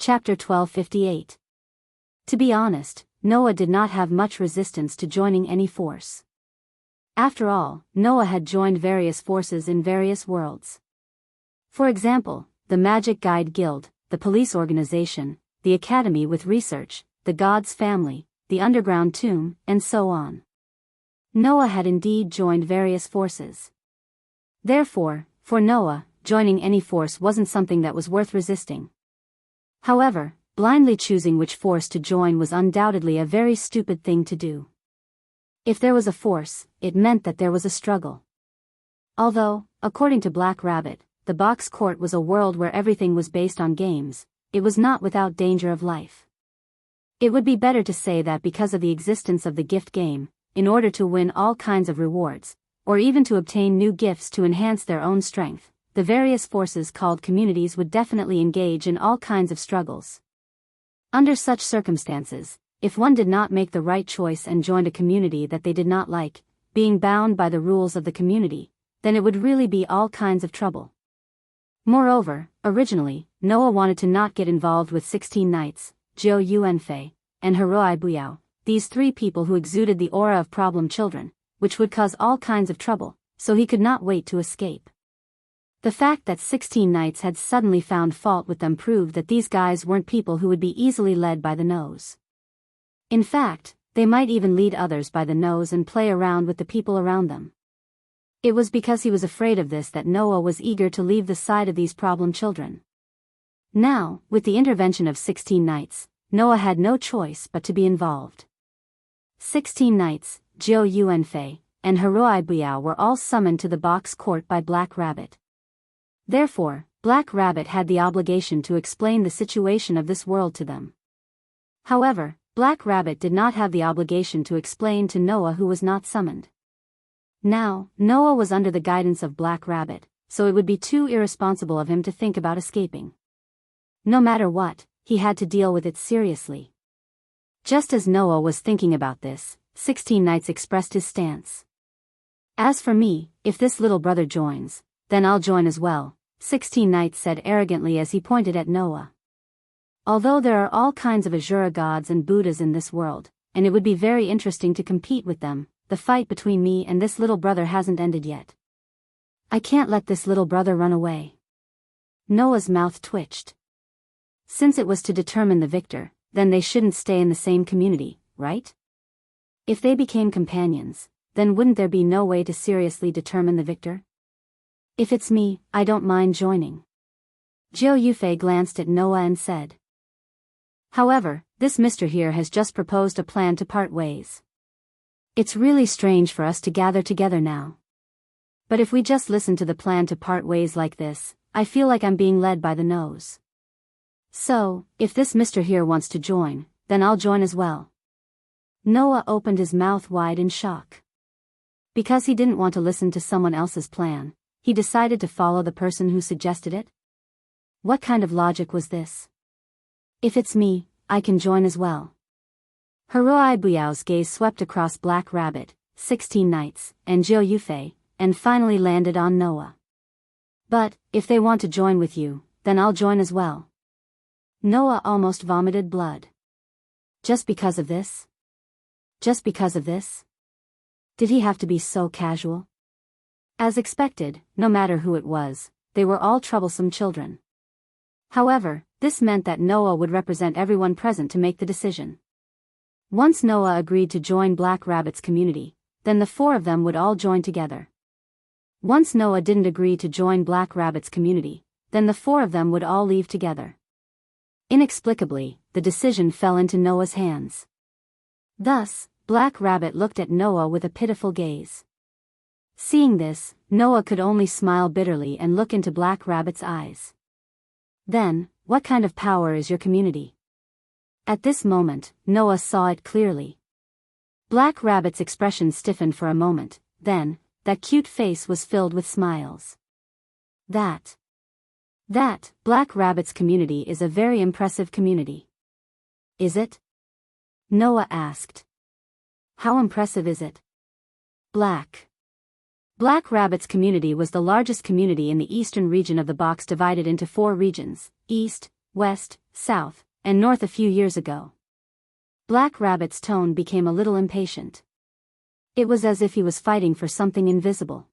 Chapter 1258. To be honest, Noah did not have much resistance to joining any force. After all, Noah had joined various forces in various worlds. For example, the Magic Guide Guild, the police organization, the academy with research, the God's family, the underground tomb, and so on. Noah had indeed joined various forces. Therefore, for Noah, joining any force wasn't something that was worth resisting. However, blindly choosing which force to join was undoubtedly a very stupid thing to do. If there was a force, it meant that there was a struggle. Although, according to Black Rabbit, the box court was a world where everything was based on games, it was not without danger of life. It would be better to say that because of the existence of the gift game, in order to win all kinds of rewards, or even to obtain new gifts to enhance their own strength, the various forces called communities would definitely engage in all kinds of struggles. Under such circumstances, if one did not make the right choice and joined a community that they did not like, being bound by the rules of the community, then it would really be all kinds of trouble. Moreover, originally, Noah wanted to not get involved with 16 Knights, Jiu Yuanfei, and Heroi Buyao, these three people who exuded the aura of problem children, which would cause all kinds of trouble, so he could not wait to escape. The fact that 16 Knights had suddenly found fault with them proved that these guys weren't people who would be easily led by the nose. In fact, they might even lead others by the nose and play around with the people around them. It was because he was afraid of this that Noah was eager to leave the side of these problem children. Now, with the intervention of 16 Knights, Noah had no choice but to be involved. 16 Knights, Jiu Yuanfei, and Heroi Buyao were all summoned to the box court by Black Rabbit. Therefore, Black Rabbit had the obligation to explain the situation of this world to them. However, Black Rabbit did not have the obligation to explain to Noah who was not summoned. Now, Noah was under the guidance of Black Rabbit, so it would be too irresponsible of him to think about escaping. No matter what, he had to deal with it seriously. Just as Noah was thinking about this, 16 Knights expressed his stance. As for me, if this little brother joins, then I'll join as well, 16 Knights said arrogantly as he pointed at Noah. Although there are all kinds of Asura gods and Buddhas in this world, and it would be very interesting to compete with them, the fight between me and this little brother hasn't ended yet. I can't let this little brother run away. Noah's mouth twitched. Since it was to determine the victor, then they shouldn't stay in the same community, right? If they became companions, then wouldn't there be no way to seriously determine the victor? If it's me, I don't mind joining. Jiu Yufei glanced at Noah and said. However, this mister here has just proposed a plan to part ways. It's really strange for us to gather together now. But if we just listen to the plan to part ways like this, I feel like I'm being led by the nose. So, if this mister here wants to join, then I'll join as well. Noah opened his mouth wide in shock. Because he didn't want to listen to someone else's plan, he decided to follow the person who suggested it? What kind of logic was this? If it's me, I can join as well. Heroi Buyao's gaze swept across Black Rabbit, 16 Knights, and Jiu Yufei, and finally landed on Noah. But, if they want to join with you, then I'll join as well. Noah almost vomited blood. Just because of this? Just because of this? Did he have to be so casual? As expected, no matter who it was, they were all troublesome children. However, this meant that Noah would represent everyone present to make the decision. Once Noah agreed to join Black Rabbit's community, then the four of them would all join together. Once Noah didn't agree to join Black Rabbit's community, then the four of them would all leave together. Inexplicably, the decision fell into Noah's hands. Thus, Black Rabbit looked at Noah with a pitiful gaze. Seeing this, Noah could only smile bitterly and look into Black Rabbit's eyes. Then, what kind of power is your community? At this moment, Noah saw it clearly. Black Rabbit's expression stiffened for a moment, then, that cute face was filled with smiles. That Black Rabbit's community is a very impressive community. Is it? Noah asked. How impressive is it? Black Rabbit's community was the largest community in the eastern region of the box, divided into 4 regions: East, West, south, and north a few years ago. Black Rabbit's tone became a little impatient. It was as if he was fighting for something invisible.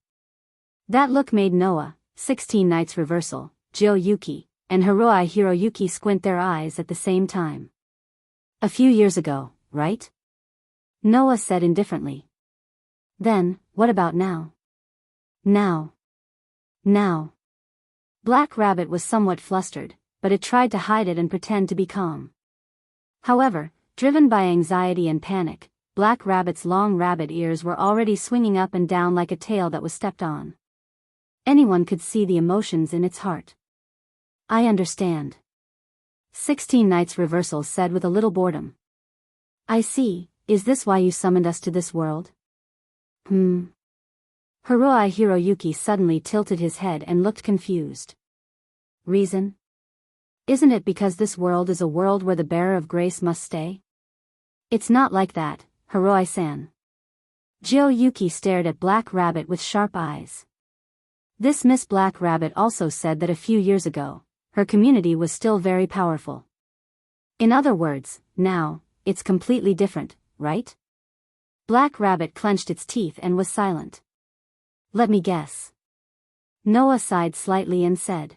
That look made Noah, 16 Nights Reversal, Jiryuki, and Hiroi Hiroyuki squint their eyes at the same time. A few years ago, right? Noah said indifferently. Then, what about now? Now. Black Rabbit was somewhat flustered, but it tried to hide it and pretend to be calm. However, driven by anxiety and panic, Black Rabbit's long rabbit ears were already swinging up and down like a tail that was stepped on. Anyone could see the emotions in its heart. I understand. 16 Nights Reversal said with a little boredom. I see, is this why you summoned us to this world? Hiroi Hiroyuki suddenly tilted his head and looked confused. Reason? Isn't it because this world is a world where the bearer of grace must stay? It's not like that, Hiroi-san. Jiryuki stared at Black Rabbit with sharp eyes. This Miss Black Rabbit also said that a few years ago, her community was still very powerful. In other words, now, it's completely different, right? Black Rabbit clenched its teeth and was silent. Let me guess. Noah sighed slightly and said.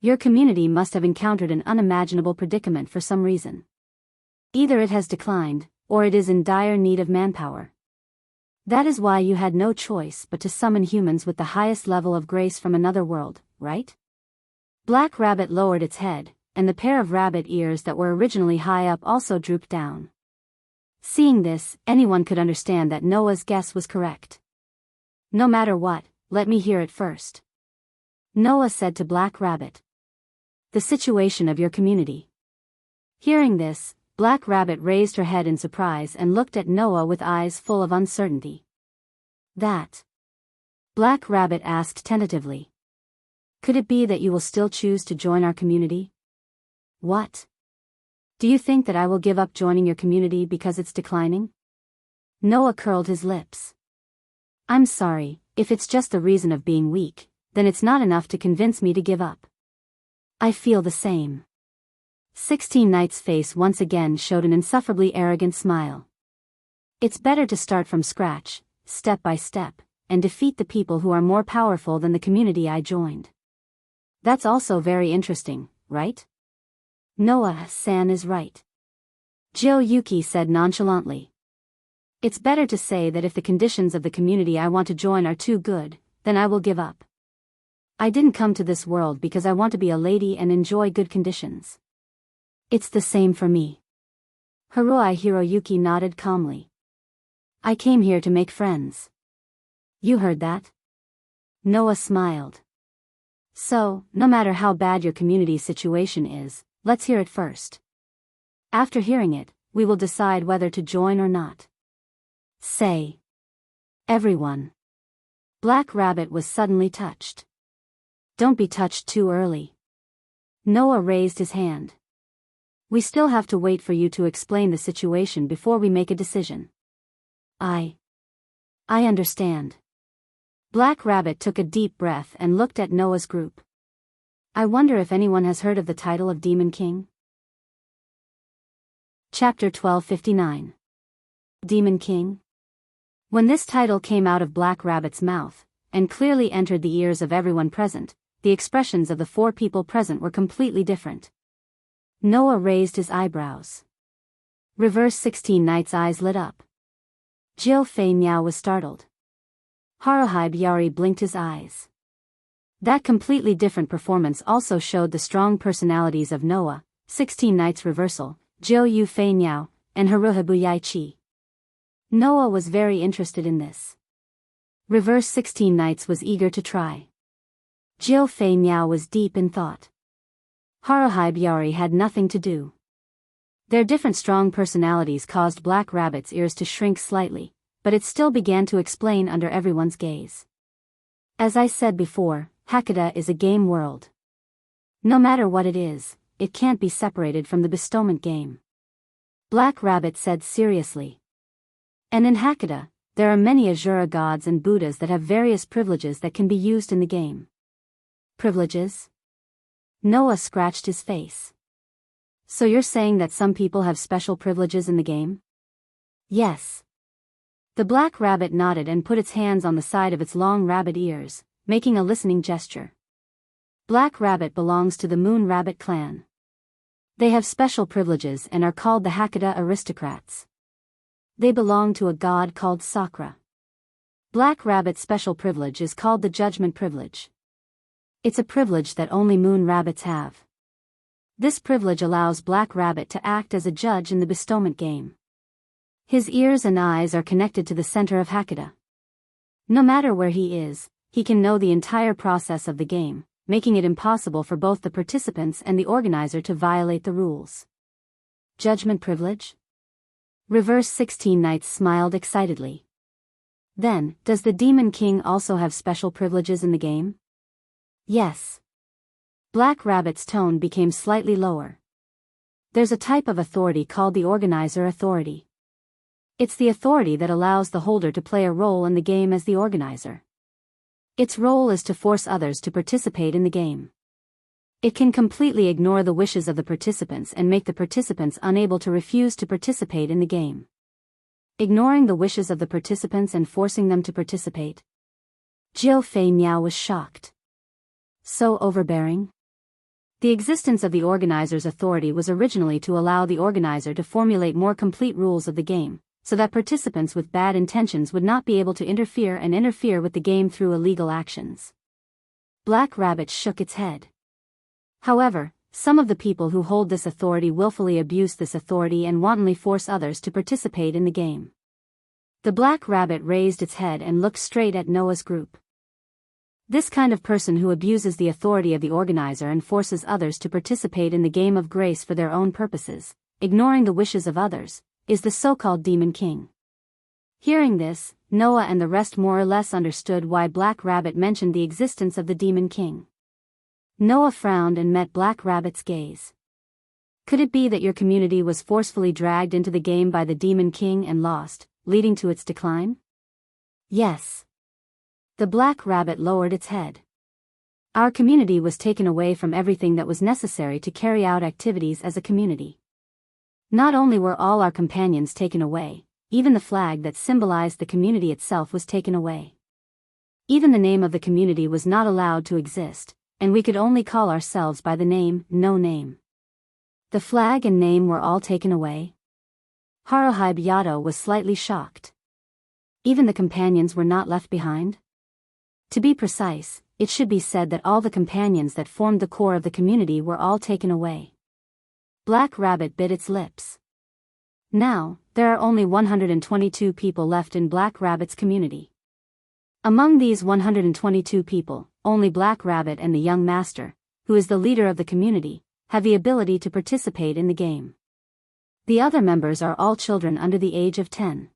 Your community must have encountered an unimaginable predicament for some reason. Either it has declined, or it is in dire need of manpower. That is why you had no choice but to summon humans with the highest level of grace from another world, right? Black Rabbit lowered its head, and the pair of rabbit ears that were originally high up also drooped down. Seeing this, anyone could understand that Noah's guess was correct. No matter what, let me hear it first. Noah said to Black Rabbit. The situation of your community. Hearing this, Black Rabbit raised her head in surprise and looked at Noah with eyes full of uncertainty. That? Black Rabbit asked tentatively. Could it be that you will still choose to join our community? What? Do you think that I will give up joining your community because it's declining? Noah curled his lips. I'm sorry, if it's just the reason of being weak, then it's not enough to convince me to give up. I feel the same. 16 Nights' face once again showed an insufferably arrogant smile. It's better to start from scratch, step by step, and defeat the people who are more powerful than the community I joined. That's also very interesting, right? Noah-san is right. Jiryuki said nonchalantly. It's better to say that if the conditions of the community I want to join are too good, then I will give up. I didn't come to this world because I want to be a lady and enjoy good conditions. It's the same for me. Hiroi Hiroyuki nodded calmly. I came here to make friends. You heard that? Noah smiled. So, no matter how bad your community's situation is, let's hear it first. After hearing it, we will decide whether to join or not. Say. Everyone. Black Rabbit was suddenly touched. Don't be touched too early. Noah raised his hand. We still have to wait for you to explain the situation before we make a decision. I understand. Black Rabbit took a deep breath and looked at Noah's group. I wonder if anyone has heard of the title of Demon King? Chapter 1259. Demon King? When this title came out of Black Rabbit's mouth, and clearly entered the ears of everyone present, the expressions of the 4 people present were completely different. Noah raised his eyebrows. Reverse 16 Nights' eyes lit up. Jill Fei Miao was startled. Haruhi Byari blinked his eyes. That completely different performance also showed the strong personalities of Noah, 16 Nights Reversal, Jill Yu Fei Miao, and Haruhi Buyai-chi. Noah was very interested in this. Reverse 16 Nights was eager to try. Jill Fei Miao was deep in thought. Haruhi Byari had nothing to do. Their different strong personalities caused Black Rabbit's ears to shrink slightly, but it still began to explain under everyone's gaze. As I said before, Hakata is a game world. No matter what it is, it can't be separated from the bestowment game. Black Rabbit said seriously. And in Hakata, there are many Asura gods and Buddhas that have various privileges that can be used in the game. Privileges? Noah scratched his face. So you're saying that some people have special privileges in the game? Yes. The black rabbit nodded and put its hands on the side of its long rabbit ears, making a listening gesture. Black Rabbit belongs to the Moon Rabbit clan. They have special privileges and are called the Hakata aristocrats. They belong to a god called Sakra. Black Rabbit's special privilege is called the Judgment Privilege. It's a privilege that only Moon Rabbits have. This privilege allows Black Rabbit to act as a judge in the bestowment game. His ears and eyes are connected to the center of Hakata. No matter where he is, he can know the entire process of the game, making it impossible for both the participants and the organizer to violate the rules. Judgment privilege? Reverse 16 Knights smiled excitedly. Then, does the Demon King also have special privileges in the game? Yes. Black Rabbit's tone became slightly lower. There's a type of authority called the Organizer Authority. It's the authority that allows the holder to play a role in the game as the organizer. Its role is to force others to participate in the game. It can completely ignore the wishes of the participants and make the participants unable to refuse to participate in the game. Ignoring the wishes of the participants and forcing them to participate. Jiu Fei Miao was shocked. So overbearing? The existence of the organizer's authority was originally to allow the organizer to formulate more complete rules of the game, so that participants with bad intentions would not be able to interfere with the game through illegal actions. Black Rabbit shook its head. However, some of the people who hold this authority willfully abuse this authority and wantonly force others to participate in the game. The Black Rabbit raised its head and looked straight at Noah's group. This kind of person who abuses the authority of the organizer and forces others to participate in the game of grace for their own purposes, ignoring the wishes of others, is the so-called Demon King. Hearing this, Noah and the rest more or less understood why Black Rabbit mentioned the existence of the Demon King. Noah frowned and met Black Rabbit's gaze. Could it be that your community was forcefully dragged into the game by the Demon King and lost, leading to its decline? Yes. The Black Rabbit lowered its head. Our community was taken away from everything that was necessary to carry out activities as a community. Not only were all our companions taken away, even the flag that symbolized the community itself was taken away. Even the name of the community was not allowed to exist, and we could only call ourselves by the name, no name. The flag and name were all taken away? Haruhi Yato was slightly shocked. Even the companions were not left behind? To be precise, it should be said that all the companions that formed the core of the community were all taken away. Black Rabbit bit its lips. Now, there are only 122 people left in Black Rabbit's community. Among these 122 people, only Black Rabbit and the young master, who is the leader of the community, have the ability to participate in the game. The other members are all children under the age of 10.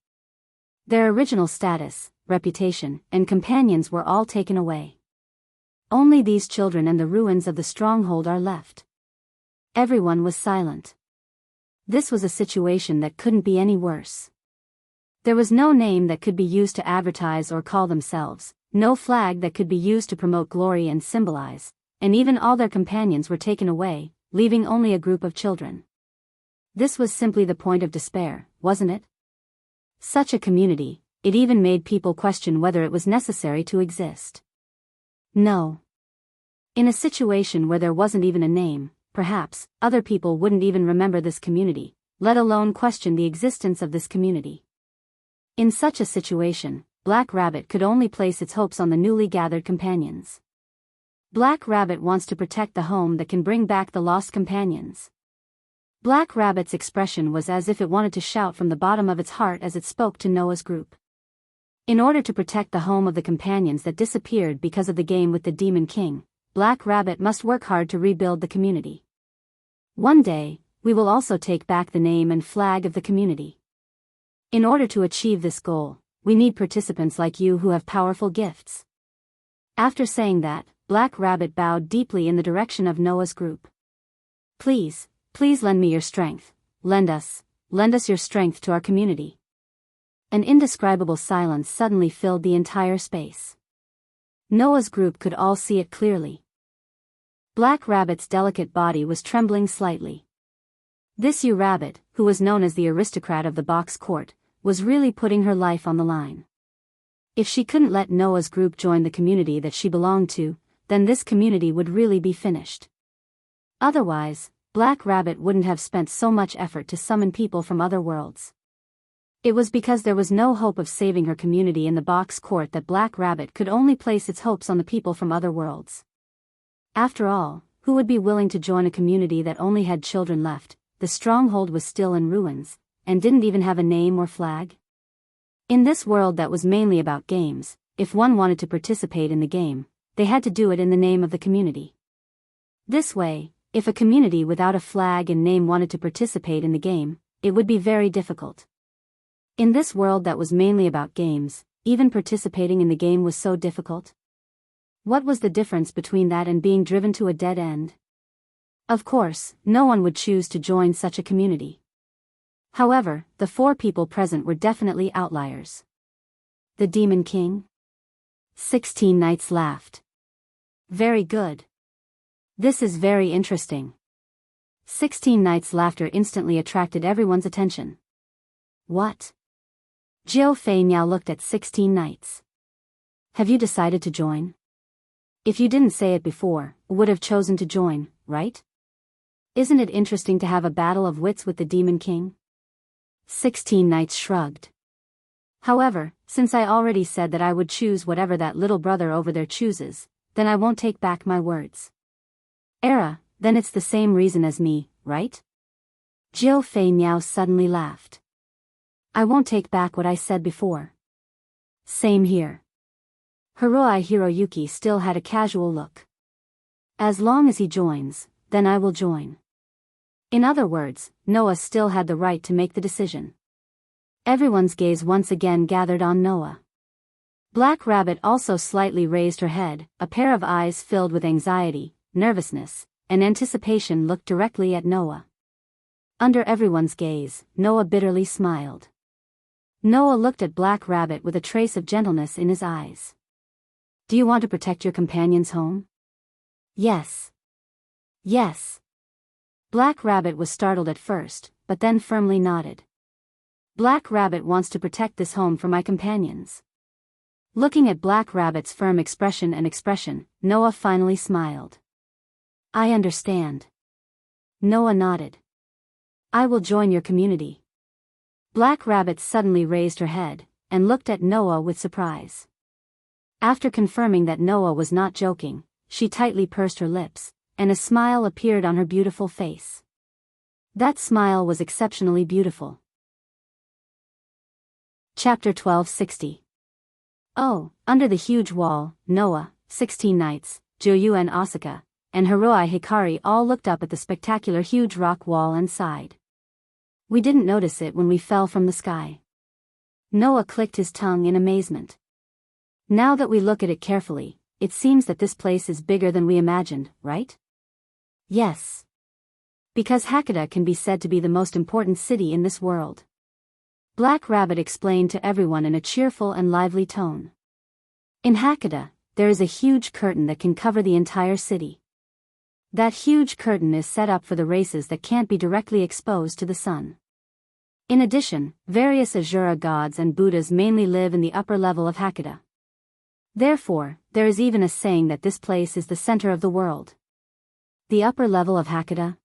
Their original status, reputation, and companions were all taken away. Only these children and the ruins of the stronghold are left. Everyone was silent. This was a situation that couldn't be any worse. There was no name that could be used to advertise or call themselves, no flag that could be used to promote glory and symbolize, and even all their companions were taken away, leaving only a group of children. This was simply the point of despair, wasn't it? Such a community, it even made people question whether it was necessary to exist. No. In a situation where there wasn't even a name, perhaps, other people wouldn't even remember this community, let alone question the existence of this community. In such a situation, Black Rabbit could only place its hopes on the newly gathered companions. Black Rabbit wants to protect the home that can bring back the lost companions. Black Rabbit's expression was as if it wanted to shout from the bottom of its heart as it spoke to Noah's group. In order to protect the home of the companions that disappeared because of the game with the Demon King, Black Rabbit must work hard to rebuild the community. One day, we will also take back the name and flag of the community. In order to achieve this goal, we need participants like you who have powerful gifts. After saying that, Black Rabbit bowed deeply in the direction of Noah's group. Please lend me your strength, lend us your strength to our community. An indescribable silence suddenly filled the entire space. Noah's group could all see it clearly. Black Rabbit's delicate body was trembling slightly. This Ewe Rabbit, who was known as the aristocrat of the box court, was really putting her life on the line. If she couldn't let Noah's group join the community that she belonged to, then this community would really be finished. Otherwise, Black Rabbit wouldn't have spent so much effort to summon people from other worlds. It was because there was no hope of saving her community in the box court that Black Rabbit could only place its hopes on the people from other worlds. After all, who would be willing to join a community that only had children left? The stronghold was still in ruins, and didn't even have a name or flag? In this world that was mainly about games, if one wanted to participate in the game, they had to do it in the name of the community. This way, if a community without a flag and name wanted to participate in the game, it would be very difficult. In this world that was mainly about games, even participating in the game was so difficult. What was the difference between that and being driven to a dead end? Of course, no one would choose to join such a community. However, the 4 people present were definitely outliers. The Demon King? 16 Knights laughed. Very good. This is very interesting. 16 Knights' laughter instantly attracted everyone's attention. What? Jiao Fei Niao looked at 16 Knights. Have you decided to join? If you didn't say it before, would have chosen to join, right? Isn't it interesting to have a battle of wits with the Demon King? 16 Knights shrugged. However, since I already said that I would choose whatever that little brother over there chooses, then I won't take back my words. Then it's the same reason as me, right? Jiao Fei Niao suddenly laughed. I won't take back what I said before. Same here. Hiroi Hiroyuki still had a casual look. As long as he joins, then I will join. In other words, Noah still had the right to make the decision. Everyone's gaze once again gathered on Noah. Black Rabbit also slightly raised her head, a pair of eyes filled with anxiety, nervousness, and anticipation looked directly at Noah. Under everyone's gaze, Noah bitterly smiled. Noah looked at Black Rabbit with a trace of gentleness in his eyes. Do you want to protect your companion's home? Yes. Yes. Black Rabbit was startled at first, but then firmly nodded. Black Rabbit wants to protect this home for my companions. Looking at Black Rabbit's firm expression, Noah finally smiled. I understand. Noah nodded. I will join your community. Black Rabbit suddenly raised her head, and looked at Noah with surprise. After confirming that Noah was not joking, she tightly pursed her lips, and a smile appeared on her beautiful face. That smile was exceptionally beautiful. Chapter 1260. Oh, under the huge wall, Noah, 16 Knights, Joyu and Asuka, and Hiroi Hikari all looked up at the spectacular huge rock wall and sighed. We didn't notice it when we fell from the sky. Noah clicked his tongue in amazement. Now that we look at it carefully, it seems that this place is bigger than we imagined, right? Yes. Because Hakata can be said to be the most important city in this world. Black Rabbit explained to everyone in a cheerful and lively tone. In Hakata, there is a huge curtain that can cover the entire city. That huge curtain is set up for the races that can't be directly exposed to the sun. In addition, various Asura gods and Buddhas mainly live in the upper level of Hakata. Therefore, there is even a saying that this place is the center of the world. The upper level of Hakata?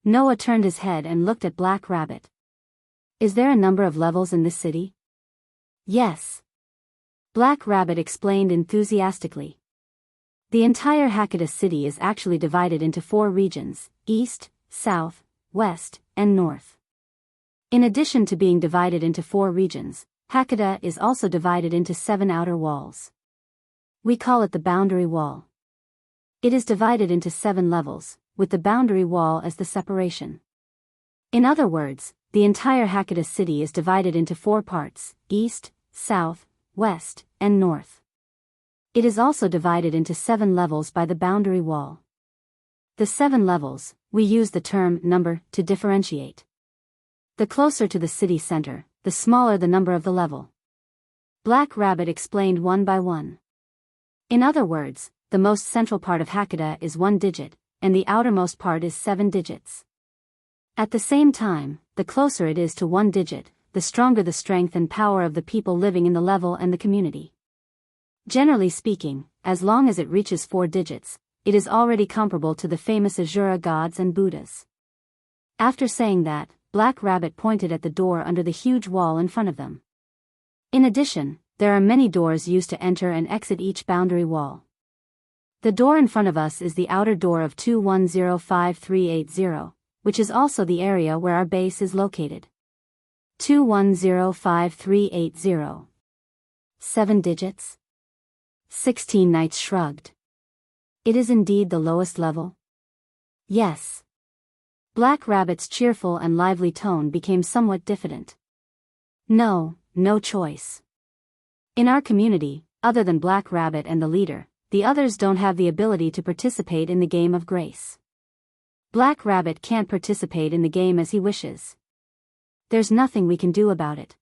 Noah turned his head and looked at Black Rabbit. Is there a number of levels in this city? Yes. Black Rabbit explained enthusiastically. The entire Hakata city is actually divided into 4 regions: East, South, West, and North. In addition to being divided into 4 regions, Hakata is also divided into 7 outer walls. We call it the boundary wall. It is divided into 7 levels, with the boundary wall as the separation. In other words, the entire Hakata city is divided into 4 parts: East, South, West, and North. It is also divided into 7 levels by the boundary wall. The 7 levels, we use the term number to differentiate. The closer to the city center, the smaller the number of the level. Black Rabbit explained one by one. In other words, the most central part of Hakata is 1 digit, and the outermost part is 7 digits. At the same time, the closer it is to 1 digit, the stronger the strength and power of the people living in the level and the community. Generally speaking, as long as it reaches 4 digits, it is already comparable to the famous Asura gods and Buddhas. After saying that, Black Rabbit pointed at the door under the huge wall in front of them. In addition, there are many doors used to enter and exit each boundary wall. The door in front of us is the outer door of 2105380, which is also the area where our base is located. 2105380. 7 digits? 16 Knights shrugged. It is indeed the lowest level? Yes. Black Rabbit's cheerful and lively tone became somewhat diffident. No choice. In our community, other than Black Rabbit and the leader, the others don't have the ability to participate in the game of grace. Black Rabbit can't participate in the game as he wishes. There's nothing we can do about it.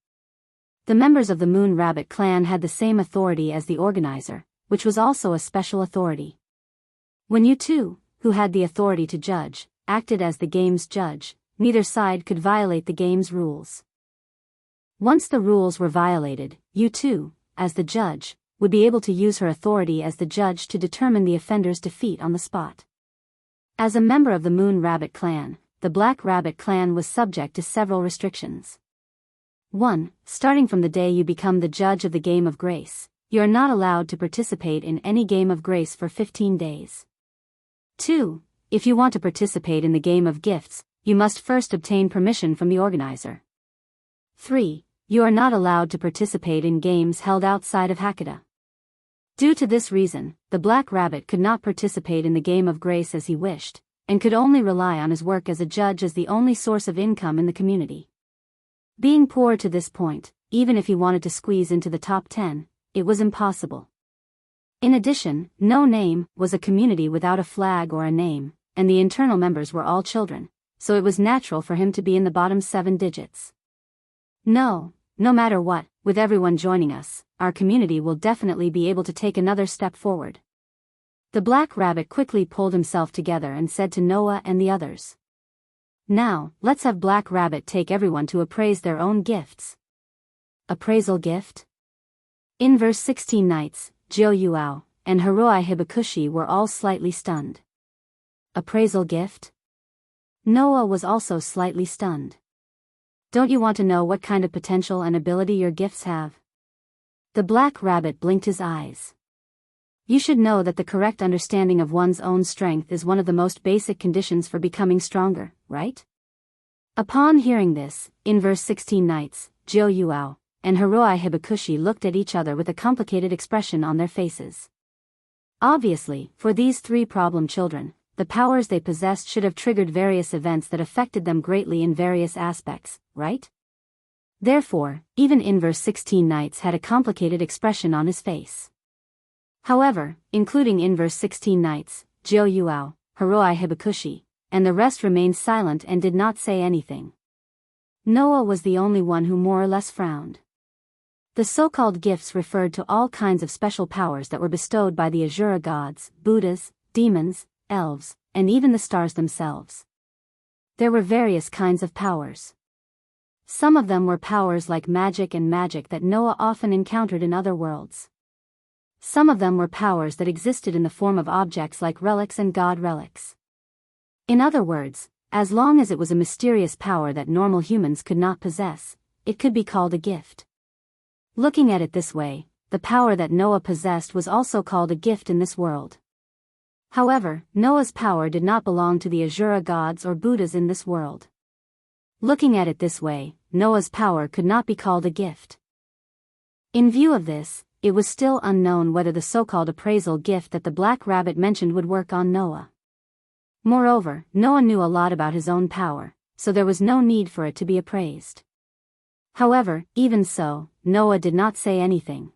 The members of the Moon Rabbit clan had the same authority as the organizer, which was also a special authority. When you two, who had the authority to judge, acted as the game's judge, neither side could violate the game's rules. Once the rules were violated, you two, as the judge, would be able to use her authority as the judge to determine the offender's defeat on the spot. As a member of the Moon Rabbit clan, the Black Rabbit clan was subject to several restrictions. 1. Starting from the day you become the judge of the game of grace, you are not allowed to participate in any game of grace for 15 days. 2. If you want to participate in the game of gifts, you must first obtain permission from the organizer. 3. You are not allowed to participate in games held outside of Hakata. Due to this reason, the Black Rabbit could not participate in the game of grace as he wished, and could only rely on his work as a judge as the only source of income in the community. Being poor to this point, even if he wanted to squeeze into the top 10, it was impossible. In addition, No Name was a community without a flag or a name, and the internal members were all children, so it was natural for him to be in the bottom 7 digits. No matter what, with everyone joining us, our community will definitely be able to take another step forward. The Black Rabbit quickly pulled himself together and said to Noah and the others. Now, let's have Black Rabbit take everyone to appraise their own gifts. Appraisal gift? In verse 16 Knights, Jiu Yuao, and Hiroi Hibakushi were all slightly stunned. Appraisal gift? Noah was also slightly stunned. Don't you want to know what kind of potential and ability your gifts have? The Black Rabbit blinked his eyes. You should know that the correct understanding of one's own strength is one of the most basic conditions for becoming stronger, right? Upon hearing this, in verse 16 Knights, Jiu Yuao, and Hiroi Hibakushi looked at each other with a complicated expression on their faces. Obviously, for these 3 problem children, the powers they possessed should have triggered various events that affected them greatly in various aspects, right? Therefore, even in verse 16 Knights had a complicated expression on his face. However, including in verse 16 Knights, Jiu Yuao, Hiroi Hibakushi, and the rest remained silent and did not say anything. Noah was the only one who more or less frowned. The so-called gifts referred to all kinds of special powers that were bestowed by the Asura gods, Buddhas, demons, elves, and even the stars themselves. There were various kinds of powers. Some of them were powers like magic that Noah often encountered in other worlds. Some of them were powers that existed in the form of objects like relics and god relics. In other words, as long as it was a mysterious power that normal humans could not possess, it could be called a gift. Looking at it this way, the power that Noah possessed was also called a gift in this world. However, Noah's power did not belong to the Asura gods or Buddhas in this world. Looking at it this way, Noah's power could not be called a gift. In view of this, it was still unknown whether the so-called appraisal gift that the Black Rabbit mentioned would work on Noah. Moreover, Noah knew a lot about his own power, so there was no need for it to be appraised. However, even so, Noah did not say anything.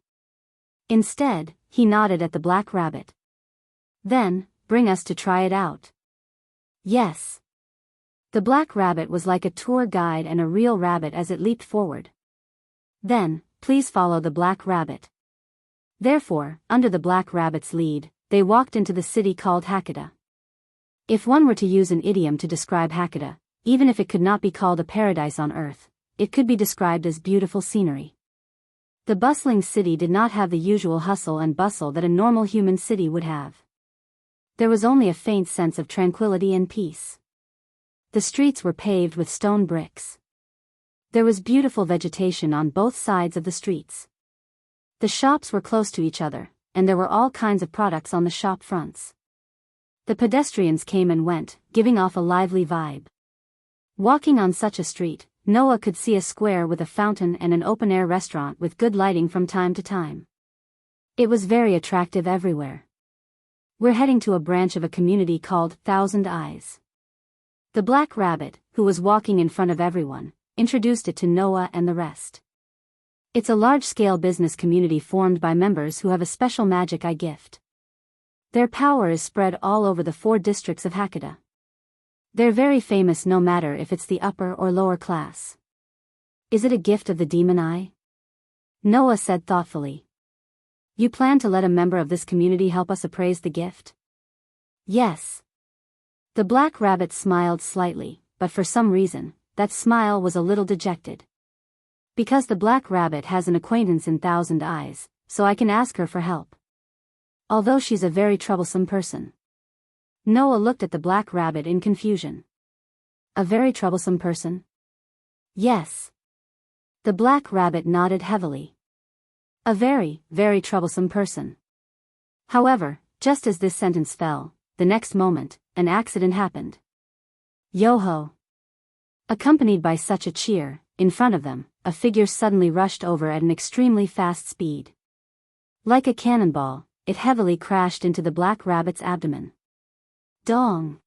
Instead, he nodded at the Black Rabbit. Then, bring us to try it out. Yes. The Black Rabbit was like a tour guide and a real rabbit as it leaped forward. Then, please follow the Black Rabbit. Therefore, under the Black Rabbit's lead, they walked into the city called Hakata. If one were to use an idiom to describe Hakata, even if it could not be called a paradise on earth, it could be described as beautiful scenery. The bustling city did not have the usual hustle and bustle that a normal human city would have. There was only a faint sense of tranquility and peace. The streets were paved with stone bricks. There was beautiful vegetation on both sides of the streets. The shops were close to each other, and there were all kinds of products on the shop fronts. The pedestrians came and went, giving off a lively vibe. Walking on such a street, Noah could see a square with a fountain and an open-air restaurant with good lighting from time to time. It was very attractive everywhere. We're heading to a branch of a community called Thousand Eyes. The Black Rabbit, who was walking in front of everyone, introduced it to Noah and the rest. It's a large-scale business community formed by members who have a special magic eye gift. Their power is spread all over the 4 districts of Hakata. They're very famous no matter if it's the upper or lower class. Is it a gift of the demon eye? Noah said thoughtfully. You plan to let a member of this community help us appraise the gift? Yes. The Black Rabbit smiled slightly, but for some reason, that smile was a little dejected. Because the Black Rabbit has an acquaintance in Thousand Eyes, so I can ask her for help. Although she's a very troublesome person. Noah looked at the Black Rabbit in confusion. A very troublesome person? Yes. The Black Rabbit nodded heavily. A very, very troublesome person. However, just as this sentence fell, the next moment, an accident happened. Yo-ho! Accompanied by such a cheer, in front of them, a figure suddenly rushed over at an extremely fast speed. Like a cannonball, it heavily crashed into the Black Rabbit's abdomen. Dong!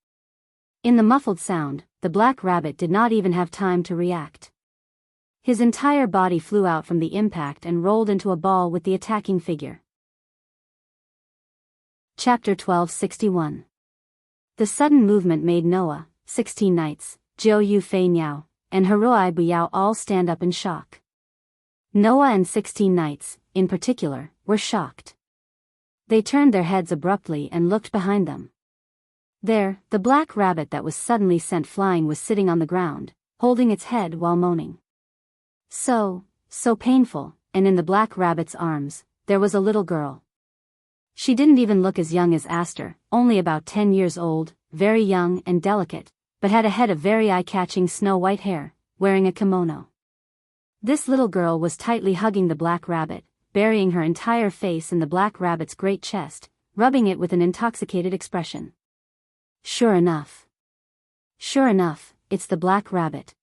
In the muffled sound, the Black Rabbit did not even have time to react. His entire body flew out from the impact and rolled into a ball with the attacking figure. Chapter 1261. The sudden movement made Noah, 16 Knights, Jiu Yu Fei Niao, and Haruai Buyao all stand up in shock. Noah and 16 Knights, in particular, were shocked. They turned their heads abruptly and looked behind them. There, the Black Rabbit that was suddenly sent flying was sitting on the ground, holding its head while moaning. So painful, and in the Black Rabbit's arms, there was a little girl. She didn't even look as young as Aster, only about 10 years old, very young and delicate, but had a head of very eye-catching snow-white hair, wearing a kimono. This little girl was tightly hugging the Black Rabbit, burying her entire face in the Black Rabbit's great chest, rubbing it with an intoxicated expression. Sure enough, it's the Black Rabbit.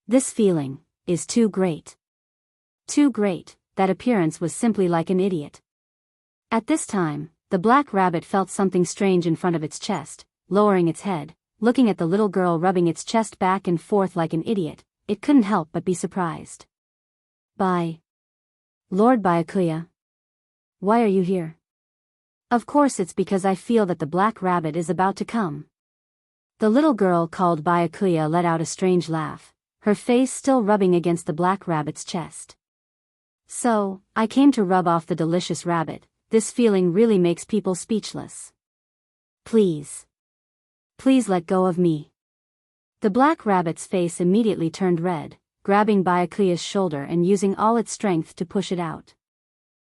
This feeling is too great. Too great, that appearance was simply like an idiot. At this time, the Black Rabbit felt something strange in front of its chest, lowering its head, looking at the little girl rubbing its chest back and forth like an idiot, it couldn't help but be surprised. By Lord Byakuya. Why are you here? Of course it's because I feel that the Black Rabbit is about to come. The little girl called Byakuya let out a strange laugh, her face still rubbing against the Black Rabbit's chest. So, I came to rub off the delicious rabbit, this feeling really makes people speechless. Please let go of me. The Black Rabbit's face immediately turned red, grabbing Byakuya's shoulder and using all its strength to push it out.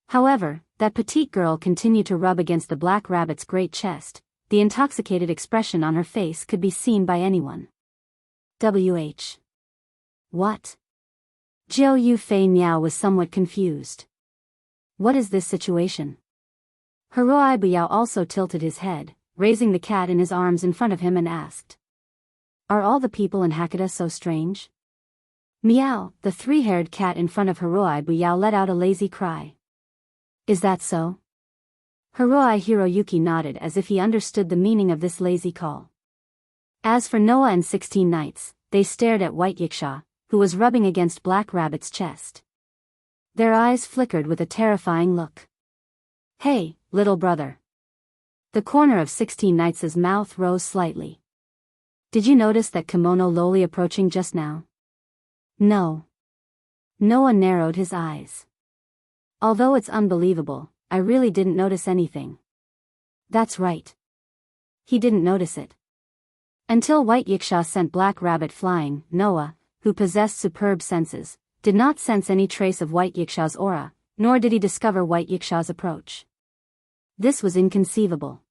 However, that petite girl continued to rub against the Black Rabbit's great chest, the intoxicated expression on her face could be seen by anyone. WH. What? Jiu Yu Fei Niao was somewhat confused. What is this situation? Haruai Buyao also tilted his head, raising the cat in his arms in front of him and asked. Are all the people in Hakata so strange? Meow, the 3-haired cat in front of Haruai Buyao let out a lazy cry. Is that so? Haruai Hiroyuki nodded as if he understood the meaning of this lazy call. As for Noah and 16 Knights, they stared at White Yiksha, who was rubbing against Black Rabbit's chest. Their eyes flickered with a terrifying look. Hey, little brother. The corner of 16 Knights' mouth rose slightly. Did you notice that kimono lowly approaching just now? No. Noah narrowed his eyes. Although it's unbelievable, I really didn't notice anything. That's right. He didn't notice it. Until White Yiksha sent Black Rabbit flying, Noah, who possessed superb senses, did not sense any trace of White Yiksha's aura, nor did he discover White Yiksha's approach. This was inconceivable.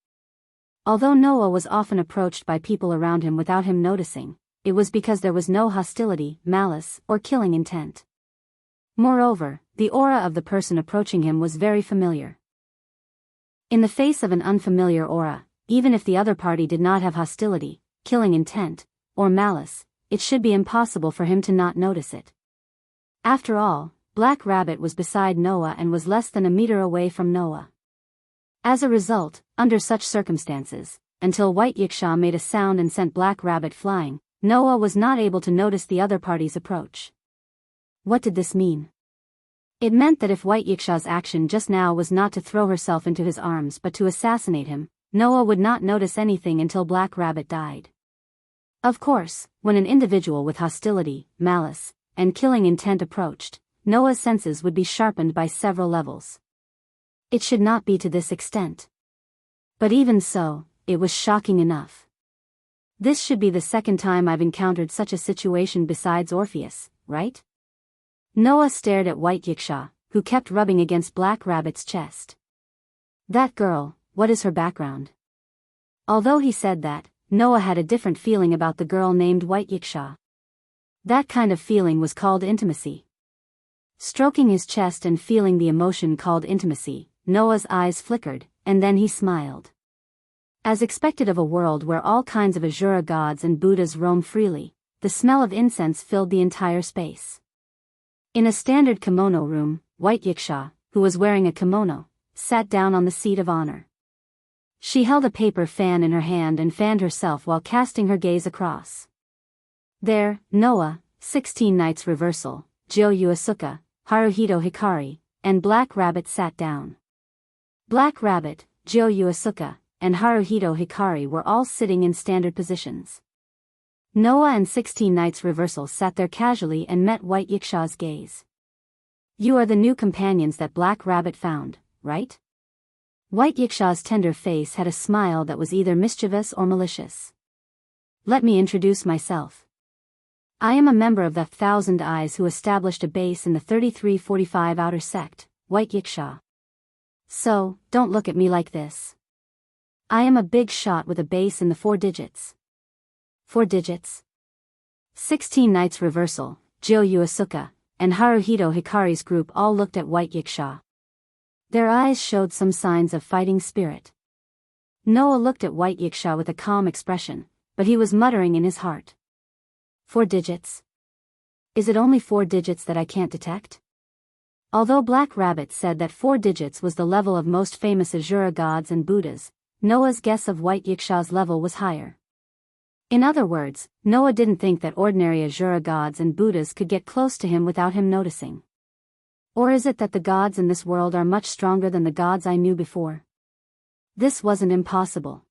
Although Noah was often approached by people around him without him noticing, it was because there was no hostility, malice, or killing intent. Moreover, the aura of the person approaching him was very familiar. In the face of an unfamiliar aura, even if the other party did not have hostility, killing intent, or malice, it should be impossible for him to not notice it. After all, Black Rabbit was beside Noah and was less than a meter away from Noah. As a result, under such circumstances, until White Yiksha made a sound and sent Black Rabbit flying, Noah was not able to notice the other party's approach. What did this mean? It meant that if White Yiksha's action just now was not to throw herself into his arms but to assassinate him, Noah would not notice anything until Black Rabbit died. Of course, when an individual with hostility, malice, and killing intent approached, Noah's senses would be sharpened by several levels. It should not be to this extent. But even so, it was shocking enough. This should be the second time I've encountered such a situation besides Orpheus, right? Noah stared at White Yiksha, who kept rubbing against Black Rabbit's chest. That girl, what is her background? Although he said that, Noah had a different feeling about the girl named White Yiksha. That kind of feeling was called intimacy. Stroking his chest and feeling the emotion called intimacy, Noah's eyes flickered, and then he smiled. As expected of a world where all kinds of Asura gods and Buddhas roam freely, the smell of incense filled the entire space. In a standard kimono room, White Yiksha, who was wearing a kimono, sat down on the seat of honor. She held a paper fan in her hand and fanned herself while casting her gaze across. There, Noah, 16 Knights Reversal, Jyo Asuka, Haruhito Hikari, and Black Rabbit sat down. Black Rabbit, Jyo Asuka, and Haruhito Hikari were all sitting in standard positions. Noah and 16 Knights Reversal sat there casually and met White Yiksha's gaze. You are the new companions that Black Rabbit found, right? White Yiksha's tender face had a smile that was either mischievous or malicious. Let me introduce myself. I am a member of the 1,000 Eyes who established a base in the 3345 outer sect, White Yiksha. So, don't look at me like this. I am a big shot with a base in the 4 digits. 4 digits? 16 Knights Reversal, Jyo Asuka, and Haruhito Hikari's group all looked at White Yiksha. Their eyes showed some signs of fighting spirit. Noah looked at White Yiksha with a calm expression, but he was muttering in his heart. 4 digits? Is it only 4 digits that I can't detect? Although Black Rabbit said that 4 digits was the level of most famous Asura gods and Buddhas, Noah's guess of White Yiksha's level was higher. In other words, Noah didn't think that ordinary Asura gods and Buddhas could get close to him without him noticing. Or is it that the gods in this world are much stronger than the gods I knew before? This wasn't impossible.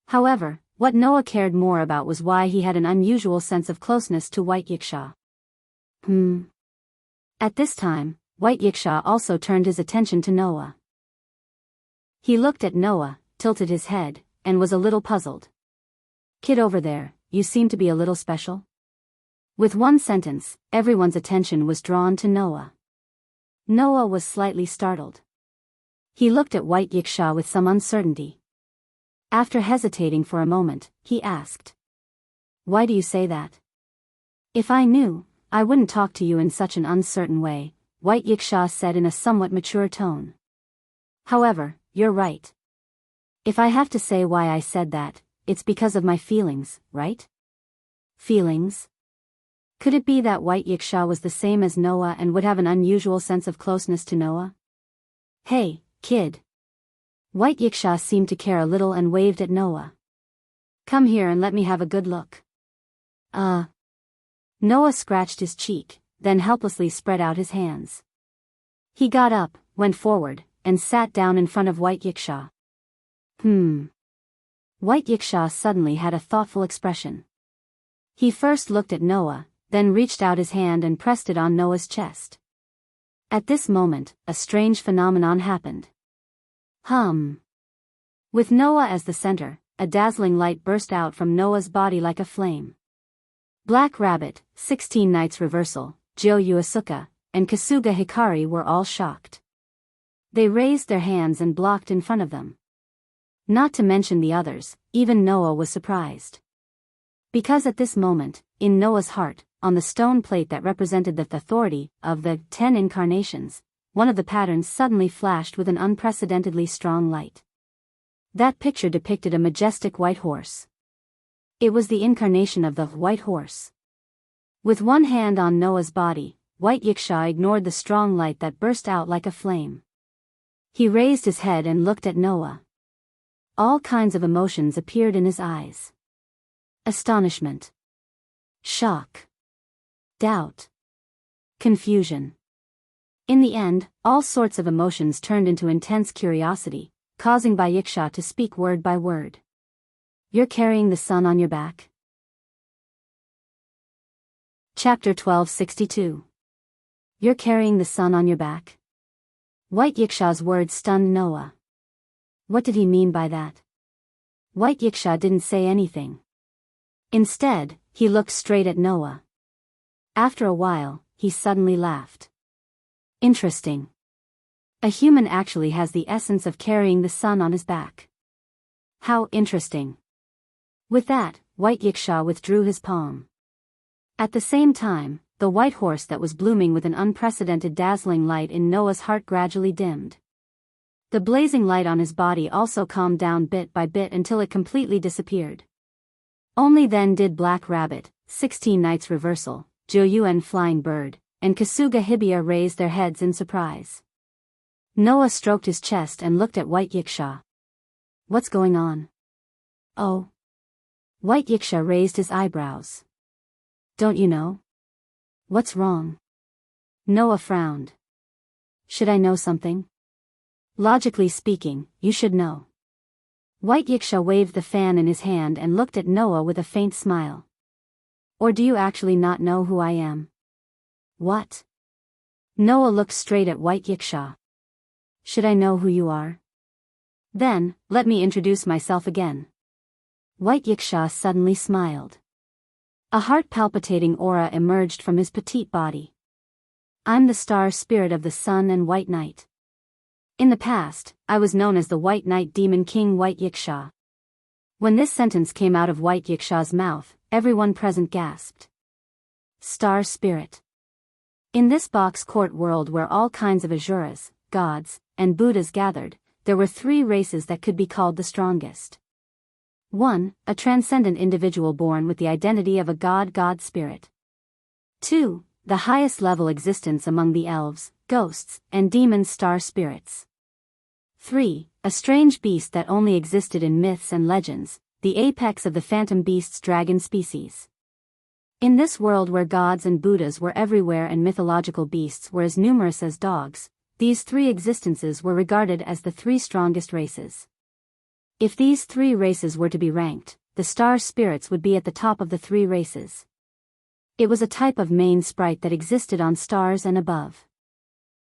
However, what Noah cared more about was why he had an unusual sense of closeness to White Yiksha. At this time, White Yiksha also turned his attention to Noah. He looked at Noah, tilted his head, and was a little puzzled. Kid over there, you seem to be a little special? With one sentence, everyone's attention was drawn to Noah. Noah was slightly startled. He looked at White Yiksha with some uncertainty. After hesitating for a moment, he asked. Why do you say that? If I knew, I wouldn't talk to you in such an uncertain way, White Yiksha said in a somewhat mature tone. However, you're right. If I have to say why I said that, it's because of my feelings, right? Feelings? Could it be that White Yiksha was the same as Noah and would have an unusual sense of closeness to Noah? Hey, kid. White Yiksha seemed to care a little and waved at Noah. Come here and let me have a good look. Noah scratched his cheek, then helplessly spread out his hands. He got up, went forward, and sat down in front of White Yiksha. White Yiksha suddenly had a thoughtful expression. He first looked at Noah, then reached out his hand and pressed it on Noah's chest. At this moment, a strange phenomenon happened. With Noah as the center, a dazzling light burst out from Noah's body like a flame. Black Rabbit, 16 Nights Reversal, Jo Yuasuka, and Kasuga Hikari were all shocked. They raised their hands and blocked in front of them. Not to mention the others, even Noah was surprised. Because at this moment, in Noah's heart, on the stone plate that represented the authority of the 10 incarnations, one of the patterns suddenly flashed with an unprecedentedly strong light. That picture depicted a majestic white horse. It was the incarnation of the white horse. With one hand on Noah's body, White Yiksha ignored the strong light that burst out like a flame. He raised his head and looked at Noah. All kinds of emotions appeared in his eyes. Astonishment. Shock. Doubt. Confusion. In the end, all sorts of emotions turned into intense curiosity, causing Yiksha to speak word by word. You're carrying the sun on your back? Chapter 1262. You're carrying the sun on your back? White Yiksha's words stunned Noah. What did he mean by that? White Yiksha didn't say anything. Instead, he looked straight at Noah. After a while, he suddenly laughed. Interesting. A human actually has the essence of carrying the sun on his back. How interesting. With that, White Yiksha withdrew his palm. At the same time, the white horse that was blooming with an unprecedented dazzling light in Noah's heart gradually dimmed. The blazing light on his body also calmed down bit by bit until it completely disappeared. Only then did Black Rabbit, 16 Nights Reversal, Joyuen Flying Bird, and Kasuga Hibiya raise their heads in surprise. Noah stroked his chest and looked at White Yiksha. What's going on? Oh. White Yiksha raised his eyebrows. Don't you know? What's wrong? Noah frowned. Should I know something? Logically speaking, you should know. White Yiksha waved the fan in his hand and looked at Noah with a faint smile. Or do you actually not know who I am? What? Noah looked straight at White Yiksha. Should I know who you are? Then, let me introduce myself again. White Yiksha suddenly smiled. A heart-palpitating aura emerged from his petite body. I'm the star spirit of the sun and white night. In the past, I was known as the White Knight Demon King White Yiksha. When this sentence came out of White Yiksha's mouth, everyone present gasped. Star spirit. In this box court world where all kinds of Asuras, gods, and Buddhas gathered, there were 3 races that could be called the strongest. 1. A transcendent individual born with the identity of a god spirit. 2. The highest level existence among the elves, ghosts, and demons star spirits. 3. A strange beast that only existed in myths and legends, the apex of the phantom beast's dragon species. In this world where gods and Buddhas were everywhere and mythological beasts were as numerous as dogs, these 3 existences were regarded as the 3 strongest races. If these 3 races were to be ranked, the star spirits would be at the top of the 3 races. It was a type of main sprite that existed on stars and above.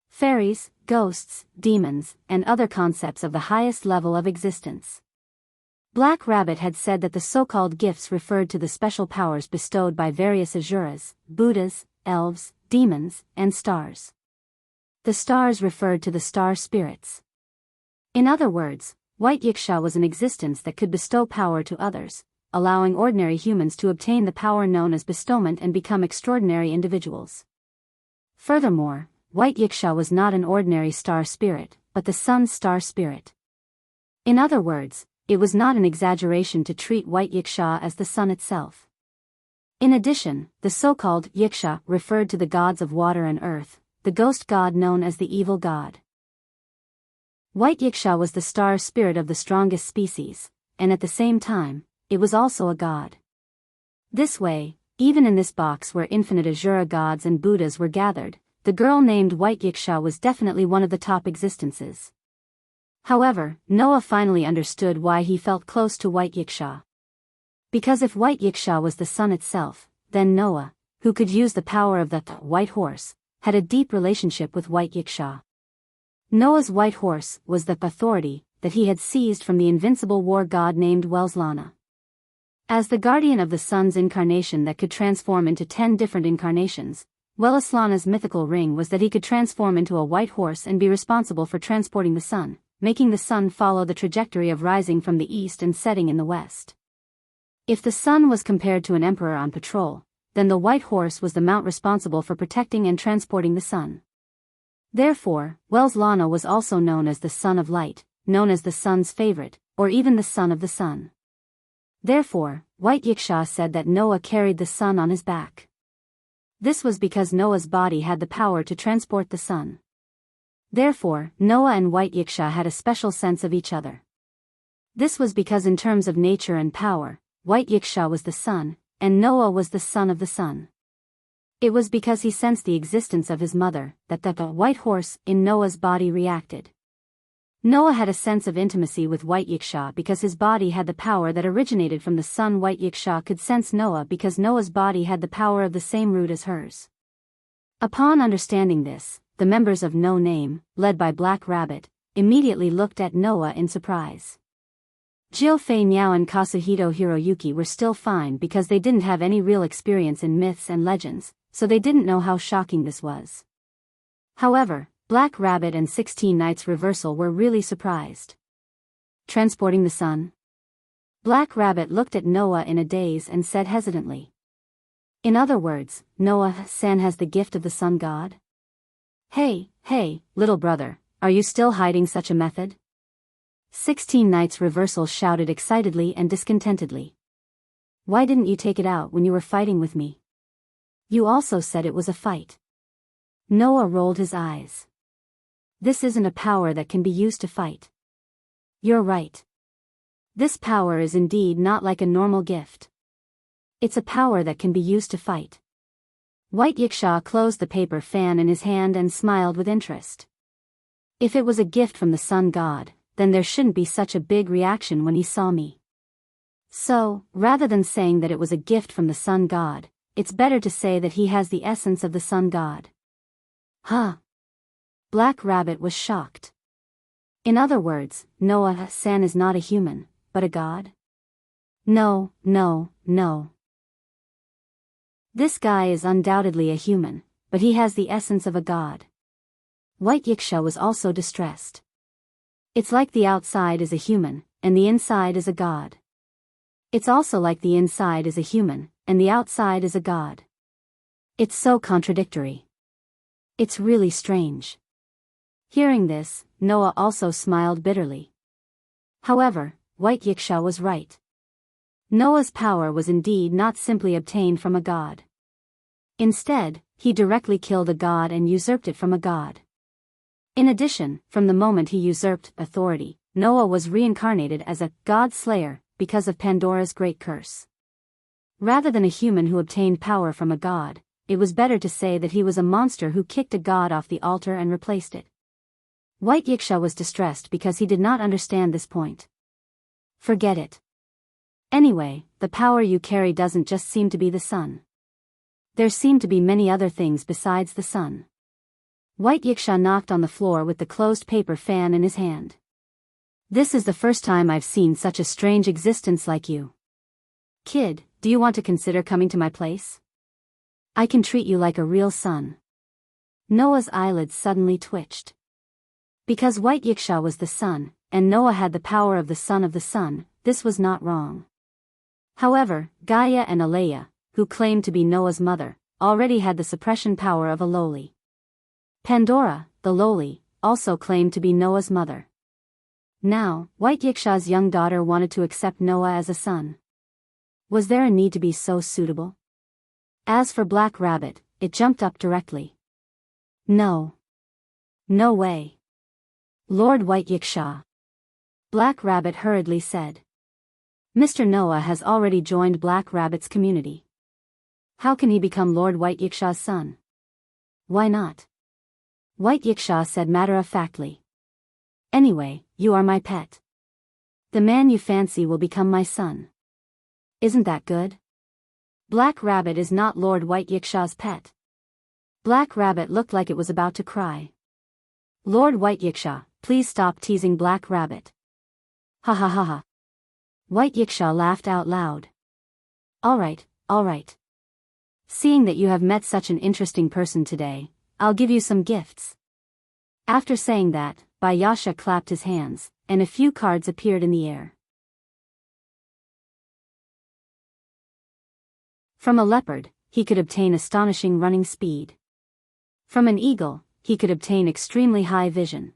Fairies, ghosts, demons, and other concepts of the highest level of existence. Black Rabbit had said that the so-called gifts referred to the special powers bestowed by various Asuras, Buddhas, elves, demons, and stars. The stars referred to the star spirits. In other words, White Yiksha was an existence that could bestow power to others, allowing ordinary humans to obtain the power known as bestowment and become extraordinary individuals. Furthermore, White Yiksha was not an ordinary star spirit, but the sun's star spirit. In other words, it was not an exaggeration to treat White Yiksha as the sun itself. In addition, the so-called Yiksha referred to the gods of water and earth, the ghost god known as the evil god. White Yiksha was the star spirit of the strongest species, and at the same time, it was also a god. This way, even in this box where infinite Asura gods and Buddhas were gathered, the girl named White Yiksha was definitely one of the top existences. However, Noah finally understood why he felt close to White Yiksha. Because if White Yiksha was the sun itself, then Noah, who could use the power of the white horse, had a deep relationship with White Yiksha. Noah's white horse was the authority, that he had seized from the invincible war god named Welslana. As the guardian of the sun's incarnation that could transform into 10 different incarnations, Welslana's mythical ring was that he could transform into a white horse and be responsible for transporting the sun, making the sun follow the trajectory of rising from the east and setting in the west. If the sun was compared to an emperor on patrol, then the white horse was the mount responsible for protecting and transporting the sun. Therefore, Welslana was also known as the Son of Light, known as the sun's favorite, or even the son of the sun. Therefore, White Yiksha said that Noah carried the sun on his back. This was because Noah's body had the power to transport the sun. Therefore, Noah and White Yiksha had a special sense of each other. This was because in terms of nature and power, White Yiksha was the sun, and Noah was the son of the sun. It was because he sensed the existence of his mother that the white horse in Noah's body reacted. Noah had a sense of intimacy with White Yiksha because his body had the power that originated from the sun. White Yiksha could sense Noah because Noah's body had the power of the same root as hers. Upon understanding this, the members of No Name, led by Black Rabbit, immediately looked at Noah in surprise. Jiofei Niao and Kazuhito Hiroyuki were still fine because they didn't have any real experience in myths and legends, so they didn't know how shocking this was. However, Black Rabbit and 16 Knights Reversal were really surprised. Transporting the sun? Black Rabbit looked at Noah in a daze and said hesitantly. In other words, Noah-san has the gift of the sun god? Hey, little brother, are you still hiding such a method? 16 Knights Reversal shouted excitedly and discontentedly. Why didn't you take it out when you were fighting with me? You also said it was a fight. Noah rolled his eyes. This isn't a power that can be used to fight. You're right. This power is indeed not like a normal gift. It's a power that can be used to fight. White Yiksha closed the paper fan in his hand and smiled with interest. If it was a gift from the sun god, then there shouldn't be such a big reaction when he saw me. So, rather than saying that it was a gift from the sun god, it's better to say that he has the essence of the sun god. Huh? Black Rabbit was shocked. In other words, Noah-san is not a human, but a god? No. This guy is undoubtedly a human, but he has the essence of a god. White Yiksha was also distressed. It's like the outside is a human, and the inside is a god. It's also like the inside is a human, and the outside is a god. It's so contradictory. It's really strange. Hearing this, Noah also smiled bitterly. However, White Yiksha was right. Noah's power was indeed not simply obtained from a god. Instead, he directly killed a god and usurped it from a god. In addition, from the moment he usurped authority, Noah was reincarnated as a god slayer because of Pandora's great curse. Rather than a human who obtained power from a god, it was better to say that he was a monster who kicked a god off the altar and replaced it. White Yiksha was distressed because he did not understand this point. Forget it. Anyway, the power you carry doesn't just seem to be the sun. There seem to be many other things besides the sun. White Yiksha knocked on the floor with the closed paper fan in his hand. This is the first time I've seen such a strange existence like you. Kid, do you want to consider coming to my place? I can treat you like a real son. Noah's eyelids suddenly twitched. Because White Yiksha was the sun, and Noah had the power of the sun, this was not wrong. However, Gaia and Alea, who claimed to be Noah's mother, already had the suppression power of a lowly. Pandora, the lowly, also claimed to be Noah's mother. Now, White Yiksha's young daughter wanted to accept Noah as a son. Was there a need to be so suitable? As for Black Rabbit, it jumped up directly. No. No way. Lord White Yiksha. Black Rabbit hurriedly said. Mr. Noah has already joined Black Rabbit's community. How can he become Lord White Yiksha's son? Why not? White Yiksha said matter-of-factly. Anyway, you are my pet. The man you fancy will become my son. Isn't that good? Black Rabbit is not Lord White Yiksha's pet. Black Rabbit looked like it was about to cry. Lord White Yiksha, please stop teasing Black Rabbit. Ha ha ha ha. White Yiksha laughed out loud. All right, all right. Seeing that you have met such an interesting person today, I'll give you some gifts. After saying that, Bayasha clapped his hands, and a few cards appeared in the air. From a leopard, he could obtain astonishing running speed. From an eagle, he could obtain extremely high vision.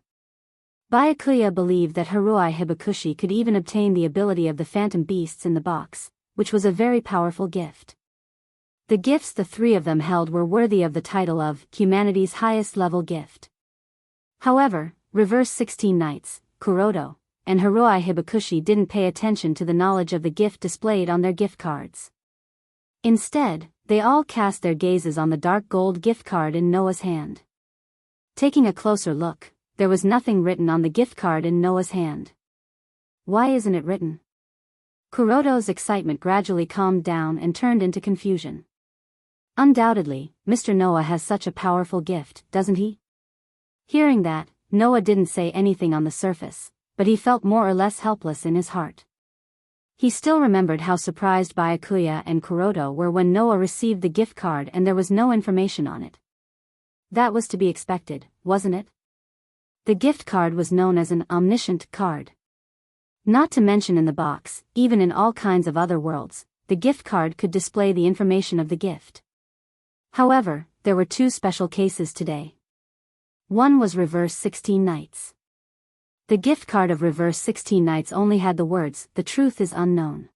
Byakuya believed that Haruai Hibakushi could even obtain the ability of the phantom beasts in the box, which was a very powerful gift. The gifts the three of them held were worthy of the title of humanity's highest level gift. However, Reverse 16 Knights, Kuroto, and Haruai Hibakushi didn't pay attention to the knowledge of the gift displayed on their gift cards. Instead, they all cast their gazes on the dark gold gift card in Noah's hand. Taking a closer look, there was nothing written on the gift card in Noah's hand. Why isn't it written? Kuroto's excitement gradually calmed down and turned into confusion. Undoubtedly, Mr. Noah has such a powerful gift, doesn't he? Hearing that, Noah didn't say anything on the surface, but he felt more or less helpless in his heart. He still remembered how surprised Byakuya and Kuroto were when Noah received the gift card and there was no information on it. That was to be expected, wasn't it? The gift card was known as an omniscient card. Not to mention in the box, even in all kinds of other worlds, the gift card could display the information of the gift. However, there were two special cases today. One was Reverse 16 Knights. The gift card of Reverse 16 Knights only had the words, "The truth is unknown."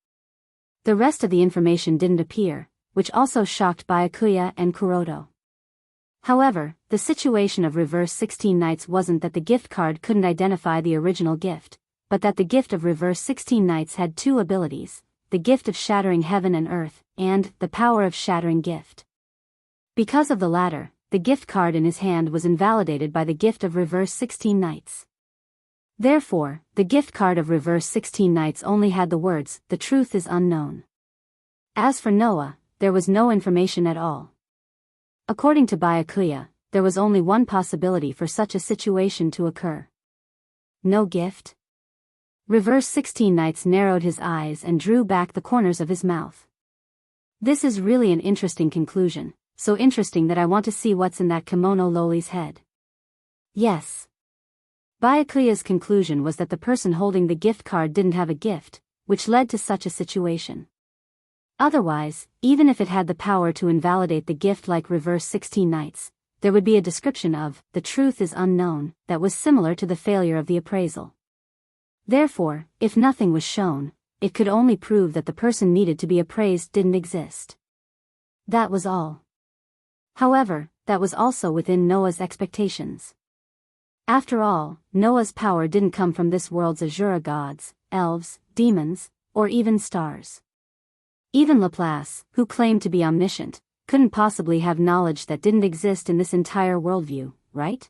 The rest of the information didn't appear, which also shocked Byakuya and Kuroto. However, the situation of Reverse 16 Knights wasn't that the gift card couldn't identify the original gift, but that the gift of Reverse 16 Knights had two abilities, the gift of shattering heaven and earth, and the power of shattering gift. Because of the latter, the gift card in his hand was invalidated by the gift of Reverse 16 Knights. Therefore, the gift card of Reverse 16 Knights only had the words, "The truth is unknown." As for Noah, there was no information at all. According to Byakuya, there was only one possibility for such a situation to occur. No gift? Reverse 16 Knights narrowed his eyes and drew back the corners of his mouth. This is really an interesting conclusion, so interesting that I want to see what's in that kimono loli's head. Yes. Byakuya's conclusion was that the person holding the gift card didn't have a gift, which led to such a situation. Otherwise, even if it had the power to invalidate the gift like Reverse 16 Knights, there would be a description of, "The truth is unknown," that was similar to the failure of the appraisal. Therefore, if nothing was shown, it could only prove that the person needed to be appraised didn't exist. That was all. However, that was also within Noah's expectations. After all, Noah's power didn't come from this world's Azura gods, elves, demons, or even stars. Even Laplace, who claimed to be omniscient, couldn't possibly have knowledge that didn't exist in this entire worldview, right?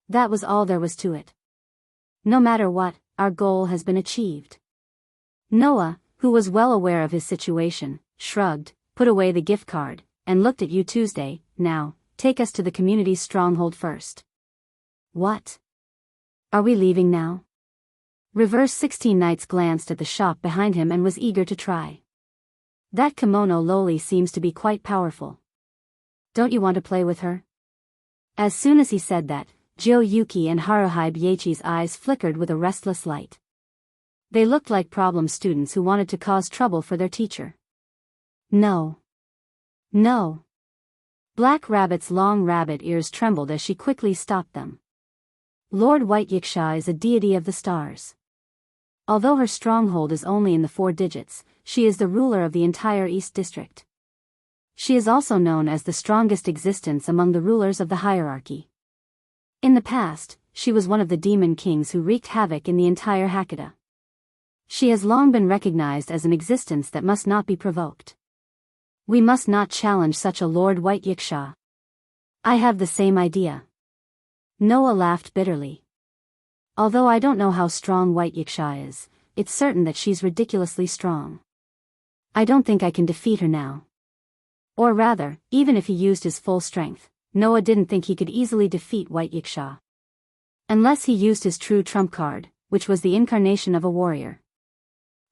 That was all there was to it. No matter what, our goal has been achieved. Noah, who was well aware of his situation, shrugged, put away the gift card, and looked at you Tuesday. "Now, take us to the community's stronghold first." "What? Are we leaving now?" Reverse 16 Knights glanced at the shop behind him and was eager to try. "That kimono loli seems to be quite powerful. Don't you want to play with her?" As soon as he said that, Jiyuki and Haruhi Byachi's eyes flickered with a restless light. They looked like problem students who wanted to cause trouble for their teacher. "No. No." Black Rabbit's long rabbit ears trembled as she quickly stopped them. Lord White Yiksha is a deity of the stars. Although her stronghold is only in the 4 digits, she is the ruler of the entire East District. She is also known as the strongest existence among the rulers of the hierarchy. In the past, she was one of the demon kings who wreaked havoc in the entire Hakata. She has long been recognized as an existence that must not be provoked. We must not challenge such a Lord White Yiksha. I have the same idea. Noah laughed bitterly. Although I don't know how strong White Yiksha is, it's certain that she's ridiculously strong. I don't think I can defeat her now. Or rather, even if he used his full strength, Noah didn't think he could easily defeat White Yiksha. Unless he used his true trump card, which was the incarnation of a warrior.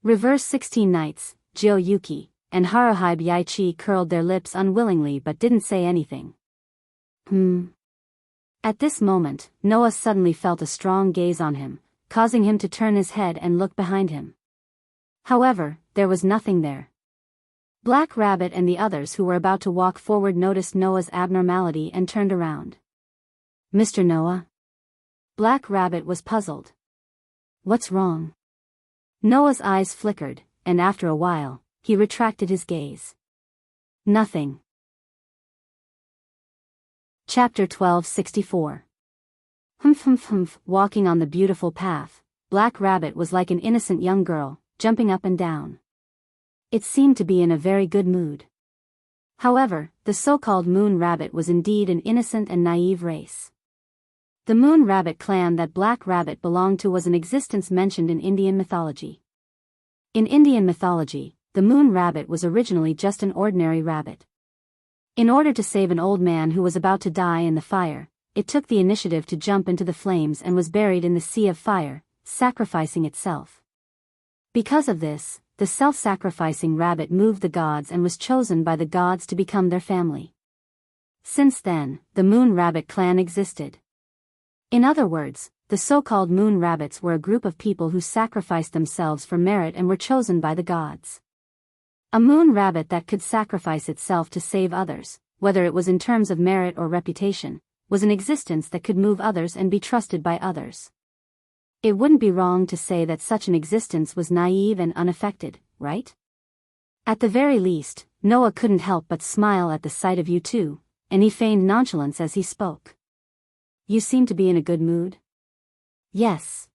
Reverse 16 Knights, Jio-yuki, and Haruhi Baichi curled their lips unwillingly but didn't say anything. At this moment, Noah suddenly felt a strong gaze on him, causing him to turn his head and look behind him. However, there was nothing there. Black Rabbit and the others who were about to walk forward noticed Noah's abnormality and turned around. Mr. Noah? Black Rabbit was puzzled. What's wrong? Noah's eyes flickered, and after a while, he retracted his gaze. Nothing. Chapter 1264. Walking on the beautiful path, Black Rabbit was like an innocent young girl, jumping up and down. It seemed to be in a very good mood. However, the so-called Moon Rabbit was indeed an innocent and naive race. The Moon Rabbit clan that Black Rabbit belonged to was an existence mentioned in Indian mythology. In Indian mythology, the Moon Rabbit was originally just an ordinary rabbit. In order to save an old man who was about to die in the fire, it took the initiative to jump into the flames and was buried in the sea of fire, sacrificing itself. Because of this, the self-sacrificing rabbit moved the gods and was chosen by the gods to become their family. Since then, the Moon Rabbit clan existed. In other words, the so-called Moon Rabbits were a group of people who sacrificed themselves for merit and were chosen by the gods. A moon rabbit that could sacrifice itself to save others, whether it was in terms of merit or reputation, was an existence that could move others and be trusted by others. It wouldn't be wrong to say that such an existence was naive and unaffected, right? At the very least, Noah couldn't help but smile at the sight of you two, and he feigned nonchalance as he spoke. You seem to be in a good mood? Yes.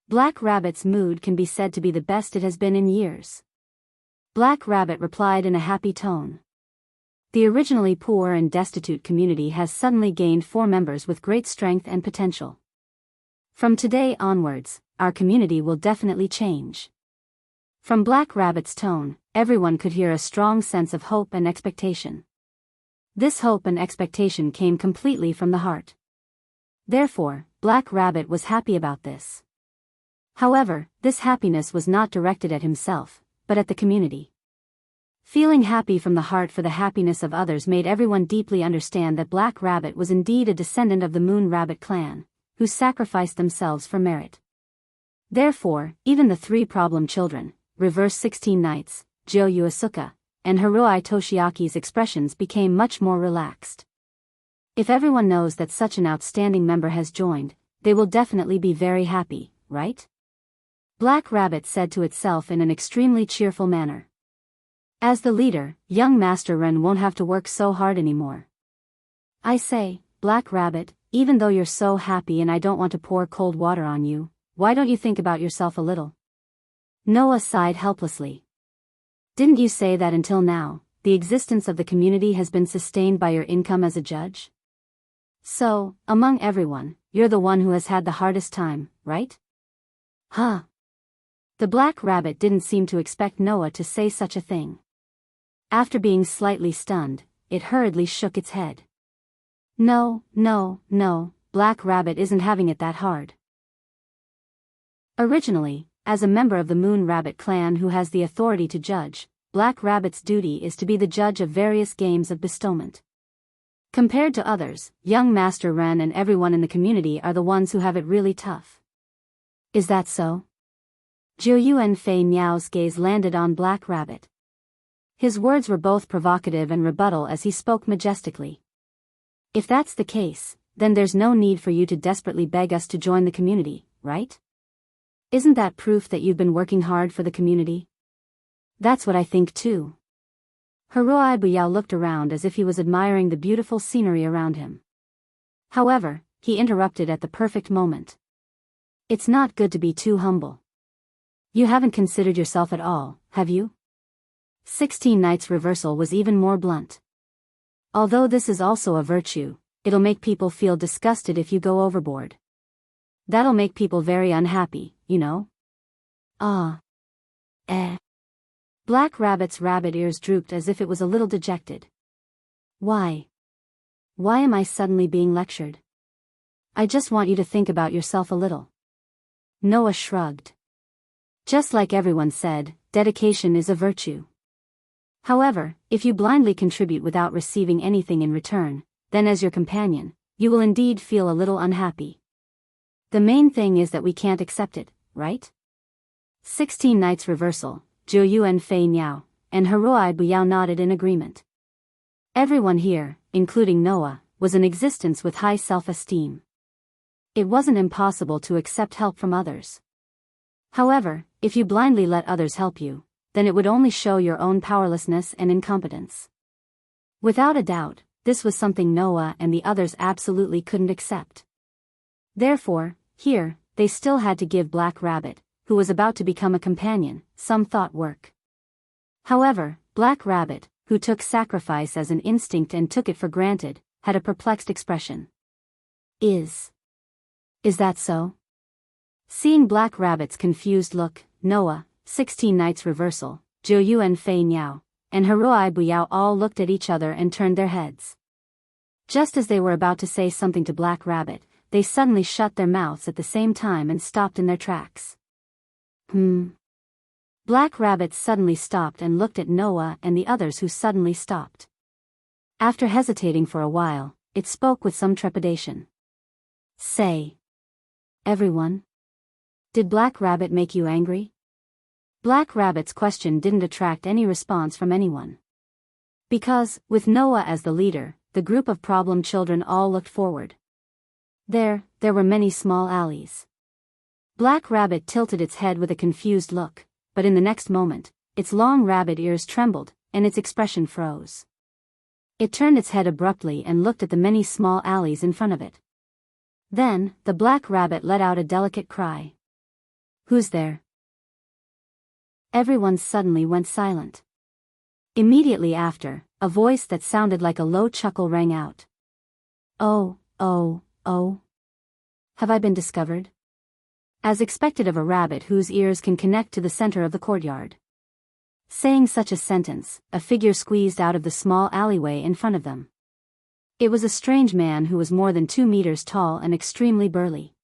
Black Rabbit's mood can be said to be the best it has been in years. Black Rabbit replied in a happy tone. The originally poor and destitute community has suddenly gained 4 members with great strength and potential. From today onwards, our community will definitely change. From Black Rabbit's tone, everyone could hear a strong sense of hope and expectation. This hope and expectation came completely from the heart. Therefore, Black Rabbit was happy about this. However, this happiness was not directed at himself, but at the community. Feeling happy from the heart for the happiness of others made everyone deeply understand that Black Rabbit was indeed a descendant of the Moon Rabbit clan, who sacrificed themselves for merit. Therefore, even the 3 problem children, Reverse 16 Knights, Jo Yuasuke, and Haruhi Toshiaki's expressions became much more relaxed. If everyone knows that such an outstanding member has joined, they will definitely be very happy, right? Black Rabbit said to itself in an extremely cheerful manner. As the leader, young Master Ren won't have to work so hard anymore. I say, Black Rabbit, even though you're so happy and I don't want to pour cold water on you, why don't you think about yourself a little? Noah sighed helplessly. Didn't you say that until now, the existence of the community has been sustained by your income as a judge? So, among everyone, you're the one who has had the hardest time, right? Huh? The Black Rabbit didn't seem to expect Noah to say such a thing. After being slightly stunned, it hurriedly shook its head. No, Black Rabbit isn't having it that hard. Originally, as a member of the Moon Rabbit clan who has the authority to judge, Black Rabbit's duty is to be the judge of various games of bestowment. Compared to others, young Master Ren and everyone in the community are the ones who have it really tough. Is that so? Jiuyuan Fei Niao's gaze landed on Black Rabbit. His words were both provocative and rebuttal as he spoke majestically. If that's the case, then there's no need for you to desperately beg us to join the community, right? Isn't that proof that you've been working hard for the community? That's what I think too. Haruhi Buyao looked around as if he was admiring the beautiful scenery around him. However, he interrupted at the perfect moment. It's not good to be too humble. You haven't considered yourself at all, have you? 16 Knights reversal was even more blunt. Although this is also a virtue, it'll make people feel disgusted if you go overboard. That'll make people very unhappy, you know? Black Rabbit's rabbit ears drooped as if it was a little dejected. Why? Why am I suddenly being lectured? I just want you to think about yourself a little. Noah shrugged. Just like everyone said, dedication is a virtue. However, if you blindly contribute without receiving anything in return, then as your companion, you will indeed feel a little unhappy. The main thing is that we can't accept it, right? 16 Nights Reversal, Zhou Yuan Fei Niao, and Haruai Buyao nodded in agreement. Everyone here, including Noah, was in existence with high self-esteem. It wasn't impossible to accept help from others. However, if you blindly let others help you, then it would only show your own powerlessness and incompetence. Without a doubt, this was something Noah and the others absolutely couldn't accept. Therefore, here, they still had to give Black Rabbit, who was about to become a companion, some thought work. However, Black Rabbit, who took sacrifice as an instinct and took it for granted, had a perplexed expression. Is that so? Seeing Black Rabbit's confused look, Noah, 16 Nights Reversal, Zhou Yuan Fei Niao, and Haruai Buyao all looked at each other and turned their heads. Just as they were about to say something to Black Rabbit, they suddenly shut their mouths at the same time and stopped in their tracks. Black Rabbit suddenly stopped and looked at Noah and the others, who suddenly stopped. After hesitating for a while, it spoke with some trepidation. Say. Everyone? Did Black Rabbit make you angry? Black Rabbit's question didn't attract any response from anyone. Because, with Noah as the leader, the group of problem children all looked forward. There were many small alleys. Black Rabbit tilted its head with a confused look, but in the next moment, its long rabbit ears trembled, and its expression froze. It turned its head abruptly and looked at the many small alleys in front of it. Then, the Black Rabbit let out a delicate cry. Who's there? Everyone suddenly went silent. Immediately after, a voice that sounded like a low chuckle rang out. Oh. Have I been discovered? As expected of a rabbit whose ears can connect to the center of the courtyard. Saying such a sentence, a figure squeezed out of the small alleyway in front of them. It was a strange man who was more than 2 meters tall and extremely burly.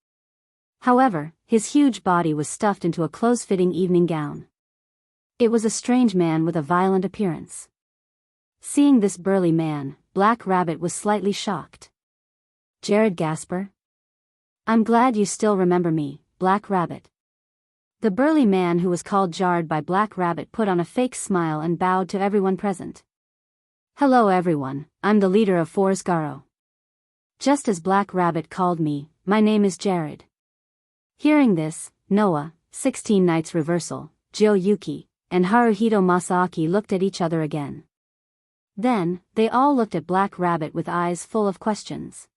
However, his huge body was stuffed into a close-fitting evening gown. It was a strange man with a violent appearance. Seeing this burly man, Black Rabbit was slightly shocked. Jared Gasper? I'm glad you still remember me, Black Rabbit. The burly man who was called Jared by Black Rabbit put on a fake smile and bowed to everyone present. Hello everyone, I'm the leader of Forest Garo. Just as Black Rabbit called me, my name is Jared. Hearing this, Noah, 16 Nights Reversal, Joe Yuki, and Haruhito Masaaki looked at each other again. Then, they all looked at Black Rabbit with eyes full of questions.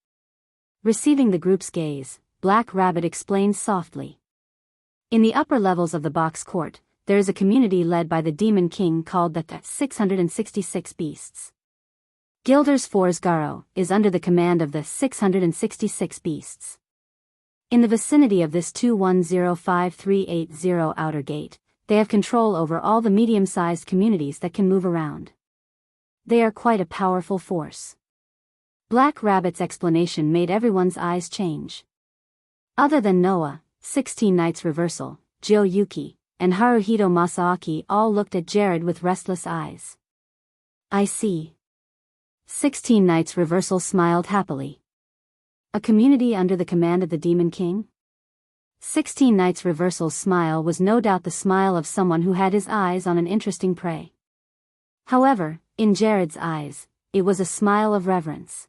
Receiving the group's gaze, Black Rabbit explained softly. In the upper levels of the box court, there is a community led by the Demon King called the 666 Beasts. Gilder's Forest Garo is under the command of the 666 Beasts. In the vicinity of this 2105380 outer gate, they have control over all the medium-sized communities that can move around. They are quite a powerful force. Black Rabbit's explanation made everyone's eyes change. Other than Noah, 16 Nights Reversal, Joe Yuki, and Haruhito Masaaki all looked at Jared with restless eyes. I see. 16 Nights Reversal smiled happily. A community under the command of the Demon King? 16 Nights Reversal's smile was no doubt the smile of someone who had his eyes on an interesting prey. However, in Jared's eyes, it was a smile of reverence.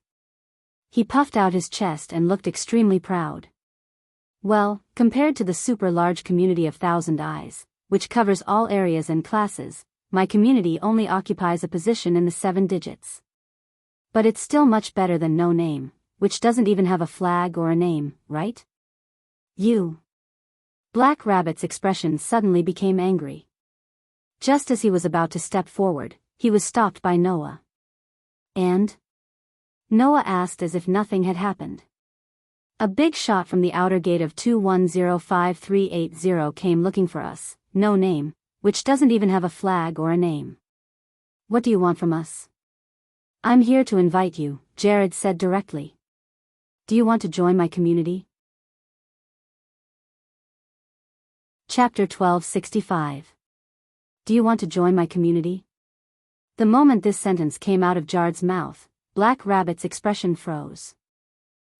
He puffed out his chest and looked extremely proud. Well, compared to the super-large community of Thousand Eyes, which covers all areas and classes, my community only occupies a position in the 7 digits. But it's still much better than no name, which doesn't even have a flag or a name, right? You. Black Rabbit's expression suddenly became angry. Just as he was about to step forward, he was stopped by Noah. And? Noah asked as if nothing had happened. A big shot from the outer gate of 2105380 came looking for us, no name, which doesn't even have a flag or a name. What do you want from us? I'm here to invite you, Jared said directly. Do you want to join my community? Chapter 1265. Do you want to join my community? The moment this sentence came out of Jard's mouth, Black Rabbit's expression froze.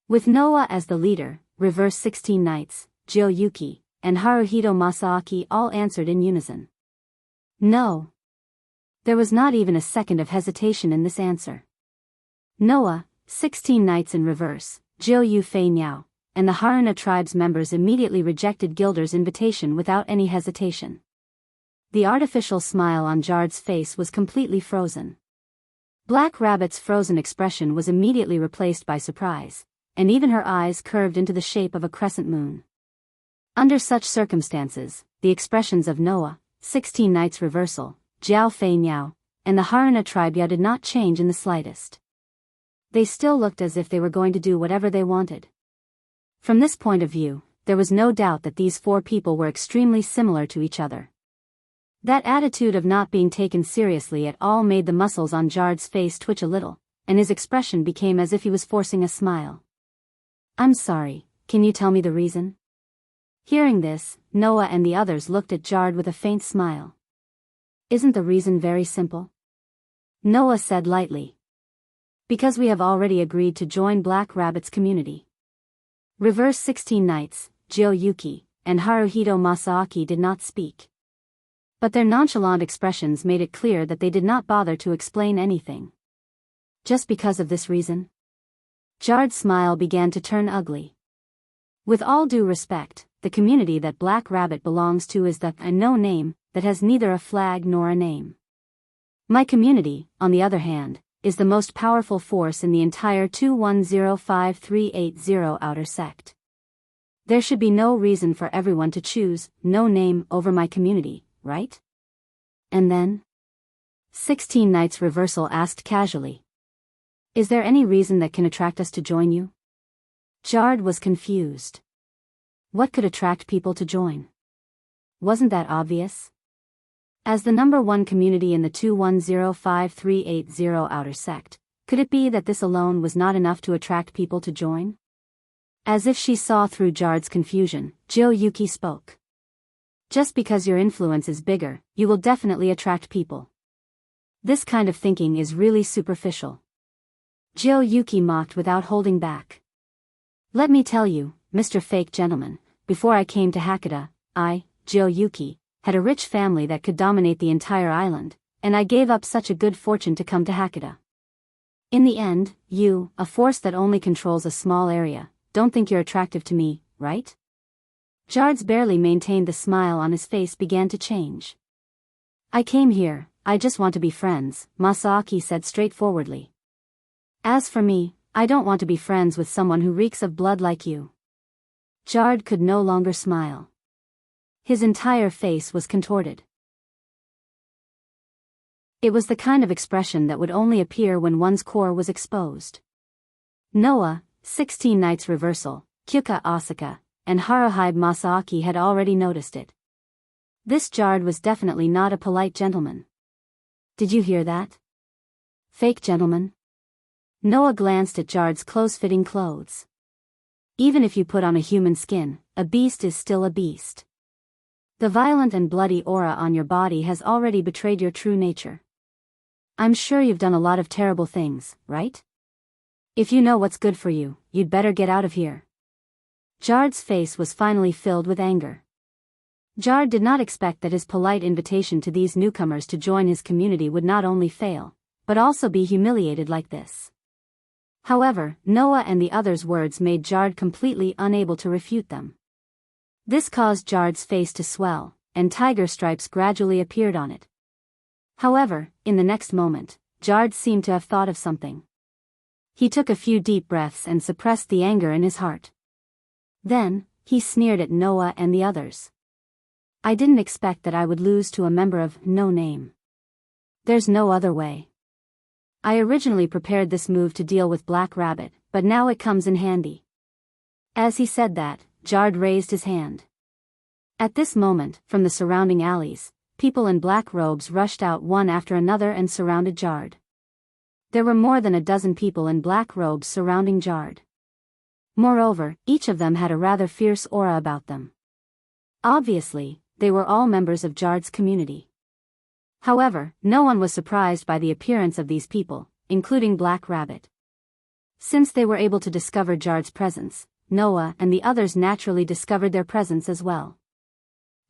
With Noah as the leader, Reverse 16 Knights, Jyo-yuki, and Haruhito Masaaki all answered in unison. No. There was not even a second of hesitation in this answer. Noah, 16 Knights in Reverse, Jyo-yu Fei Niao, and the Haruna tribe's members immediately rejected Gilder's invitation without any hesitation. The artificial smile on Jard's face was completely frozen. Black Rabbit's frozen expression was immediately replaced by surprise, and even her eyes curved into the shape of a crescent moon. Under such circumstances, the expressions of Noah, 16 Knights Reversal, Jiao Fei Niao, and the Haruna tribe did not change in the slightest. They still looked as if they were going to do whatever they wanted. From this point of view, there was no doubt that these four people were extremely similar to each other. That attitude of not being taken seriously at all made the muscles on Jard's face twitch a little, and his expression became as if he was forcing a smile. I'm sorry, can you tell me the reason? Hearing this, Noah and the others looked at Jard with a faint smile. Isn't the reason very simple? Noah said lightly. Because we have already agreed to join Black Rabbit's community. Reverse 16 Knights, Jyo-yuki, and Haruhito Masaaki did not speak. But their nonchalant expressions made it clear that they did not bother to explain anything. Just because of this reason? Jard's smile began to turn ugly. With all due respect, the community that Black Rabbit belongs to is the no name that has neither a flag nor a name. My community, on the other hand, is the most powerful force in the entire 2105380 outer sect. There should be no reason for everyone to choose no name over my community, right? And then? 16 Knights Reversal asked casually. Is there any reason that can attract us to join you? Jard was confused. What could attract people to join? Wasn't that obvious? As the number one community in the 2105380 outer sect, could it be that this alone was not enough to attract people to join? As if she saw through Jard's confusion, Jyo-yuki spoke. Just because your influence is bigger, you will definitely attract people. This kind of thinking is really superficial. Jyo-yuki mocked without holding back. Let me tell you, Mr. Fake Gentleman, before I came to Hakata, I, Jyo-yuki, had a rich family that could dominate the entire island, and I gave up such a good fortune to come to Hakata. In the end, you, a force that only controls a small area, don't think you're attractive to me, right? Jard's barely maintained the smile on his face began to change. I came here, I just want to be friends, Masaaki said straightforwardly. As for me, I don't want to be friends with someone who reeks of blood like you. Jard could no longer smile. His entire face was contorted. It was the kind of expression that would only appear when one's core was exposed. Noah, 16 Knights Reversal, Kyuka Asaka, and Haruhide Masaaki had already noticed it. This Jard was definitely not a polite gentleman. Did you hear that? Fake gentleman? Noah glanced at Jard's close-fitting clothes. Even if you put on a human skin, a beast is still a beast. The violent and bloody aura on your body has already betrayed your true nature. I'm sure you've done a lot of terrible things, right? If you know what's good for you, you'd better get out of here. Jard's face was finally filled with anger. Jard did not expect that his polite invitation to these newcomers to join his community would not only fail, but also be humiliated like this. However, Noah and the others' words made Jard completely unable to refute them. This caused Jard's face to swell, and tiger stripes gradually appeared on it. However, in the next moment, Jard seemed to have thought of something. He took a few deep breaths and suppressed the anger in his heart. Then, he sneered at Noah and the others. I didn't expect that I would lose to a member of No Name. There's no other way. I originally prepared this move to deal with Black Rabbit, but now it comes in handy. As he said that, Jard raised his hand. At this moment, from the surrounding alleys, people in black robes rushed out one after another and surrounded Jard. There were more than a dozen people in black robes surrounding Jard. Moreover, each of them had a rather fierce aura about them. Obviously, they were all members of Jard's community. However, no one was surprised by the appearance of these people, including Black Rabbit. Since they were able to discover Jard's presence, Noah and the others naturally discovered their presence as well.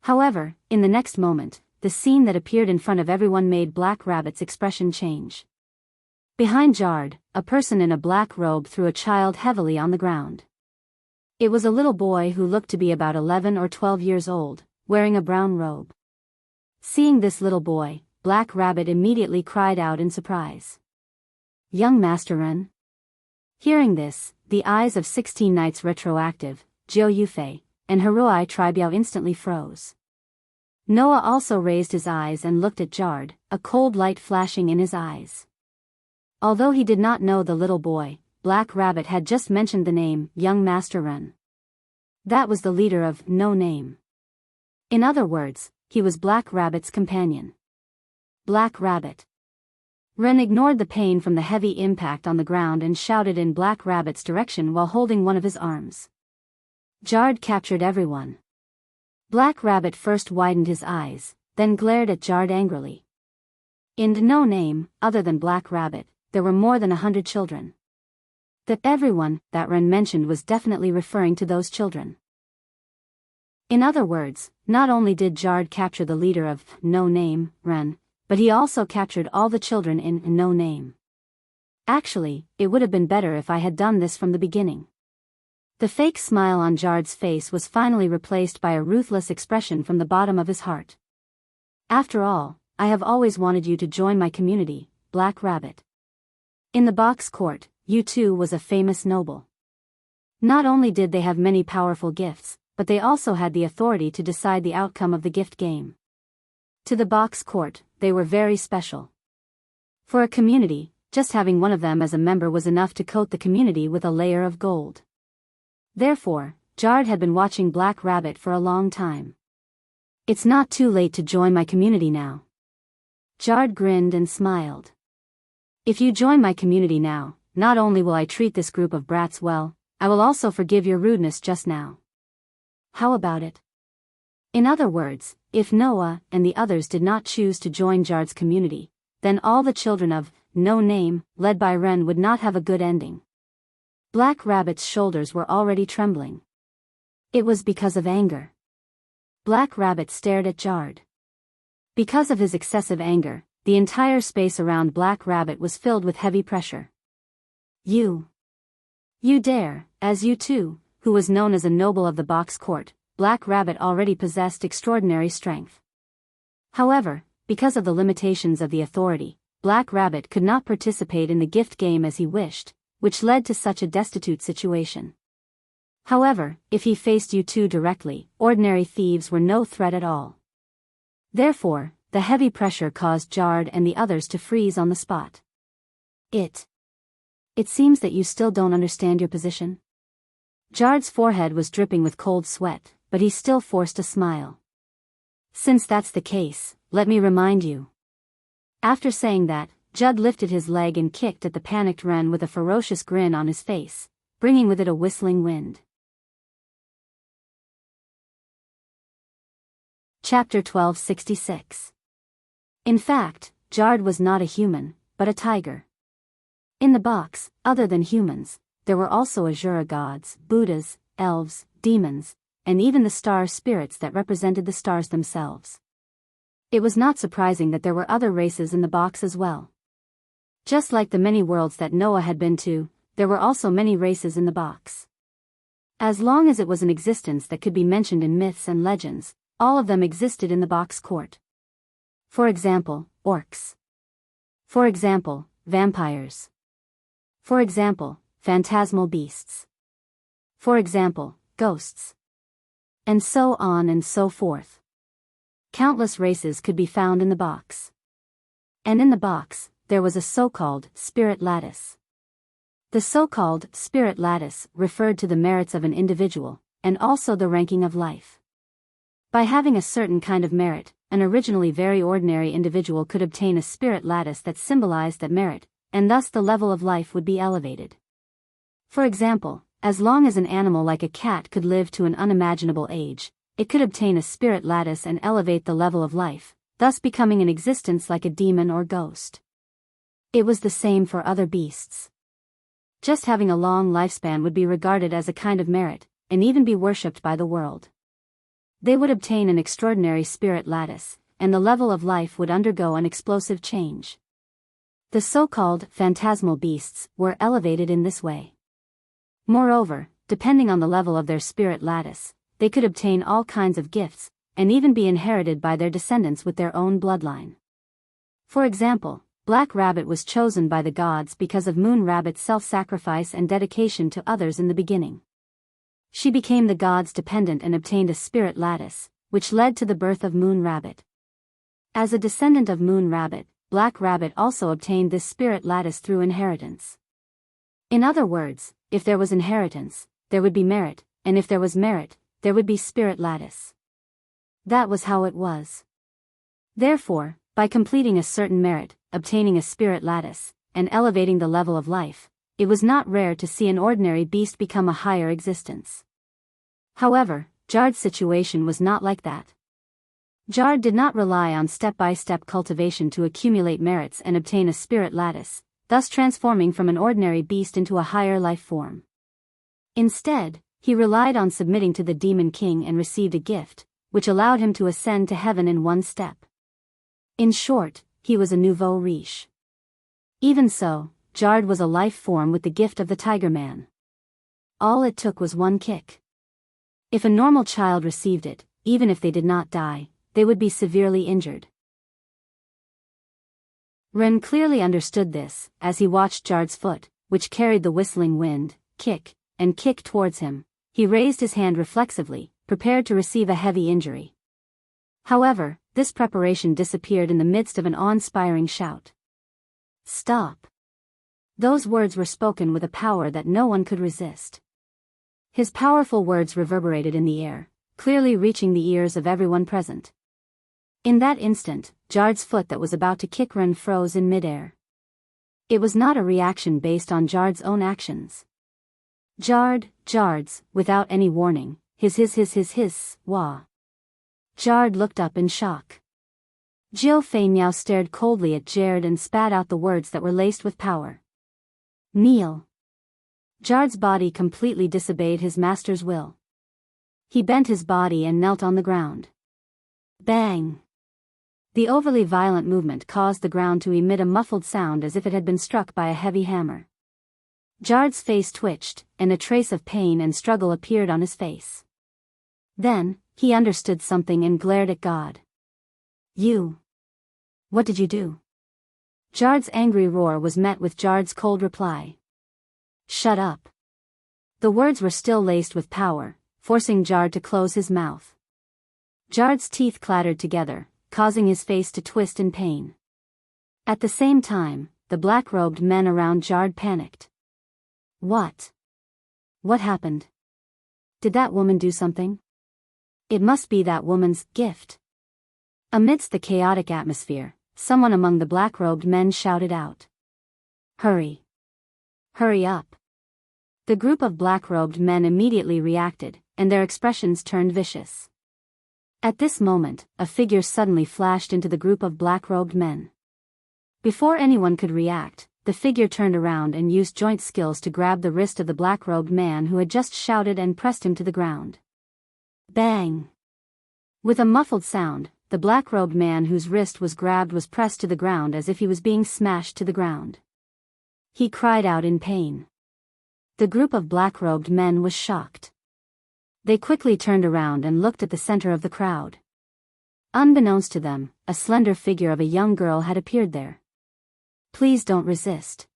However, in the next moment, the scene that appeared in front of everyone made Black Rabbit's expression change. Behind Jard, a person in a black robe threw a child heavily on the ground. It was a little boy who looked to be about 11 or 12 years old, wearing a brown robe. Seeing this little boy, Black Rabbit immediately cried out in surprise. "Young Master Ren." Hearing this, the eyes of 16 Knights Retroactive, Jiu Yufei, and Haruai Tribiao instantly froze. Noah also raised his eyes and looked at Jard, a cold light flashing in his eyes. Although he did not know the little boy, Black Rabbit had just mentioned the name, Young Master Ren. That was the leader of No Name. In other words, he was Black Rabbit's companion. Black Rabbit. Ren ignored the pain from the heavy impact on the ground and shouted in Black Rabbit's direction while holding one of his arms. Jard captured everyone. Black Rabbit first widened his eyes, then glared at Jard angrily. In No Name, other than Black Rabbit, there were more than 100 children. That everyone that Ren mentioned was definitely referring to those children. In other words, not only did Jard capture the leader of No Name, Ren, but he also captured all the children in No Name. Actually, it would have been better if I had done this from the beginning. The fake smile on Jard's face was finally replaced by a ruthless expression from the bottom of his heart. After all, I have always wanted you to join my community, Black Rabbit. In the box court, you too was a famous noble. Not only did they have many powerful gifts, but they also had the authority to decide the outcome of the gift game. To the box court, they were very special. For a community, just having one of them as a member was enough to coat the community with a layer of gold. Therefore, Jard had been watching Black Rabbit for a long time. "It's not too late to join my community now." Jard grinned and smiled. "If you join my community now, not only will I treat this group of brats well, I will also forgive your rudeness just now. How about it?" In other words, if Noah and the others did not choose to join Jard's community, then all the children of No Name, led by Ren, would not have a good ending. Black Rabbit's shoulders were already trembling. It was because of anger. Black Rabbit stared at Jard. Because of his excessive anger, the entire space around Black Rabbit was filled with heavy pressure. You dare, as you too, who was known as a noble of the box court, Black Rabbit already possessed extraordinary strength. However, because of the limitations of the authority, Black Rabbit could not participate in the gift game as he wished, which led to such a destitute situation. However, if he faced you two directly, ordinary thieves were no threat at all. Therefore, the heavy pressure caused Jard and the others to freeze on the spot. It seems that you still don't understand your position. Jard's forehead was dripping with cold sweat, but he still forced a smile. Since that's the case, let me remind you. After saying that, Judd lifted his leg and kicked at the panicked Ren with a ferocious grin on his face, bringing with it a whistling wind. Chapter 1266. In fact, Jard was not a human, but a tiger. In the box, other than humans, there were also Asura gods, Buddhas, elves, demons, and even the star spirits that represented the stars themselves. It was not surprising that there were other races in the box as well. Just like the many worlds that Noah had been to, there were also many races in the box. As long as it was an existence that could be mentioned in myths and legends, all of them existed in the box court. For example, orcs. For example, vampires. For example, phantasmal beasts. For example, ghosts. And so on and so forth. Countless races could be found in the box. And in the box, there was a so-called spirit lattice. The so-called spirit lattice referred to the merits of an individual, and also the ranking of life. By having a certain kind of merit, an originally very ordinary individual could obtain a spirit lattice that symbolized that merit, and thus the level of life would be elevated. For example, as long as an animal like a cat could live to an unimaginable age, it could obtain a spirit lattice and elevate the level of life, thus becoming an existence like a demon or ghost. It was the same for other beasts. Just having a long lifespan would be regarded as a kind of merit, and even be worshipped by the world. They would obtain an extraordinary spirit lattice, and the level of life would undergo an explosive change. The so-called phantasmal beasts were elevated in this way. Moreover, depending on the level of their spirit lattice, they could obtain all kinds of gifts, and even be inherited by their descendants with their own bloodline. For example, Black Rabbit was chosen by the gods because of Moon Rabbit's self-sacrifice and dedication to others in the beginning. She became the god's dependent and obtained a spirit lattice, which led to the birth of Moon Rabbit. As a descendant of Moon Rabbit, Black Rabbit also obtained this spirit lattice through inheritance. In other words, if there was inheritance, there would be merit, and if there was merit, there would be spirit lattice. That was how it was. Therefore, by completing a certain merit, obtaining a spirit lattice, and elevating the level of life, it was not rare to see an ordinary beast become a higher existence. However, Jard's situation was not like that. Jard did not rely on step-by-step cultivation to accumulate merits and obtain a spirit lattice, thus transforming from an ordinary beast into a higher life form. Instead, he relied on submitting to the Demon King and received a gift, which allowed him to ascend to heaven in one step. In short, he was a nouveau riche. Even so, Jard was a life form with the gift of the Tiger Man. All it took was one kick. If a normal child received it, even if they did not die, they would be severely injured. Ren clearly understood this, as he watched Jard's foot, which carried the whistling wind, kick towards him. He raised his hand reflexively, prepared to receive a heavy injury. However, this preparation disappeared in the midst of an awe-inspiring shout. "Stop!" Those words were spoken with a power that no one could resist. His powerful words reverberated in the air, clearly reaching the ears of everyone present. In that instant, Jard's foot that was about to kick Ren froze in midair. It was not a reaction based on Jard's own actions. Jard's, without any warning, wah. Jard looked up in shock. Jiao Fei Miao stared coldly at Jard and spat out the words that were laced with power. "Kneel." Jard's body completely disobeyed his master's will. He bent his body and knelt on the ground. Bang! The overly violent movement caused the ground to emit a muffled sound as if it had been struck by a heavy hammer. Jard's face twitched, and a trace of pain and struggle appeared on his face. Then, he understood something and glared at God. "You! What did you do?" Jard's angry roar was met with Jard's cold reply. "Shut up." The words were still laced with power, forcing Jard to close his mouth. Jard's teeth clattered together, causing his face to twist in pain. At the same time, the black-robed men around Jard panicked. What happened? Did that woman do something? It must be that woman's gift. Amidst the chaotic atmosphere, someone among the black-robed men shouted out. "Hurry! Hurry up!" The group of black-robed men immediately reacted, and their expressions turned vicious. At this moment, a figure suddenly flashed into the group of black-robed men. Before anyone could react, the figure turned around and used joint skills to grab the wrist of the black-robed man who had just shouted and pressed him to the ground. Bang! With a muffled sound, the black-robed man whose wrist was grabbed was pressed to the ground as if he was being smashed to the ground. He cried out in pain. The group of black-robed men was shocked. They quickly turned around and looked at the center of the crowd. Unbeknownst to them, a slender figure of a young girl had appeared there. "Please don't resist."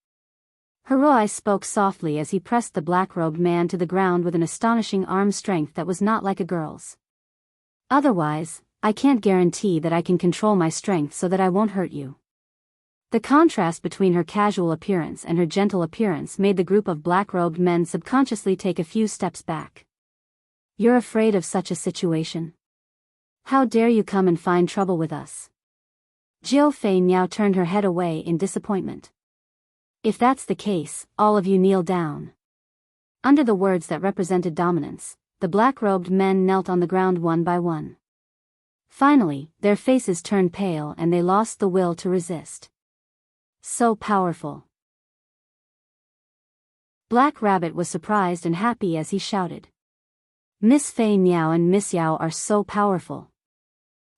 Hiroi spoke softly as he pressed the black-robed man to the ground with an astonishing arm strength that was not like a girl's. "Otherwise, I can't guarantee that I can control my strength so that I won't hurt you." The contrast between her casual appearance and her gentle appearance made the group of black-robed men subconsciously take a few steps back. "You're afraid of such a situation? How dare you come and find trouble with us?" Jiao Fei Miao turned her head away in disappointment. "If that's the case, all of you kneel down." Under the words that represented dominance, the black-robed men knelt on the ground one by one. Finally, their faces turned pale and they lost the will to resist. So powerful. Black Rabbit was surprised and happy as he shouted. Miss Fei Niao and Miss Yao are so powerful.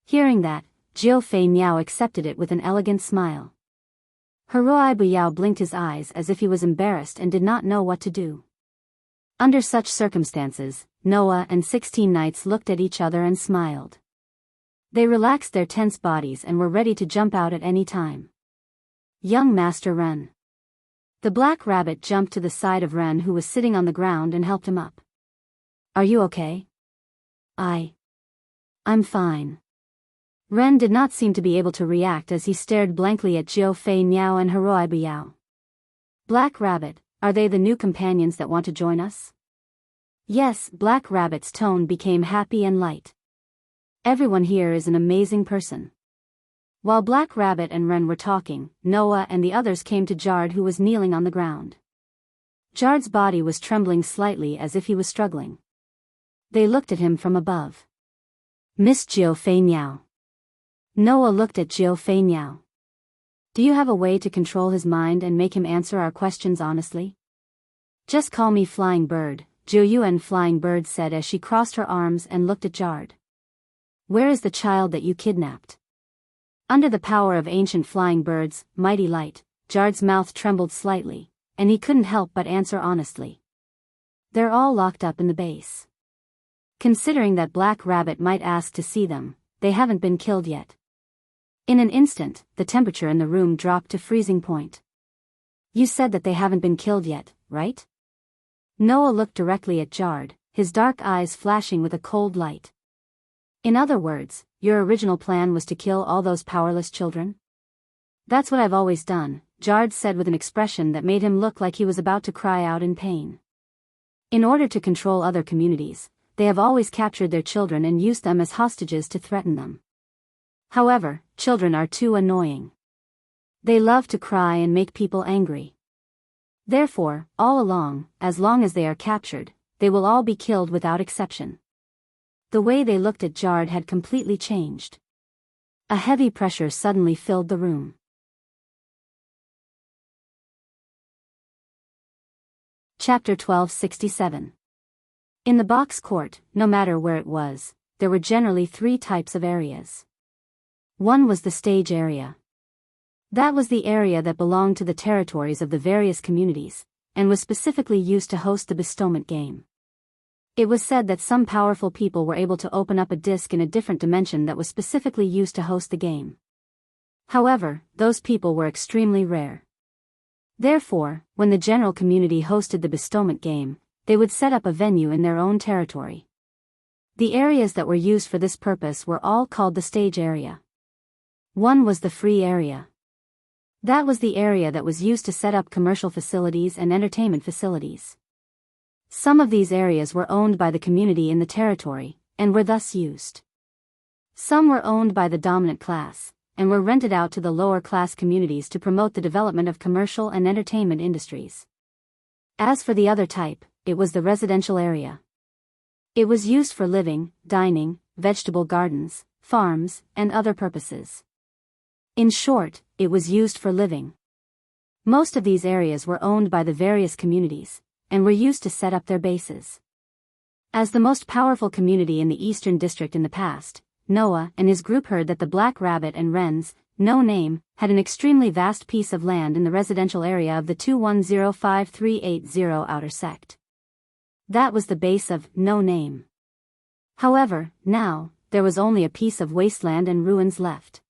Hearing that, Jiu Fei Niao accepted it with an elegant smile. Heroi Buyao blinked his eyes as if he was embarrassed and did not know what to do. Under such circumstances, Noah and 16 knights looked at each other and smiled. They relaxed their tense bodies and were ready to jump out at any time. Young Master Ren. The Black Rabbit jumped to the side of Ren, who was sitting on the ground, and helped him up. Are you okay? I'm fine. Ren did not seem to be able to react as he stared blankly at Jiu Fei Niao and Heroi Buyao. Black Rabbit, are they the new companions that want to join us? Yes, Black Rabbit's tone became happy and light. Everyone here is an amazing person. While Black Rabbit and Ren were talking, Noah and the others came to Jard, who was kneeling on the ground. Jard's body was trembling slightly as if he was struggling. They looked at him from above. Miss Jiu Fei Niao. Noah looked at Jiu Fei Niao. Do you have a way to control his mind and make him answer our questions honestly? Just call me Flying Bird, Jiu Yuan Flying Bird said as she crossed her arms and looked at Jard. Where is the child that you kidnapped? Under the power of ancient flying birds, mighty light, Jard's mouth trembled slightly, and he couldn't help but answer honestly. They're all locked up in the base. Considering that Black Rabbit might ask to see them, they haven't been killed yet. In an instant, the temperature in the room dropped to freezing point. You said that they haven't been killed yet, right? Noah looked directly at Jard, his dark eyes flashing with a cold light. In other words, your original plan was to kill all those powerless children? That's what I've always done, Jard said with an expression that made him look like he was about to cry out in pain. In order to control other communities, they have always captured their children and used them as hostages to threaten them. However, children are too annoying. They love to cry and make people angry. Therefore, all along, as long as they are captured, they will all be killed without exception. The way they looked at Jard had completely changed. A heavy pressure suddenly filled the room. Chapter 1267. In the box court, no matter where it was, there were generally 3 types of areas. One was the stage area. That was the area that belonged to the territories of the various communities, and was specifically used to host the bestowment game. It was said that some powerful people were able to open up a disc in a different dimension that was specifically used to host the game. However, those people were extremely rare. Therefore, when the general community hosted the bestowment game, they would set up a venue in their own territory. The areas that were used for this purpose were all called the stage area. One was the free area. That was the area that was used to set up commercial facilities and entertainment facilities. Some of these areas were owned by the community in the territory, and were thus used. Some were owned by the dominant class, and were rented out to the lower class communities to promote the development of commercial and entertainment industries. As for the other type, it was the residential area. It was used for living, dining, vegetable gardens, farms, and other purposes. In short, it was used for living. Most of these areas were owned by the various communities, and were used to set up their bases. As the most powerful community in the Eastern District in the past, Noah and his group heard that the Black Rabbit and Ren's, no name, had an extremely vast piece of land in the residential area of the 2105380 outer sect. That was the base of no name. However, now, there was only a piece of wasteland and ruins left.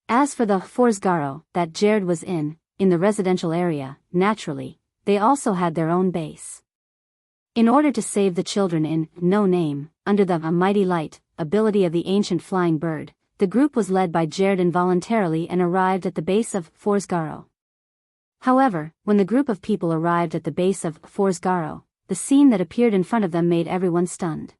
As for the Forsgaro that Jared was in the residential area, naturally, they also had their own base. In order to save the children in no name, under the A Mighty Light ability of the ancient flying bird, the group was led by Jared involuntarily and arrived at the base of Forsgaro. However, when the group of people arrived at the base of Forsgaro, the scene that appeared in front of them made everyone stunned.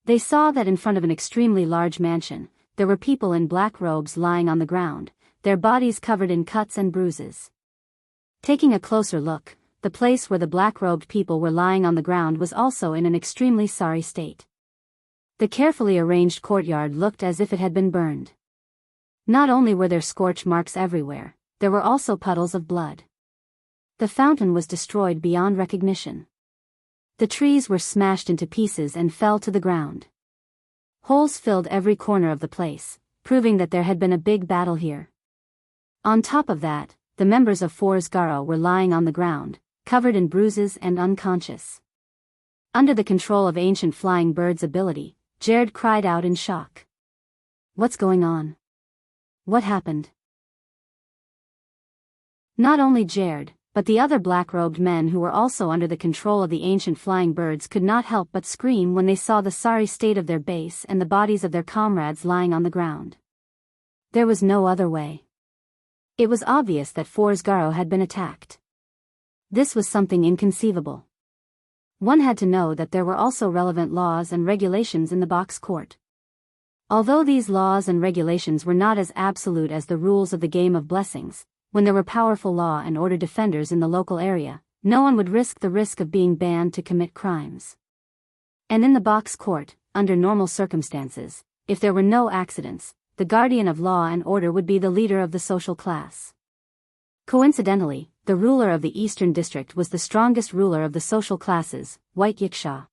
They saw that in front of an extremely large mansion, there were people in black robes lying on the ground, their bodies covered in cuts and bruises. Taking a closer look, the place where the black-robed people were lying on the ground was also in an extremely sorry state. The carefully arranged courtyard looked as if it had been burned. Not only were there scorch marks everywhere, there were also puddles of blood. The fountain was destroyed beyond recognition. The trees were smashed into pieces and fell to the ground. Holes filled every corner of the place, proving that there had been a big battle here. On top of that, the members of For's Garo were lying on the ground, covered in bruises and unconscious. Under the control of Ancient Flying Bird's ability, Jared cried out in shock. "What's going on? What happened?" Not only Jared, but the other black-robed men who were also under the control of the Ancient Flying Birds could not help but scream when they saw the sorry state of their base and the bodies of their comrades lying on the ground. There was no other way. It was obvious that For's Garo had been attacked. This was something inconceivable. One had to know that there were also relevant laws and regulations in the box court. Although these laws and regulations were not as absolute as the rules of the Game of Blessings, when there were powerful law and order defenders in the local area, no one would risk the risk of being banned to commit crimes. And in the box court, under normal circumstances, if there were no accidents, the guardian of law and order would be the leader of the social class. Coincidentally, the ruler of the Eastern District was the strongest ruler of the social classes, White Yiksha.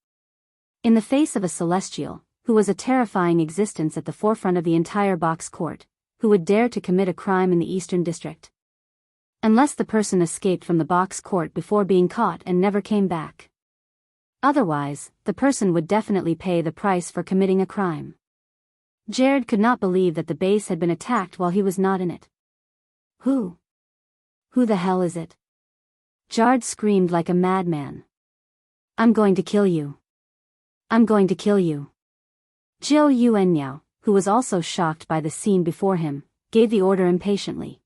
In the face of a celestial, who was a terrifying existence at the forefront of the entire box court, who would dare to commit a crime in the Eastern District? Unless the person escaped from the box court before being caught and never came back. Otherwise, the person would definitely pay the price for committing a crime. Jared could not believe that the base had been attacked while he was not in it. Who the hell is it? Jared screamed like a madman. "I'm going to kill you. I'm going to kill you." Jiu Yuanyao, who was also shocked by the scene before him, gave the order impatiently.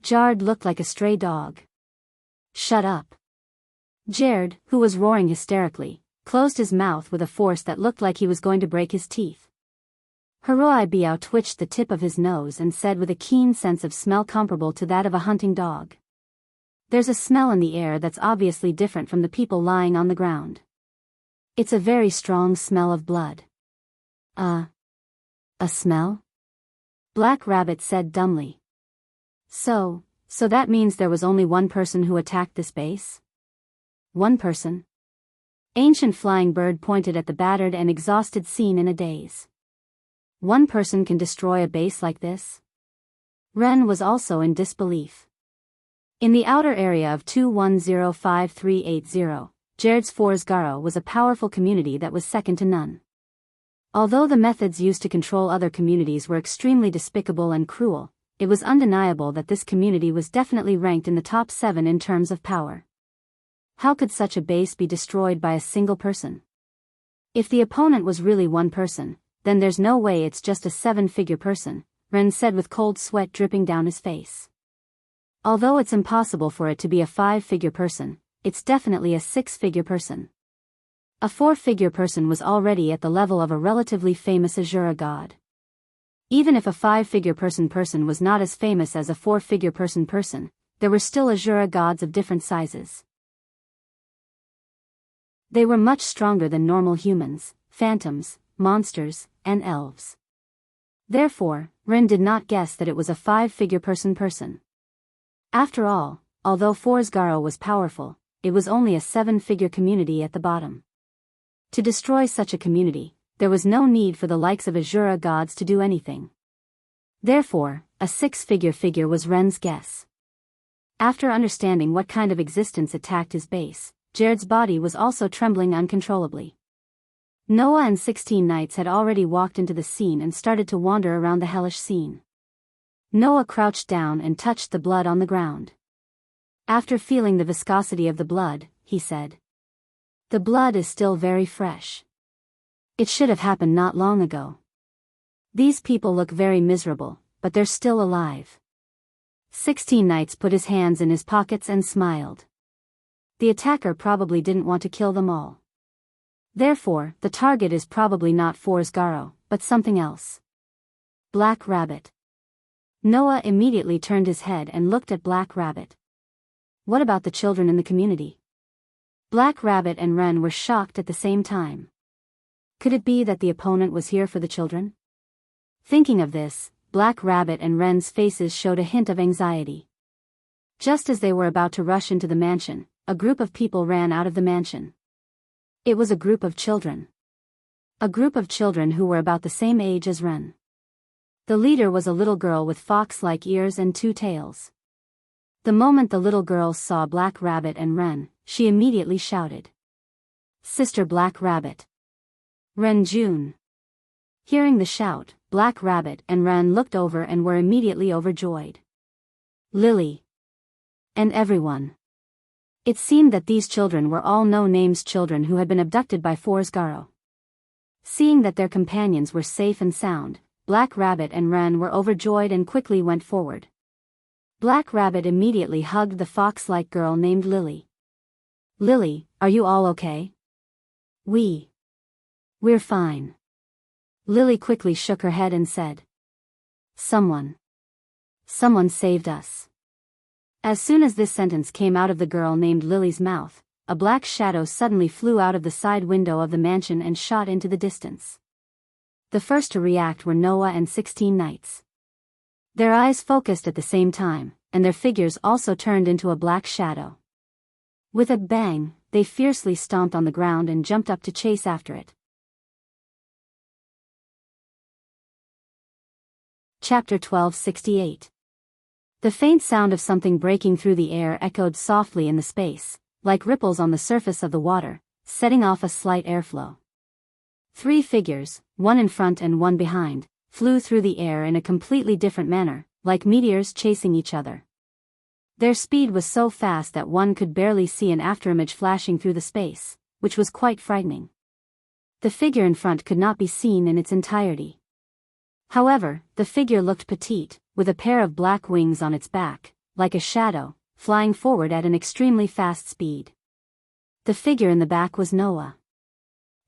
Jared looked like a stray dog. "Shut up." Jared, who was roaring hysterically, closed his mouth with a force that looked like he was going to break his teeth. Hiroi Biao twitched the tip of his nose and said with a keen sense of smell comparable to that of a hunting dog. "There's a smell in the air that's obviously different from the people lying on the ground. It's a very strong smell of blood." A smell?" Black Rabbit said dumbly. So that means there was only one person who attacked this base?" "One person?" Ancient Flying Bird pointed at the battered and exhausted scene in a daze. "One person can destroy a base like this?" Ren was also in disbelief. In the outer area of 2105380, Jared's For's Garo was a powerful community that was second to none. Although the methods used to control other communities were extremely despicable and cruel, it was undeniable that this community was definitely ranked in the top 7 in terms of power. How could such a base be destroyed by a single person? If the opponent was really one person, then there's no way it's just a 7-figure person, Ren said with cold sweat dripping down his face. Although it's impossible for it to be a 5-figure person, it's definitely a 6-figure person. A 4-figure person was already at the level of a relatively famous Azura god. Even if a 5-figure person was not as famous as a 4-figure person, there were still Azura gods of different sizes. They were much stronger than normal humans, phantoms, monsters, and elves. Therefore, Ren did not guess that it was a 5-figure person. After all, although For's Garo was powerful, it was only a 7-figure community at the bottom. To destroy such a community, there was no need for the likes of Azura gods to do anything. Therefore, a 6-figure figure was Ren's guess. After understanding what kind of existence attacked his base, Jared's body was also trembling uncontrollably. Noah and 16 knights had already walked into the scene and started to wander around the hellish scene. Noah crouched down and touched the blood on the ground. After feeling the viscosity of the blood, he said, "The blood is still very fresh. It should have happened not long ago. These people look very miserable, but they're still alive." 16 knights put his hands in his pockets and smiled. The attacker probably didn't want to kill them all. Therefore, the target is probably not For's Garo, but something else. Black Rabbit. Noah immediately turned his head and looked at Black Rabbit. What about the children in the community? Black Rabbit and Wren were shocked at the same time. Could it be that the opponent was here for the children? Thinking of this, Black Rabbit and Wren's faces showed a hint of anxiety. Just as they were about to rush into the mansion, a group of people ran out of the mansion. It was a group of children. A group of children who were about the same age as Wren. The leader was a little girl with fox-like ears and 2 tails. The moment the little girl saw Black Rabbit and Wren, she immediately shouted, "Sister Black Rabbit! Wren June!" Hearing the shout, Black Rabbit and Wren looked over and were immediately overjoyed. Lily! And everyone. It seemed that these children were all no-names children who had been abducted by Forsgaro. Seeing that their companions were safe and sound, Black Rabbit and Wren were overjoyed and quickly went forward. Black Rabbit immediately hugged the fox-like girl named Lily. "Lily, are you all okay?" We're fine." Lily quickly shook her head and said, Someone saved us." As soon as this sentence came out of the girl named Lily's mouth, a black shadow suddenly flew out of the side window of the mansion and shot into the distance. The first to react were Noah and 16 knights. Their eyes focused at the same time, and their figures also turned into a black shadow. With a bang, they fiercely stomped on the ground and jumped up to chase after it. Chapter 1268. The faint sound of something breaking through the air echoed softly in the space, like ripples on the surface of the water, setting off a slight airflow. 3 figures, one in front and one behind, flew through the air in a completely different manner, like meteors chasing each other. Their speed was so fast that one could barely see an afterimage flashing through the space, which was quite frightening. The figure in front could not be seen in its entirety. However, the figure looked petite, with a pair of black wings on its back, like a shadow, flying forward at an extremely fast speed. The figure in the back was Noah.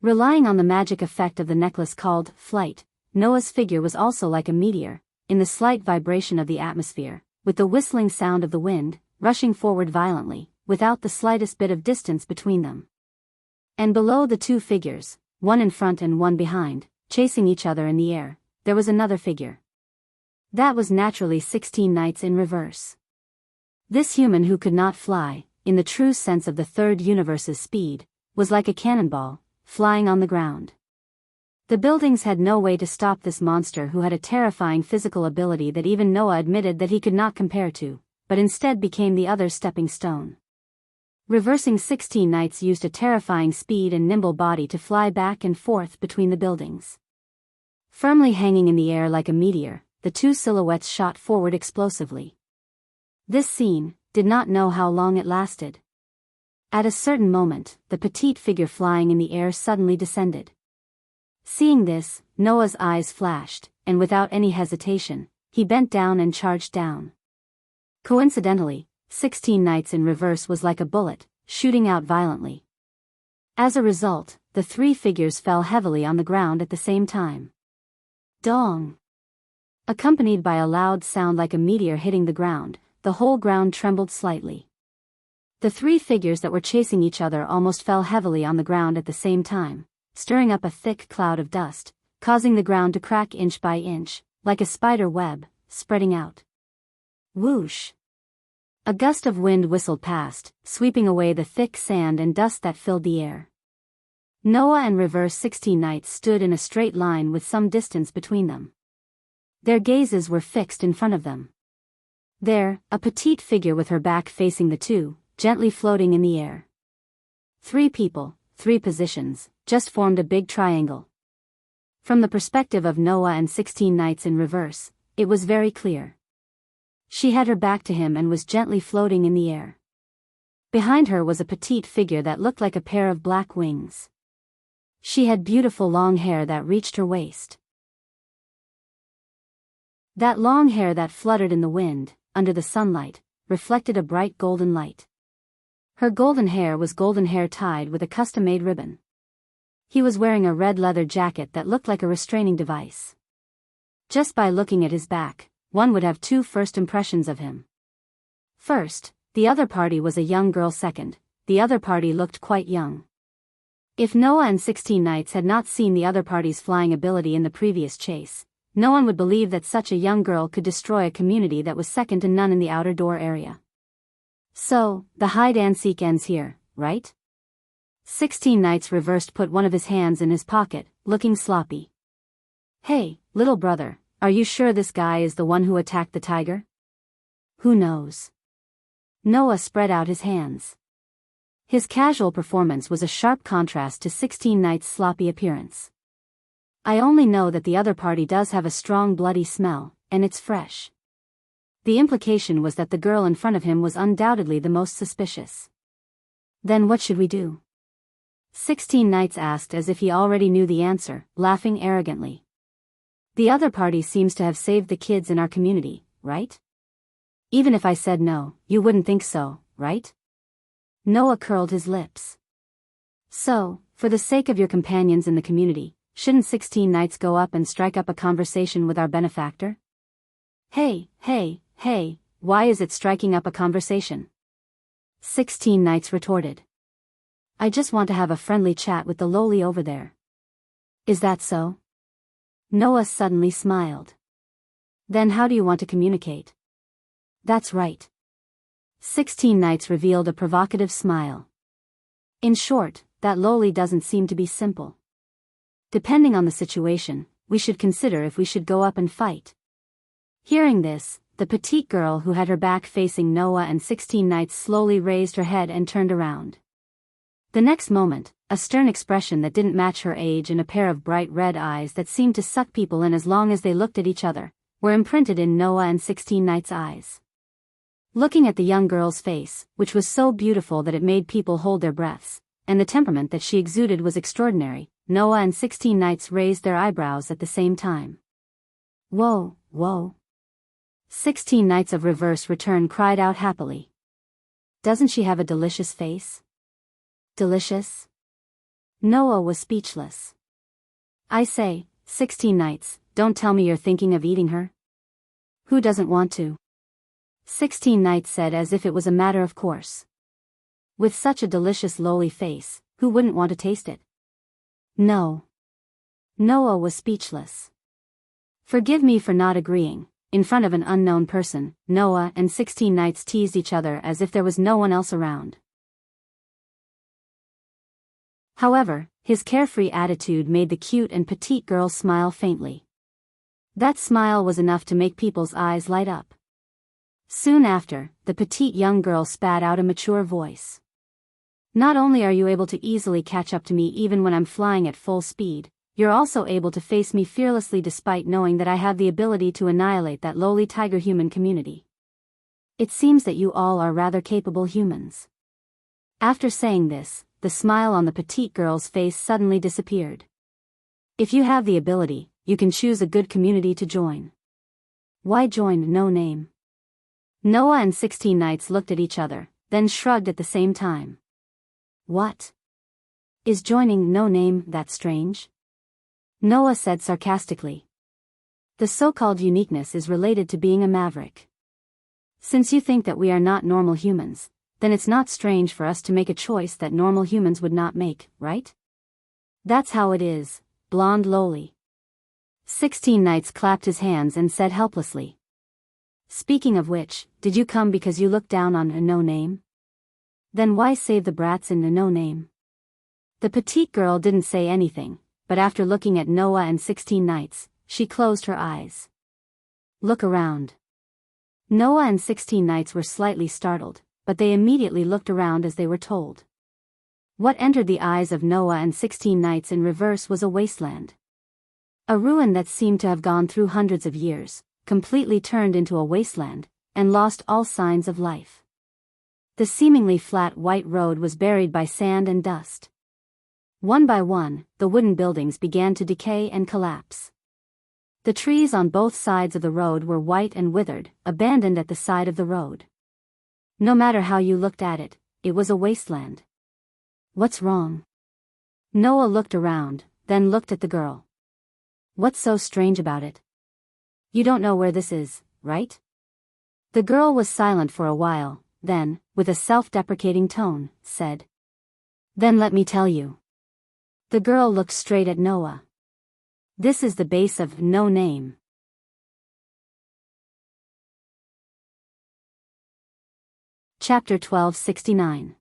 Relying on the magic effect of the necklace called flight, Noah's figure was also like a meteor, in the slight vibration of the atmosphere, with the whistling sound of the wind, rushing forward violently, without the slightest bit of distance between them. And below the 2 figures, one in front and one behind, chasing each other in the air, there was another figure. That was naturally 16 knights in reverse. This human who could not fly, in the true sense of the third universe's speed, was like a cannonball, flying on the ground. The buildings had no way to stop this monster who had a terrifying physical ability that even Noah admitted that he could not compare to, but instead became the other stepping stone. Reversing 16 knights used a terrifying speed and nimble body to fly back and forth between the buildings. Firmly hanging in the air like a meteor, the 2 silhouettes shot forward explosively. This scene did not know how long it lasted. At a certain moment, the petite figure flying in the air suddenly descended. Seeing this, Noah's eyes flashed, and without any hesitation, he bent down and charged down. Coincidentally, 16 knights in reverse was like a bullet, shooting out violently. As a result, the 3 figures fell heavily on the ground at the same time. Dong! Accompanied by a loud sound like a meteor hitting the ground, the whole ground trembled slightly. The 3 figures that were chasing each other almost fell heavily on the ground at the same time, stirring up a thick cloud of dust, causing the ground to crack inch by inch, like a spider web, spreading out. Whoosh! A gust of wind whistled past, sweeping away the thick sand and dust that filled the air. Noah and reverse 16 knights stood in a straight line with some distance between them. Their gazes were fixed in front of them. There, a petite figure with her back facing the 2, gently floating in the air. 3 people, 3 positions, just formed a big triangle. From the perspective of Noah and 16 knights in reverse, it was very clear. She had her back to him and was gently floating in the air. Behind her was a petite figure that looked like a pair of black wings. She had beautiful long hair that reached her waist. That long hair that fluttered in the wind, under the sunlight, reflected a bright golden light. Her golden hair was golden hair tied with a custom-made ribbon. He was wearing a red leather jacket that looked like a restraining device. Just by looking at his back, one would have 2 first impressions of him. First, The other party was a young girl second. The other party looked quite young. If Noah and 16 Knights had not seen the other party's flying ability in the previous chase, no one would believe that such a young girl could destroy a community that was second to none in the outer door area. So, the hide-and-seek ends here, right? 16 Knights reversed put one of his hands in his pocket, looking sloppy. Hey, little brother, are you sure this guy is the one who attacked the tiger? Who knows? Noah spread out his hands. His casual performance was a sharp contrast to 16 Knights' sloppy appearance. I only know that the other party does have a strong bloody smell, and it's fresh. The implication was that the girl in front of him was undoubtedly the most suspicious. Then what should we do? 16 Knights asked as if he already knew the answer, laughing arrogantly. The other party seems to have saved the kids in our community, right? Even if I said no, you wouldn't think so, right? Noah curled his lips. So, for the sake of your companions in the community, shouldn't 16 Knights go up and strike up a conversation with our benefactor? Hey, why is it striking up a conversation? 16 Knights retorted. I just want to have a friendly chat with the lowly over there. Is that so? Noah suddenly smiled. Then how do you want to communicate? That's right. 16 Knights revealed a provocative smile. In short, that lowly doesn't seem to be simple. Depending on the situation, we should consider if we should go up and fight. Hearing this, the petite girl who had her back facing Noah and 16 Knights slowly raised her head and turned around. The next moment, a stern expression that didn't match her age and a pair of bright red eyes that seemed to suck people in as long as they looked at each other, were imprinted in Noah and 16 Knights' eyes. Looking at the young girl's face, which was so beautiful that it made people hold their breaths, and the temperament that she exuded was extraordinary, Noah and 16 Knights raised their eyebrows at the same time. Whoa. 16 Knights of Reverse Return cried out happily. Doesn't she have a delicious face? Delicious? Noah was speechless. I say, 16 Knights, don't tell me you're thinking of eating her? Who doesn't want to? 16 Knights said as if it was a matter of course. With such a delicious lowly face, who wouldn't want to taste it? No. Noah was speechless. Forgive me for not agreeing. In front of an unknown person, Noah and 16 Knights teased each other as if there was no one else around. However, his carefree attitude made the cute and petite girl smile faintly. That smile was enough to make people's eyes light up. Soon after, the petite young girl spat out a mature voice. Not only are you able to easily catch up to me even when I'm flying at full speed, you're also able to face me fearlessly despite knowing that I have the ability to annihilate that lowly tiger human community. It seems that you all are rather capable humans. After saying this, the smile on the petite girl's face suddenly disappeared. If you have the ability, you can choose a good community to join. Why join No Name? Noah and 16 Knights looked at each other, then shrugged at the same time. What? Is joining No Name that strange? Noah said sarcastically. The so-called uniqueness is related to being a maverick. Since you think that we are not normal humans, then it's not strange for us to make a choice that normal humans would not make, right? That's how it is, blonde lowly. 16 Knights clapped his hands and said helplessly. Speaking of which, did you come because you looked down on a No Name? Then why save the brats in a No Name? The petite girl didn't say anything, but after looking at Noah and 16 Knights, she closed her eyes. Look around. Noah and 16 Knights were slightly startled, but they immediately looked around as they were told. What entered the eyes of Noah and 16 Knights in reverse was a wasteland. A ruin that seemed to have gone through hundreds of years, completely turned into a wasteland, and lost all signs of life. The seemingly flat white road was buried by sand and dust. One by one, the wooden buildings began to decay and collapse. The trees on both sides of the road were white and withered, abandoned at the side of the road. No matter how you looked at it, it was a wasteland. What's wrong? Noah looked around, then looked at the girl. What's so strange about it? You don't know where this is, right? The girl was silent for a while, then, with a self-deprecating tone, said, "Then let me tell you." The girl looked straight at Noah. "This is the base of no name." Chapter 1269.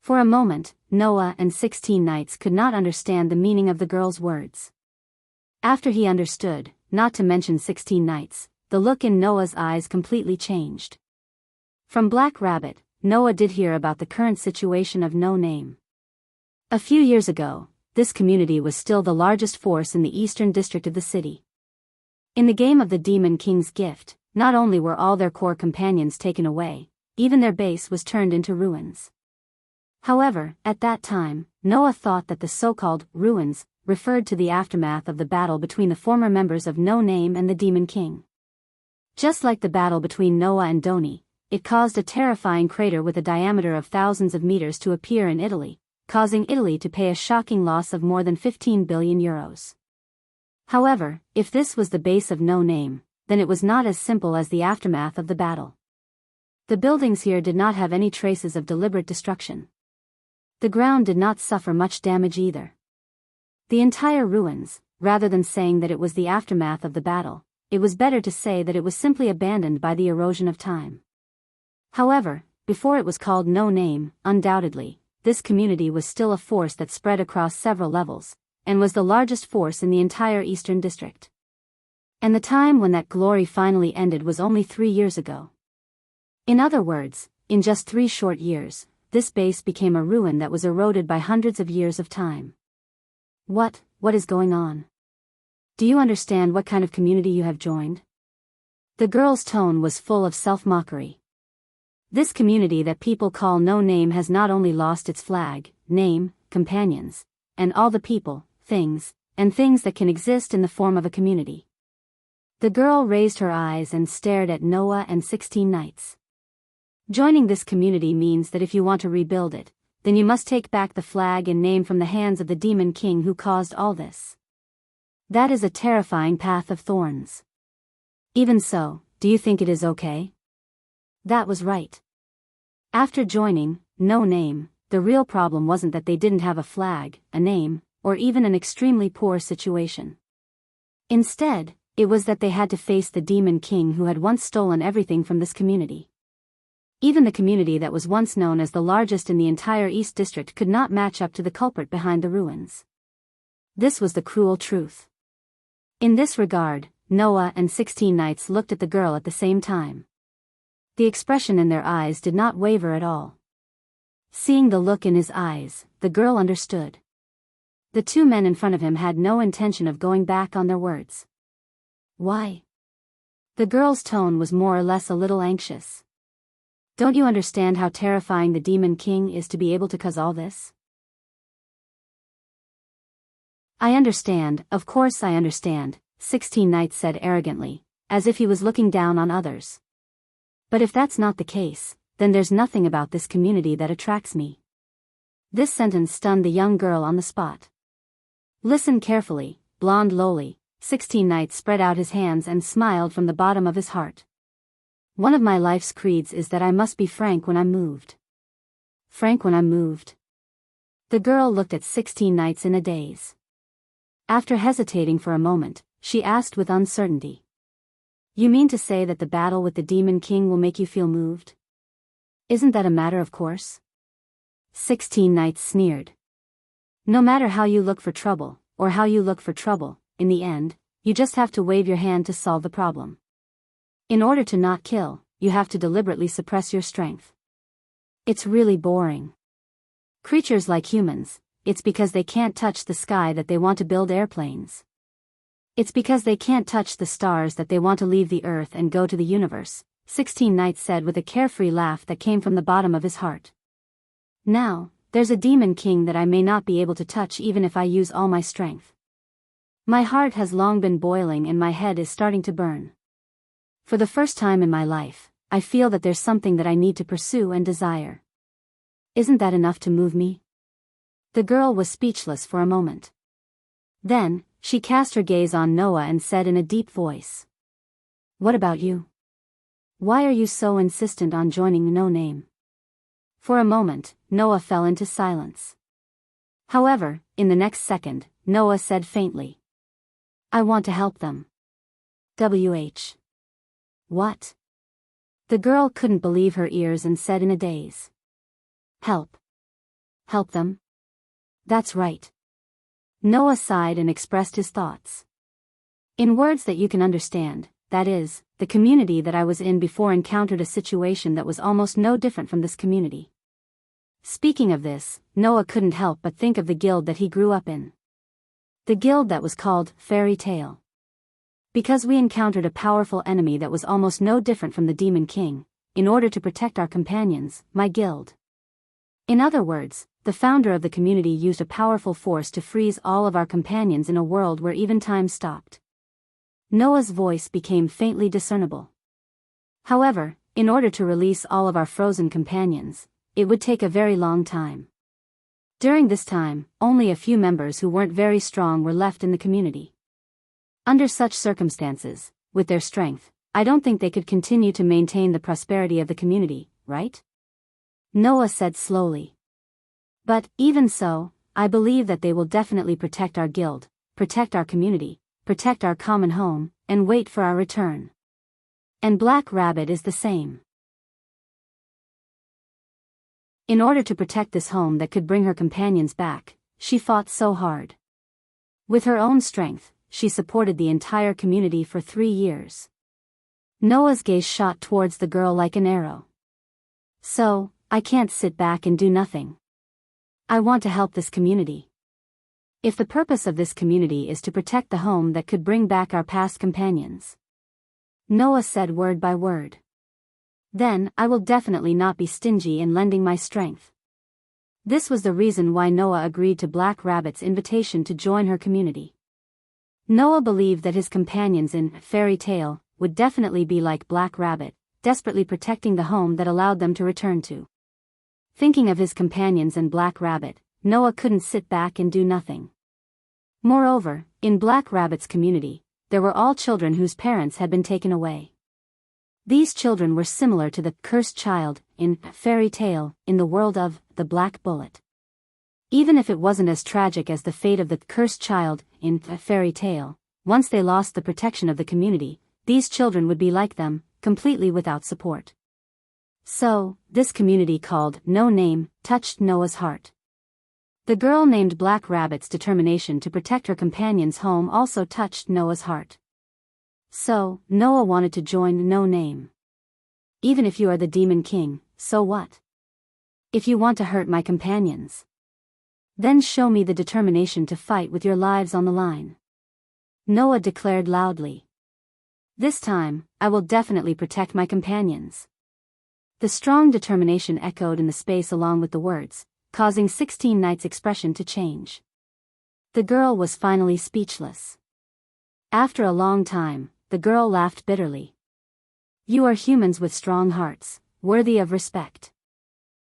For a moment, Noah and 16 knights could not understand the meaning of the girl's words. After he understood, not to mention 16 knights, the look in Noah's eyes completely changed. From Black Rabbit, Noah did hear about the current situation of No Name. A few years ago, this community was still the largest force in the eastern district of the city. In the game of the Demon King's Gift, not only were all their core companions taken away, even their base was turned into ruins. However, at that time, Noah thought that the so-called ruins referred to the aftermath of the battle between the former members of No Name and the Demon King. Just like the battle between Noah and Doni, it caused a terrifying crater with a diameter of thousands of meters to appear in Italy, causing Italy to pay a shocking loss of more than 15 billion euros. However, if this was the base of No Name, then it was not as simple as the aftermath of the battle. The buildings here did not have any traces of deliberate destruction. The ground did not suffer much damage either. The entire ruins, rather than saying that it was the aftermath of the battle, it was better to say that it was simply abandoned by the erosion of time. However, before it was called No Name, undoubtedly, this community was still a force that spread across several levels, and was the largest force in the entire Eastern District. And the time when that glory finally ended was only 3 years ago. In other words, in just 3 short years, this base became a ruin that was eroded by hundreds of years of time. What is going on? Do you understand what kind of community you have joined? The girl's tone was full of self-mockery. This community that people call No Name has not only lost its flag, name, companions, and all the people, things, and things that can exist in the form of a community. The girl raised her eyes and stared at Noah and 16 knights. Joining this community means that if you want to rebuild it, then you must take back the flag and name from the hands of the Demon King who caused all this. That is a terrifying path of thorns. Even so, do you think it is okay? That was right. After joining No Name, the real problem wasn't that they didn't have a flag, a name, or even an extremely poor situation. Instead, it was that they had to face the Demon King who had once stolen everything from this community. Even the community that was once known as the largest in the entire East District could not match up to the culprit behind the ruins. This was the cruel truth. In this regard, Noah and 16 knights looked at the girl at the same time. The expression in their eyes did not waver at all. Seeing the look in his eyes, the girl understood. The 2 men in front of him had no intention of going back on their words. Why? The girl's tone was more or less a little anxious. Don't you understand how terrifying the Demon King is to be able to cause all this? I understand, of course I understand, 16 knights said arrogantly, as if he was looking down on others. But if that's not the case, then there's nothing about this community that attracts me. This sentence stunned the young girl on the spot. Listen carefully, blonde lowly, 16 knights spread out his hands and smiled from the bottom of his heart. One of my life's creeds is that I must be frank when I'm moved. Frank when I'm moved. The girl looked at 16 knights in a daze. After hesitating for a moment, she asked with uncertainty. You mean to say that the battle with the Demon King will make you feel moved? Isn't that a matter of course? 16 knights sneered. No matter how you look for trouble, or how you look for trouble, in the end, you just have to wave your hand to solve the problem. In order to not kill, you have to deliberately suppress your strength. It's really boring. Creatures like humans, it's because they can't touch the sky that they want to build airplanes. It's because they can't touch the stars that they want to leave the earth and go to the universe, 16 knights said with a carefree laugh that came from the bottom of his heart. Now, there's a Demon King that I may not be able to touch even if I use all my strength. My heart has long been boiling and my head is starting to burn. For the first time in my life, I feel that there's something that I need to pursue and desire. Isn't that enough to move me? The girl was speechless for a moment. Then, she cast her gaze on Noah and said in a deep voice. What about you? Why are you so insistent on joining No Name? For a moment, Noah fell into silence. However, in the next second, Noah said faintly, I want to help them. What? The girl couldn't believe her ears and said in a daze. Help. Help them? That's right. Noah sighed and expressed his thoughts. In words that you can understand, that is, the community that I was in before encountered a situation that was almost no different from this community. Speaking of this, Noah couldn't help but think of the guild that he grew up in. The guild that was called Fairy Tale. Because we encountered a powerful enemy that was almost no different from the Demon King, in order to protect our companions, my guild. In other words, the founder of the community used a powerful force to freeze all of our companions in a world where even time stopped. Noah's voice became faintly discernible. However, in order to release all of our frozen companions, it would take a very long time. During this time, only a few members who weren't very strong were left in the community. Under such circumstances, with their strength, I don't think they could continue to maintain the prosperity of the community, right? Noah said slowly. But, even so, I believe that they will definitely protect our guild, protect our community, protect our common home, and wait for our return. And Black Rabbit is the same. In order to protect this home that could bring her companions back, she fought so hard. With her own strength, she supported the entire community for 3 years. Noah's gaze shot towards the girl like an arrow. So, I can't sit back and do nothing. I want to help this community. If the purpose of this community is to protect the home that could bring back our past companions. Noah said word by word. Then, I will definitely not be stingy in lending my strength. This was the reason why Noah agreed to Black Rabbit's invitation to join her community. Noah believed that his companions in Fairy Tale would definitely be like Black Rabbit, desperately protecting the home that allowed them to return to. Thinking of his companions and Black Rabbit, Noah couldn't sit back and do nothing. Moreover, in Black Rabbit's community, there were all children whose parents had been taken away. These children were similar to the cursed child in Fairy Tale in the world of the Black Bullet. Even if it wasn't as tragic as the fate of the cursed child in Fairy Tale, once they lost the protection of the community, these children would be like them, completely without support. So, this community called No Name touched Noah's heart. The girl named Black Rabbit's determination to protect her companion's home also touched Noah's heart. So, Noah wanted to join No Name. Even if you are the Demon King, so what? If you want to hurt my companions, then show me the determination to fight with your lives on the line. Noah declared loudly. This time, I will definitely protect my companions. The strong determination echoed in the space along with the words, causing 16 Knights' expression to change. The girl was finally speechless. After a long time, the girl laughed bitterly. You are humans with strong hearts, worthy of respect.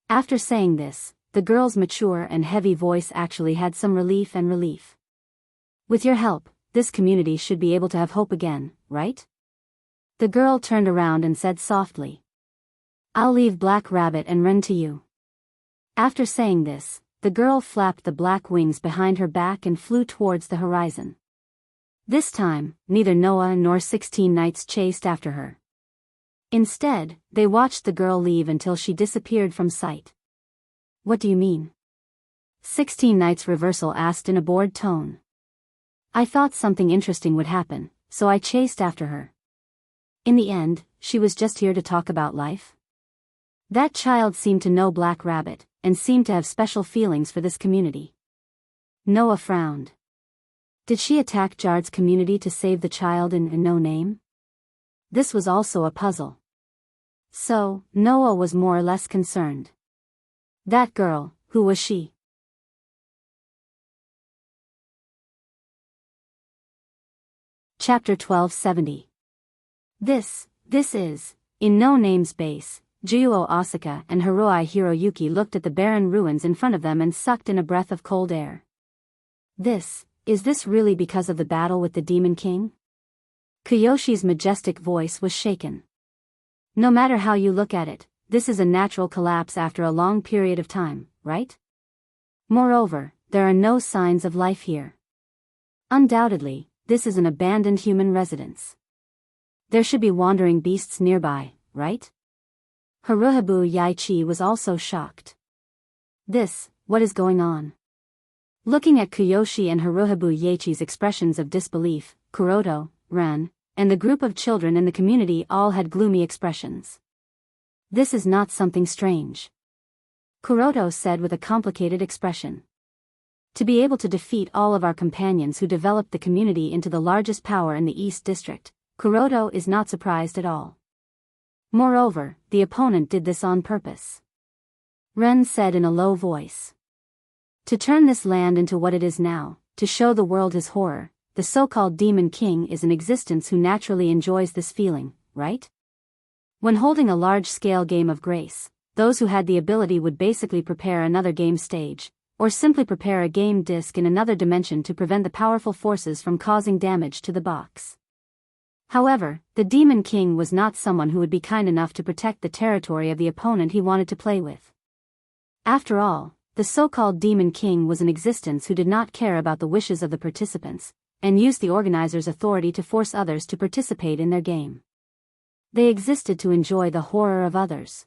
After saying this, the girl's mature and heavy voice actually had some relief. With your help, this community should be able to have hope again, right? The girl turned around and said softly. I'll leave Black Rabbit and run to you. After saying this, the girl flapped the black wings behind her back and flew towards the horizon. This time, neither Noah nor 16 Knights chased after her. Instead, they watched the girl leave until she disappeared from sight. What do you mean? 16 Knights Reversal asked in a bored tone. I thought something interesting would happen, so I chased after her. In the end, she was just here to talk about life? That child seemed to know Black Rabbit, and seemed to have special feelings for this community. Noah frowned. Did she attack Jard's community to save the child in No Name? This was also a puzzle. So, Noah was more or less concerned. That girl, who was she? Chapter 1270. This is, in No Name's base. Juyo Asaka and Hiroi Hiroyuki looked at the barren ruins in front of them and sucked in a breath of cold air. Is this really because of the battle with the Demon King? Kiyoshi's majestic voice was shaken. No matter how you look at it, this is a natural collapse after a long period of time, right? Moreover, there are no signs of life here. Undoubtedly, this is an abandoned human residence. There should be wandering beasts nearby, right? Haruhabu Yaichi was also shocked. What is going on? Looking at Kiyoshi and Haruhabu Yaichi's expressions of disbelief, Kuroto, Ren, and the group of children in the community all had gloomy expressions. This is not something strange, Kuroto said with a complicated expression. To be able to defeat all of our companions who developed the community into the largest power in the East District, Kuroto is not surprised at all. Moreover, the opponent did this on purpose. Ren said in a low voice. To turn this land into what it is now, to show the world his horror, the so-called Demon King is in existence who naturally enjoys this feeling, right? When holding a large-scale game of grace, those who had the ability would basically prepare another game stage, or simply prepare a game disc in another dimension to prevent the powerful forces from causing damage to the box. However, the Demon King was not someone who would be kind enough to protect the territory of the opponent he wanted to play with. After all, the so-called Demon King was in existence who did not care about the wishes of the participants, and used the organizer's authority to force others to participate in their game. They existed to enjoy the horror of others.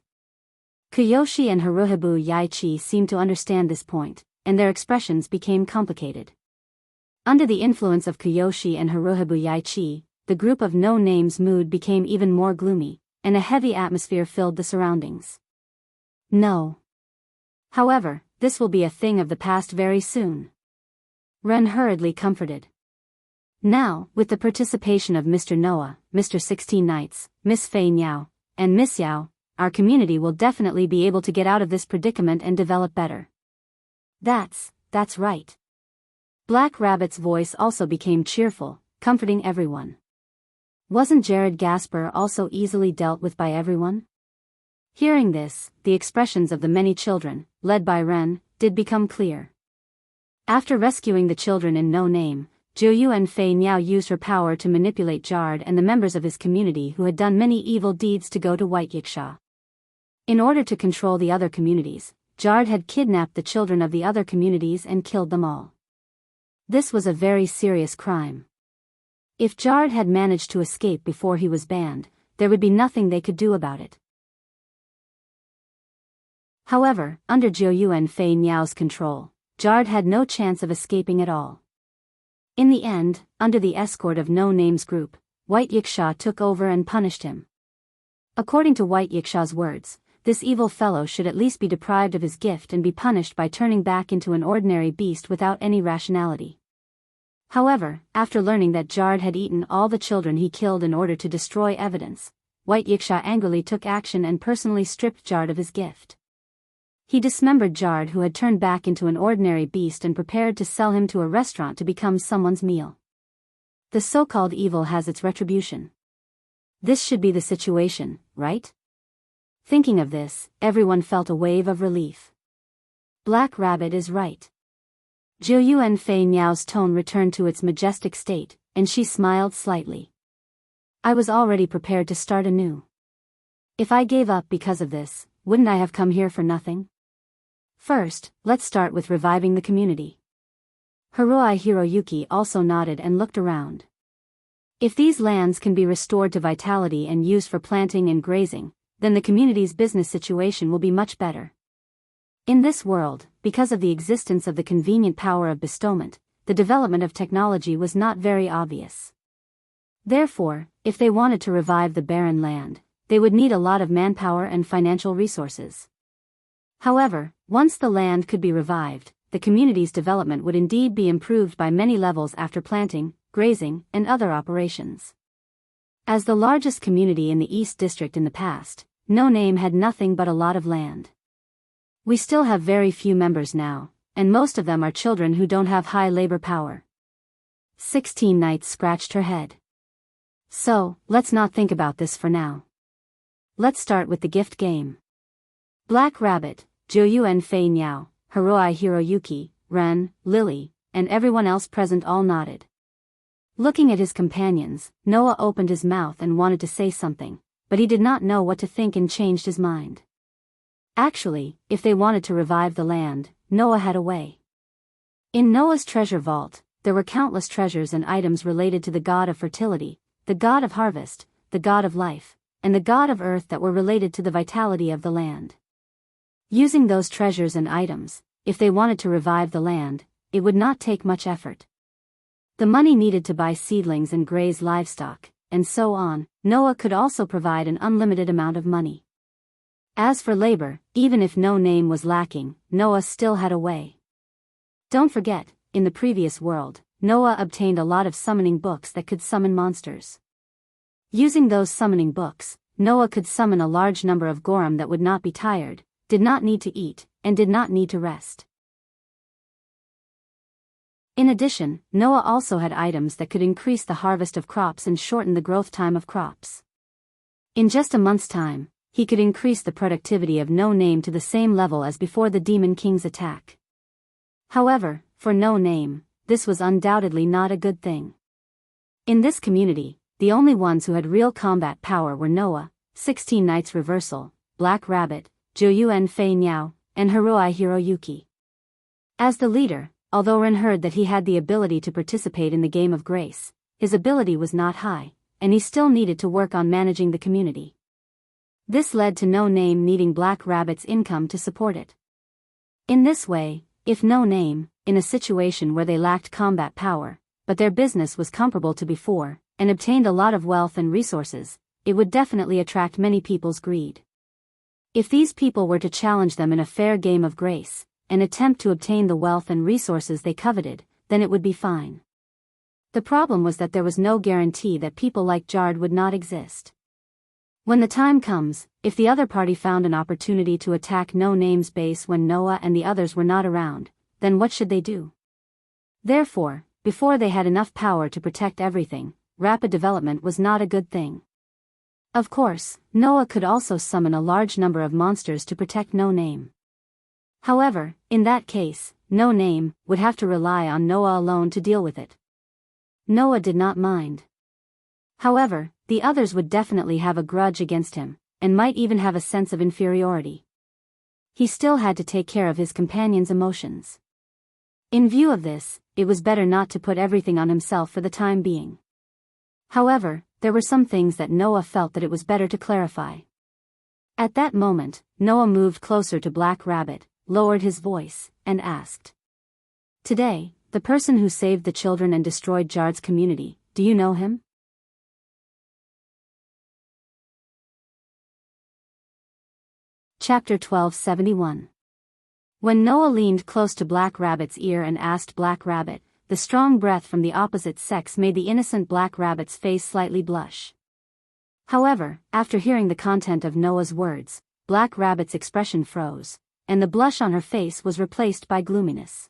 Kiyoshi and Haruhabu Yaichi seemed to understand this point, and their expressions became complicated. Under the influence of Kiyoshi and Haruhabu Yaichi, the group of no-name's mood became even more gloomy, and a heavy atmosphere filled the surroundings. No. However, this will be a thing of the past very soon. Ren hurriedly comforted. Now, with the participation of Mr. Noah, Mr. 16 Knights, Miss Fei Niao, and Miss Yao, our community will definitely be able to get out of this predicament and develop better. That's right. Black Rabbit's voice also became cheerful, comforting everyone. Wasn't Jared Gasper also easily dealt with by everyone? Hearing this, the expressions of the many children, led by Ren, did become clear. After rescuing the children in No Name, Jiu and Fei Niao used her power to manipulate Jard and the members of his community who had done many evil deeds to go to White Yiksha. In order to control the other communities, Jard had kidnapped the children of the other communities and killed them all. This was a very serious crime. If Jard had managed to escape before he was banned, there would be nothing they could do about it. However, under Jiu and Fei Niao's control, Jard had no chance of escaping at all. In the end, under the escort of No Name's group, White Yiksha took over and punished him. According to White Yiksha's words, this evil fellow should at least be deprived of his gift and be punished by turning back into an ordinary beast without any rationality. However, after learning that Jard had eaten all the children he killed in order to destroy evidence, White Yiksha angrily took action and personally stripped Jard of his gift. He dismembered Jard, who had turned back into an ordinary beast, and prepared to sell him to a restaurant to become someone's meal. The so-called evil has its retribution. This should be the situation, right? Thinking of this, everyone felt a wave of relief. Black Rabbit is right. Jiu and Fei Niao's tone returned to its majestic state, and she smiled slightly. I was already prepared to start anew. If I gave up because of this, wouldn't I have come here for nothing? First, let's start with reviving the community. Haruai Hiroyuki also nodded and looked around. If these lands can be restored to vitality and used for planting and grazing, then the community's business situation will be much better. In this world, because of the existence of the convenient power of bestowment, the development of technology was not very obvious. Therefore, if they wanted to revive the barren land, they would need a lot of manpower and financial resources. However, once the land could be revived, the community's development would indeed be improved by many levels after planting, grazing, and other operations. As the largest community in the East District in the past, No Name had nothing but a lot of land. We still have very few members now, and most of them are children who don't have high labor power. 16 Knights scratched her head. So, let's not think about this for now. Let's start with the gift game. Black Rabbit, Jiu and Fei Niao, Haruai Hiroyuki, Ren, Lily, and everyone else present all nodded. Looking at his companions, Noah opened his mouth and wanted to say something, but he did not know what to think and changed his mind. Actually, if they wanted to revive the land, Noah had a way. In Noah's treasure vault, there were countless treasures and items related to the god of fertility, the god of harvest, the god of life, and the god of earth that were related to the vitality of the land. Using those treasures and items, if they wanted to revive the land, it would not take much effort. The money needed to buy seedlings and graze livestock, and so on, Noah could also provide an unlimited amount of money. As for labor, even if no name was lacking, Noah still had a way. Don't forget, in the previous world, Noah obtained a lot of summoning books that could summon monsters. Using those summoning books, Noah could summon a large number of Gorim that would not be tired, did not need to eat, and did not need to rest. In addition, Noah also had items that could increase the harvest of crops and shorten the growth time of crops. In just a month's time, he could increase the productivity of No Name to the same level as before the Demon King's attack. However, for No Name, this was undoubtedly not a good thing. In this community, the only ones who had real combat power were Noah, 16 Knights Reversal, Black Rabbit, Joyuen Fei Niao, and Haruai Hiroyuki. As the leader, although Ren heard that he had the ability to participate in the Game of Grace, his ability was not high, and he still needed to work on managing the community. This led to No Name needing Black Rabbit's income to support it. In this way, if No Name, in a situation where they lacked combat power, but their business was comparable to before, and obtained a lot of wealth and resources, it would definitely attract many people's greed. If these people were to challenge them in a fair game of grace, and attempt to obtain the wealth and resources they coveted, then it would be fine. The problem was that there was no guarantee that people like Jard would not exist. When the time comes, if the other party found an opportunity to attack No Name's base when Noah and the others were not around, then what should they do? Therefore, before they had enough power to protect everything, rapid development was not a good thing. Of course, Noah could also summon a large number of monsters to protect No Name. However, in that case, No Name would have to rely on Noah alone to deal with it. Noah did not mind. However, the others would definitely have a grudge against him, and might even have a sense of inferiority. He still had to take care of his companion's emotions. In view of this, it was better not to put everything on himself for the time being. However, there were some things that Noah felt that it was better to clarify. At that moment, Noah moved closer to Black Rabbit, lowered his voice, and asked. Today, the person who saved the children and destroyed Jard's community, do you know him? Chapter 1271. When Noah leaned close to Black Rabbit's ear and asked Black Rabbit, the strong breath from the opposite sex made the innocent Black Rabbit's face slightly blush. However, after hearing the content of Noah's words, Black Rabbit's expression froze, and the blush on her face was replaced by gloominess.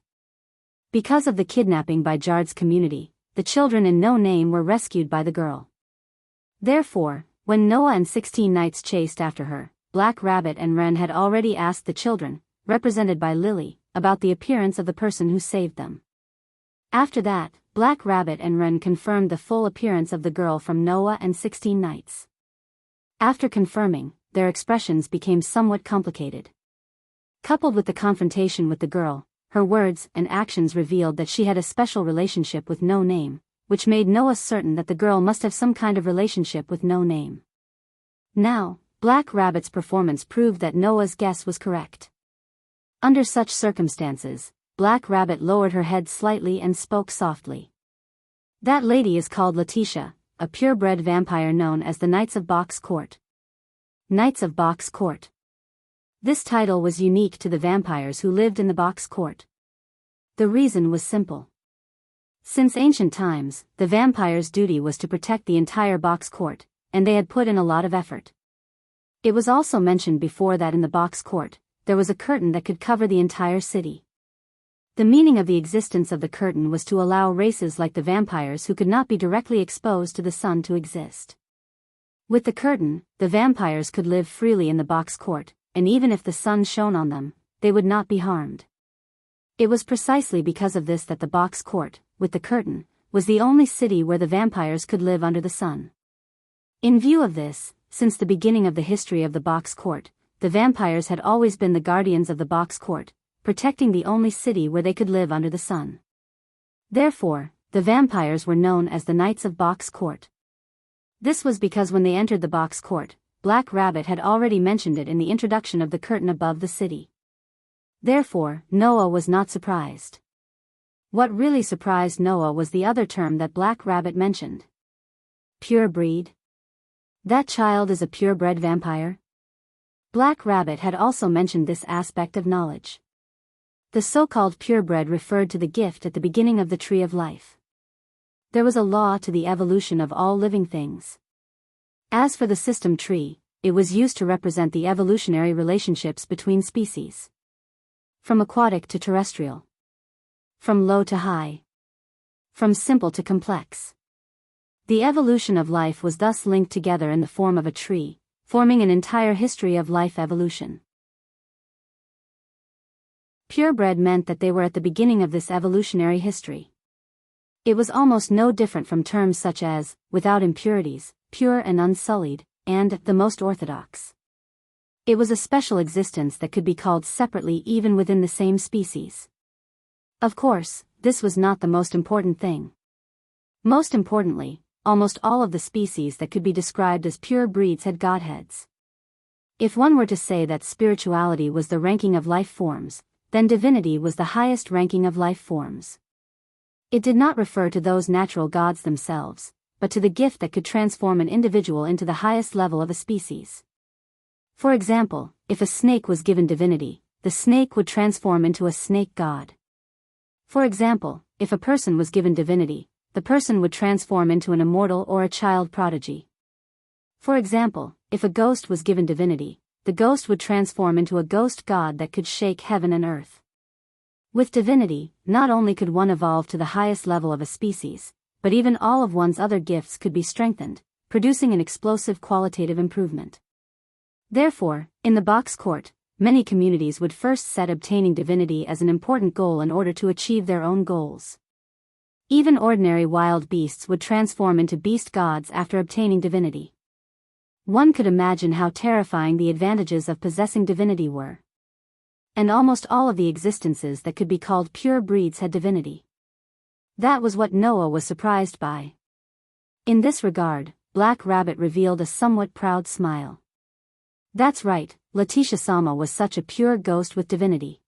Because of the kidnapping by Jard's community, the children in No Name were rescued by the girl. Therefore, when Noah and 16 Knights chased after her, Black Rabbit and Ren had already asked the children, represented by Lily, about the appearance of the person who saved them. After that, Black Rabbit and Ren confirmed the full appearance of the girl from Noah and 16 Knights. After confirming, their expressions became somewhat complicated. Coupled with the confrontation with the girl, her words and actions revealed that she had a special relationship with No Name, which made Noah certain that the girl must have some kind of relationship with No Name. Now, Black Rabbit's performance proved that Noah's guess was correct. Under such circumstances, Black Rabbit lowered her head slightly and spoke softly. That lady is called Letitia, a purebred vampire known as the Knights of Box Court. Knights of Box Court. This title was unique to the vampires who lived in the Box Court. The reason was simple. Since ancient times, the vampires' duty was to protect the entire Box Court, and they had put in a lot of effort. It was also mentioned before that in the Box Court, there was a curtain that could cover the entire city. The meaning of the existence of the curtain was to allow races like the vampires who could not be directly exposed to the sun to exist. With the curtain, the vampires could live freely in the Box Court, and even if the sun shone on them, they would not be harmed. It was precisely because of this that the Box Court, with the curtain, was the only city where the vampires could live under the sun. In view of this, since the beginning of the history of the Box Court, the vampires had always been the guardians of the Box Court, protecting the only city where they could live under the sun. Therefore, the vampires were known as the Knights of Box Court. This was because when they entered the Box Court, Black Rabbit had already mentioned it in the introduction of the curtain above the city. Therefore, Noah was not surprised. What really surprised Noah was the other term that Black Rabbit mentioned. Pure breed? That child is a purebred vampire? Black Rabbit had also mentioned this aspect of knowledge. The so-called purebred referred to the gift at the beginning of the tree of life. There was a law to the evolution of all living things. As for the system tree, it was used to represent the evolutionary relationships between species. From aquatic to terrestrial. From low to high. From simple to complex. The evolution of life was thus linked together in the form of a tree, forming an entire history of life evolution. Purebred meant that they were at the beginning of this evolutionary history. It was almost no different from terms such as, without impurities, pure and unsullied, and the most orthodox. It was a special existence that could be called separately even within the same species. Of course, this was not the most important thing. Most importantly, almost all of the species that could be described as pure breeds had godheads. If one were to say that spirituality was the ranking of life forms, then divinity was the highest ranking of life forms. It did not refer to those natural gods themselves, but to the gift that could transform an individual into the highest level of a species. For example, if a snake was given divinity, the snake would transform into a snake god. For example, if a person was given divinity, the person would transform into an immortal or a child prodigy. For example, if a ghost was given divinity, the ghost would transform into a ghost god that could shake heaven and earth. With divinity, not only could one evolve to the highest level of a species, but even all of one's other gifts could be strengthened, producing an explosive qualitative improvement. Therefore, in the Box Court, many communities would first set obtaining divinity as an important goal in order to achieve their own goals. Even ordinary wild beasts would transform into beast gods after obtaining divinity. One could imagine how terrifying the advantages of possessing divinity were. And almost all of the existences that could be called pure breeds had divinity. That was what Noah was surprised by. In this regard, Black Rabbit revealed a somewhat proud smile. That's right, Letitia Sama was such a pure ghost with divinity.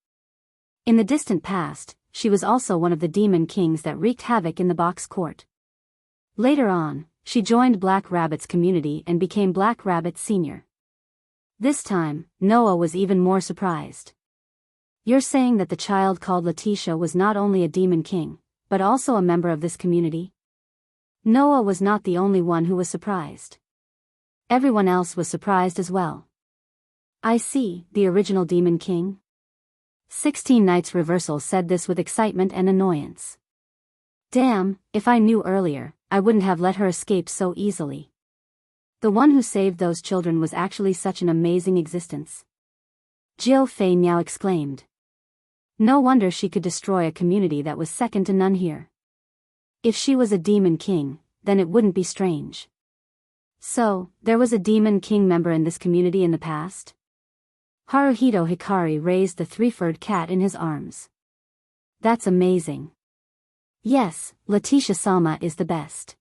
In the distant past, she was also one of the demon kings that wreaked havoc in the Box Court. Later on, she joined Black Rabbit's community and became Black Rabbit Sr. This time, Noah was even more surprised. You're saying that the child called Letitia was not only a demon king, but also a member of this community? Noah was not the only one who was surprised. Everyone else was surprised as well. I see, the original demon king? 16 Nights Reversal said this with excitement and annoyance. Damn, if I knew earlier, I wouldn't have let her escape so easily. The one who saved those children was actually such an amazing existence. Jiu Fei now exclaimed. No wonder she could destroy a community that was second to none here. If she was a demon king, then it wouldn't be strange. So, there was a demon king member in this community in the past? Haruhito Hikari raised the three-furred cat in his arms. That's amazing. Yes, Letitia Sama is the best.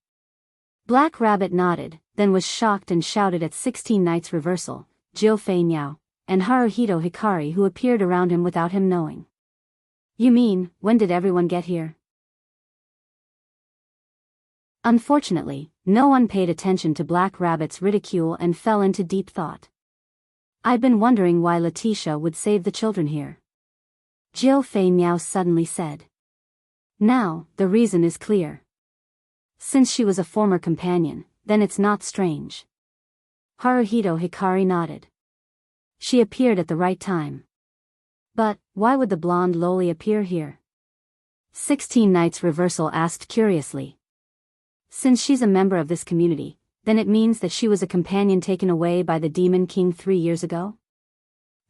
Black Rabbit nodded, then was shocked and shouted at 16 Nights Reversal, Jiu Fei Niao, and Haruhito Hikari who appeared around him without him knowing. You mean, when did everyone get here? Unfortunately, no one paid attention to Black Rabbit's ridicule and fell into deep thought. I've been wondering why Letitia would save the children here. Jiu Fei Niao suddenly said. Now, the reason is clear. Since she was a former companion, then it's not strange. Haruhito Hikari nodded. She appeared at the right time. But, why would the blonde loli appear here? 16 Nights Reversal asked curiously. Since she's a member of this community, then it means that she was a companion taken away by the Demon King 3 years ago?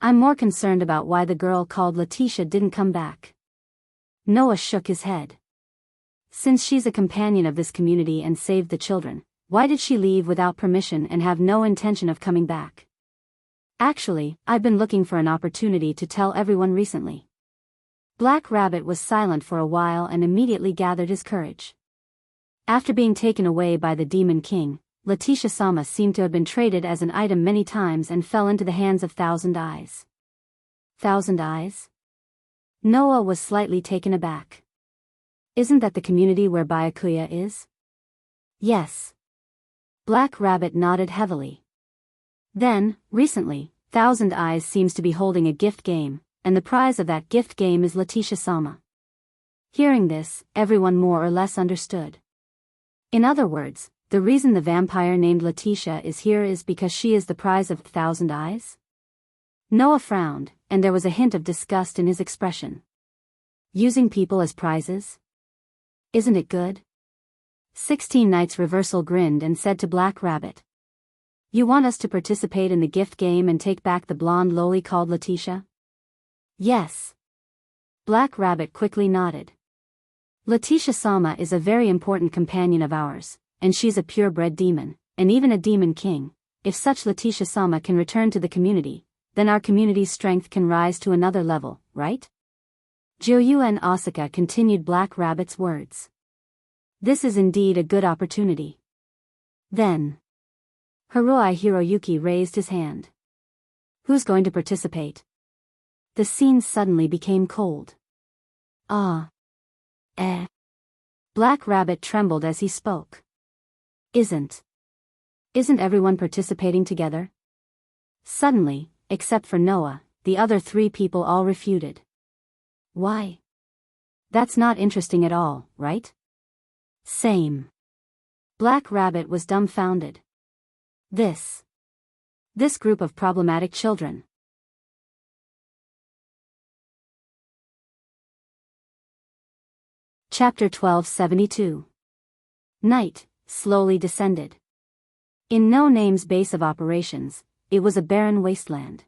I'm more concerned about why the girl called Letitia didn't come back. Noah shook his head. Since she's a companion of this community and saved the children, Why did she leave without permission and have no intention of coming back? Actually, I've been looking for an opportunity to tell everyone recently. Black Rabbit was silent for a while and immediately gathered his courage. After being taken away by the Demon King, Letitia-sama seemed to have been traded as an item many times and fell into the hands of Thousand Eyes. Thousand Eyes? Noah was slightly taken aback. Isn't that the community where Byakuya is? Yes. Black Rabbit nodded heavily. Then, recently, Thousand Eyes seems to be holding a gift game, and the prize of that gift game is Letitia-sama. Hearing this, everyone more or less understood. In other words, the reason the vampire named Letitia is here is because she is the prize of Thousand Eyes? Noah frowned, and there was a hint of disgust in his expression. Using people as prizes? Isn't it good? 16 Knights Reversal grinned and said to Black Rabbit. You want us to participate in the gift game and take back the blonde loli called Letitia? Yes. Black Rabbit quickly nodded. Letitia-sama is a very important companion of ours, and she's a purebred demon, and even a demon king. If such Letitia-sama can return to the community, then our community's strength can rise to another level, right? Joyu and Asaka continued Black Rabbit's words. This is indeed a good opportunity. Then, Hiroi Hiroyuki raised his hand. Who's going to participate? The scene suddenly became cold. Black Rabbit trembled as he spoke. Isn't everyone participating together? Suddenly, except for Noah, the other three people all refuted. Why? That's not interesting at all, right? Same. Black Rabbit was dumbfounded. This group of problematic children. Chapter 1272. Night slowly descended. In No Name's base of operations, it was a barren wasteland.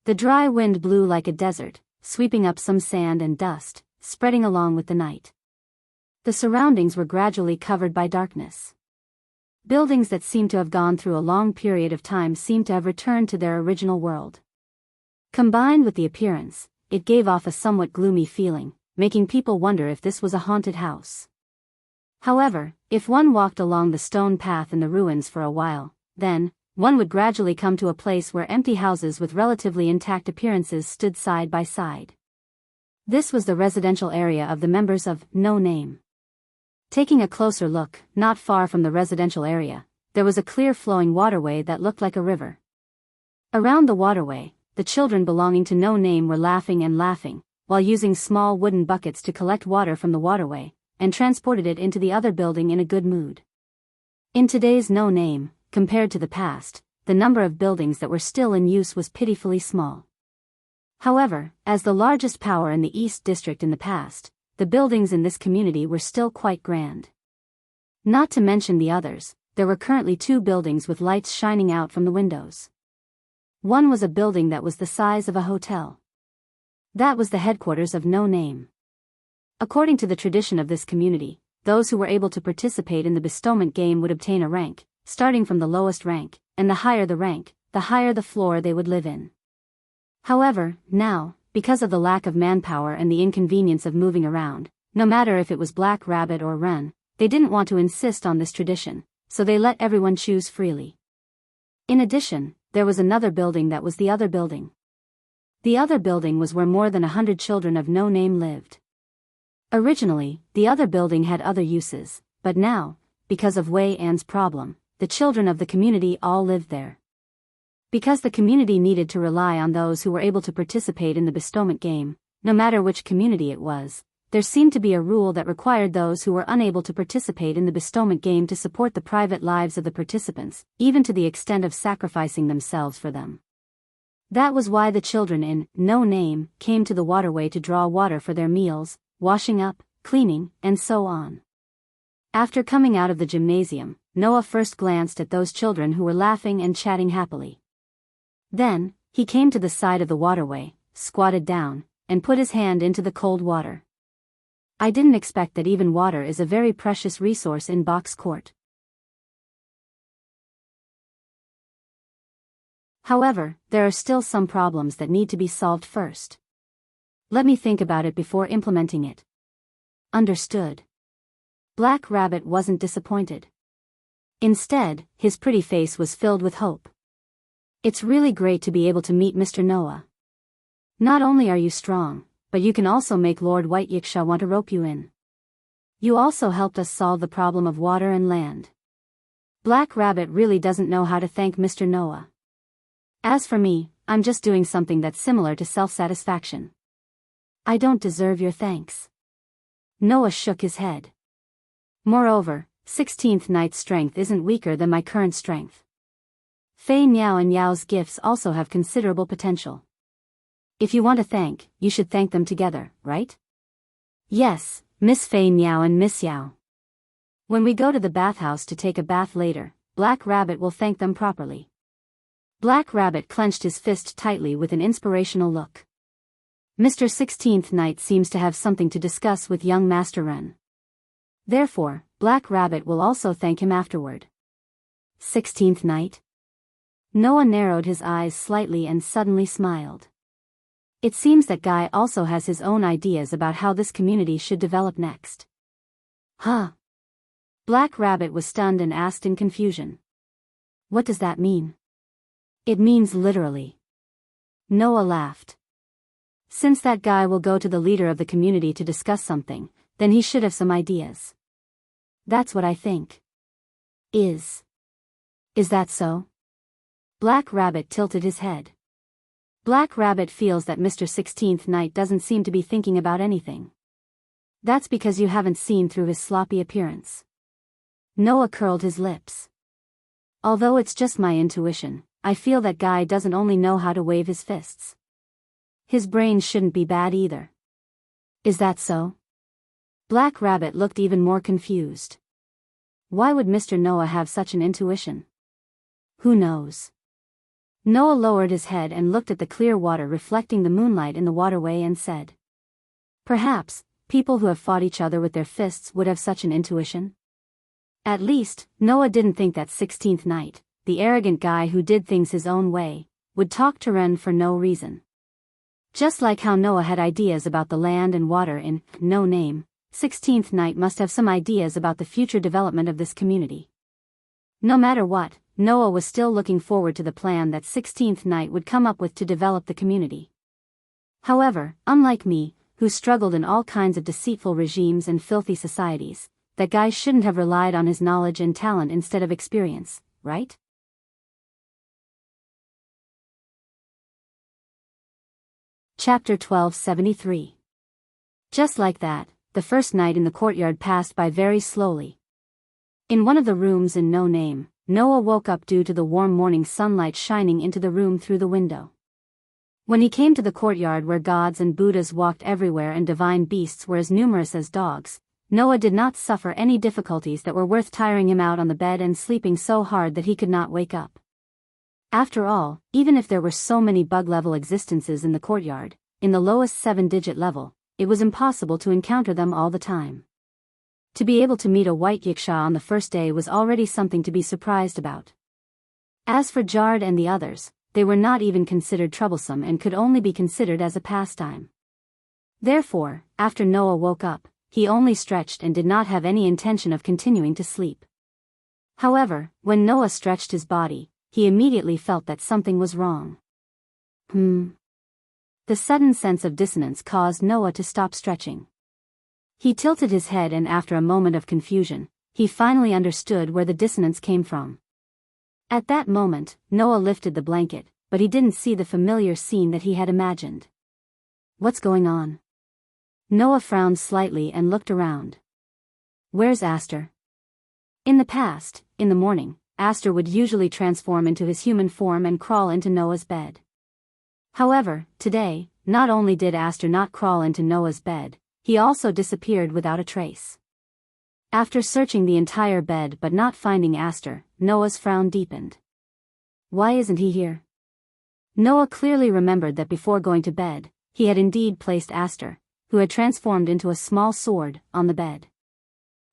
The dry wind blew like a desert, sweeping up some sand and dust, spreading along with the night. The surroundings were gradually covered by darkness. Buildings that seemed to have gone through a long period of time seemed to have returned to their original world. Combined with the appearance, it gave off a somewhat gloomy feeling, making people wonder if this was a haunted house. However, if one walked along the stone path in the ruins for a while, then, one would gradually come to a place where empty houses with relatively intact appearances stood side by side. This was the residential area of the members of No Name. Taking a closer look, not far from the residential area, there was a clear flowing waterway that looked like a river. Around the waterway, the children belonging to No Name were laughing and laughing, while using small wooden buckets to collect water from the waterway, and transported it into the other building in a good mood. In today's No Name, compared to the past, the number of buildings that were still in use was pitifully small. However, as the largest power in the East District in the past, the buildings in this community were still quite grand. Not to mention the others, there were currently 2 buildings with lights shining out from the windows. One was a building that was the size of a hotel. That was the headquarters of No Name. According to the tradition of this community, those who were able to participate in the bestowment game would obtain a rank, starting from the lowest rank, and the higher the rank, the higher the floor they would live in. However, now, because of the lack of manpower and the inconvenience of moving around, no matter if it was Black Rabbit or Ren, they didn't want to insist on this tradition, so they let everyone choose freely. In addition, there was another building that was the other building. The other building was where more than 100 children of No Name lived. Originally, the other building had other uses, but now, because of Wei An's problem, the children of the community all lived there. Because the community needed to rely on those who were able to participate in the bestowment game, no matter which community it was, there seemed to be a rule that required those who were unable to participate in the bestowment game to support the private lives of the participants, even to the extent of sacrificing themselves for them. That was why the children in No Name came to the waterway to draw water for their meals, washing up, cleaning, and so on. After coming out of the gymnasium, Noah first glanced at those children who were laughing and chatting happily. Then, he came to the side of the waterway, squatted down, and put his hand into the cold water. I didn't expect that even water is a very precious resource in Box Court. However, there are still some problems that need to be solved first. Let me think about it before implementing it. Understood. Black Rabbit wasn't disappointed. Instead, his pretty face was filled with hope. It's really great to be able to meet Mr. Noah. Not only are you strong, but you can also make Lord White Yiksha want to rope you in. You also helped us solve the problem of water and land. Black Rabbit really doesn't know how to thank Mr. Noah. As for me, I'm just doing something that's similar to self-satisfaction. I don't deserve your thanks. Noah shook his head. Moreover, 16th Knight's strength isn't weaker than my current strength. Fei Niao and Yao's gifts also have considerable potential. If you want to thank, you should thank them together, right? Yes, Miss Fei Niao and Miss Yao. When we go to the bathhouse to take a bath later, Black Rabbit will thank them properly. Black Rabbit clenched his fist tightly with an inspirational look. Mr. 16th Knight seems to have something to discuss with young Master Ren. Therefore, Black Rabbit will also thank him afterward. 16th Knight? Noah narrowed his eyes slightly and suddenly smiled. It seems that Guy also has his own ideas about how this community should develop next. Huh? Black Rabbit was stunned and asked in confusion. What does that mean? It means literally. Noah laughed. Since that guy will go to the leader of the community to discuss something, then he should have some ideas. That's what I think. Is that so? Black Rabbit tilted his head. Black Rabbit feels that Mr. 16th Knight doesn't seem to be thinking about anything. That's because you haven't seen through his sloppy appearance. Noah curled his lips. Although it's just my intuition, I feel that Guy doesn't only know how to wave his fists. His brain shouldn't be bad either. Is that so? Black Rabbit looked even more confused. Why would Mr. Noah have such an intuition? Who knows? Noah lowered his head and looked at the clear water reflecting the moonlight in the waterway and said, perhaps, people who have fought each other with their fists would have such an intuition? At least, Noah didn't think that 16th Knight, the arrogant guy who did things his own way, would talk to Ren for no reason. Just like how Noah had ideas about the land and water in No Name, 16th Knight must have some ideas about the future development of this community. No matter what, Noah was still looking forward to the plan that 16th Knight would come up with to develop the community. However, unlike me, who struggled in all kinds of deceitful regimes and filthy societies, that guy shouldn't have relied on his knowledge and talent instead of experience, right? Chapter 1273. Just like that, the first night in the courtyard passed by very slowly. In one of the rooms in No Name, Noah woke up due to the warm morning sunlight shining into the room through the window. When he came to the courtyard where gods and Buddhas walked everywhere and divine beasts were as numerous as dogs, Noah did not suffer any difficulties that were worth tiring him out on the bed and sleeping so hard that he could not wake up. After all, even if there were so many bug-level existences in the courtyard, in the lowest 7-digit level, it was impossible to encounter them all the time. To be able to meet a white Yiksha on the first day was already something to be surprised about. As for Jard and the others, they were not even considered troublesome and could only be considered as a pastime. Therefore, after Noah woke up, he only stretched and did not have any intention of continuing to sleep. However, when Noah stretched his body, he immediately felt that something was wrong. The sudden sense of dissonance caused Noah to stop stretching. He tilted his head and after a moment of confusion, he finally understood where the dissonance came from. At that moment, Noah lifted the blanket, but he didn't see the familiar scene that he had imagined. What's going on? Noah frowned slightly and looked around. Where's Aster? In the past, in the morning, Aster would usually transform into his human form and crawl into Noah's bed. However, today, not only did Aster not crawl into Noah's bed, he also disappeared without a trace. After searching the entire bed but not finding Aster, Noah's frown deepened. Why isn't he here? Noah clearly remembered that before going to bed, he had indeed placed Aster, who had transformed into a small sword, on the bed.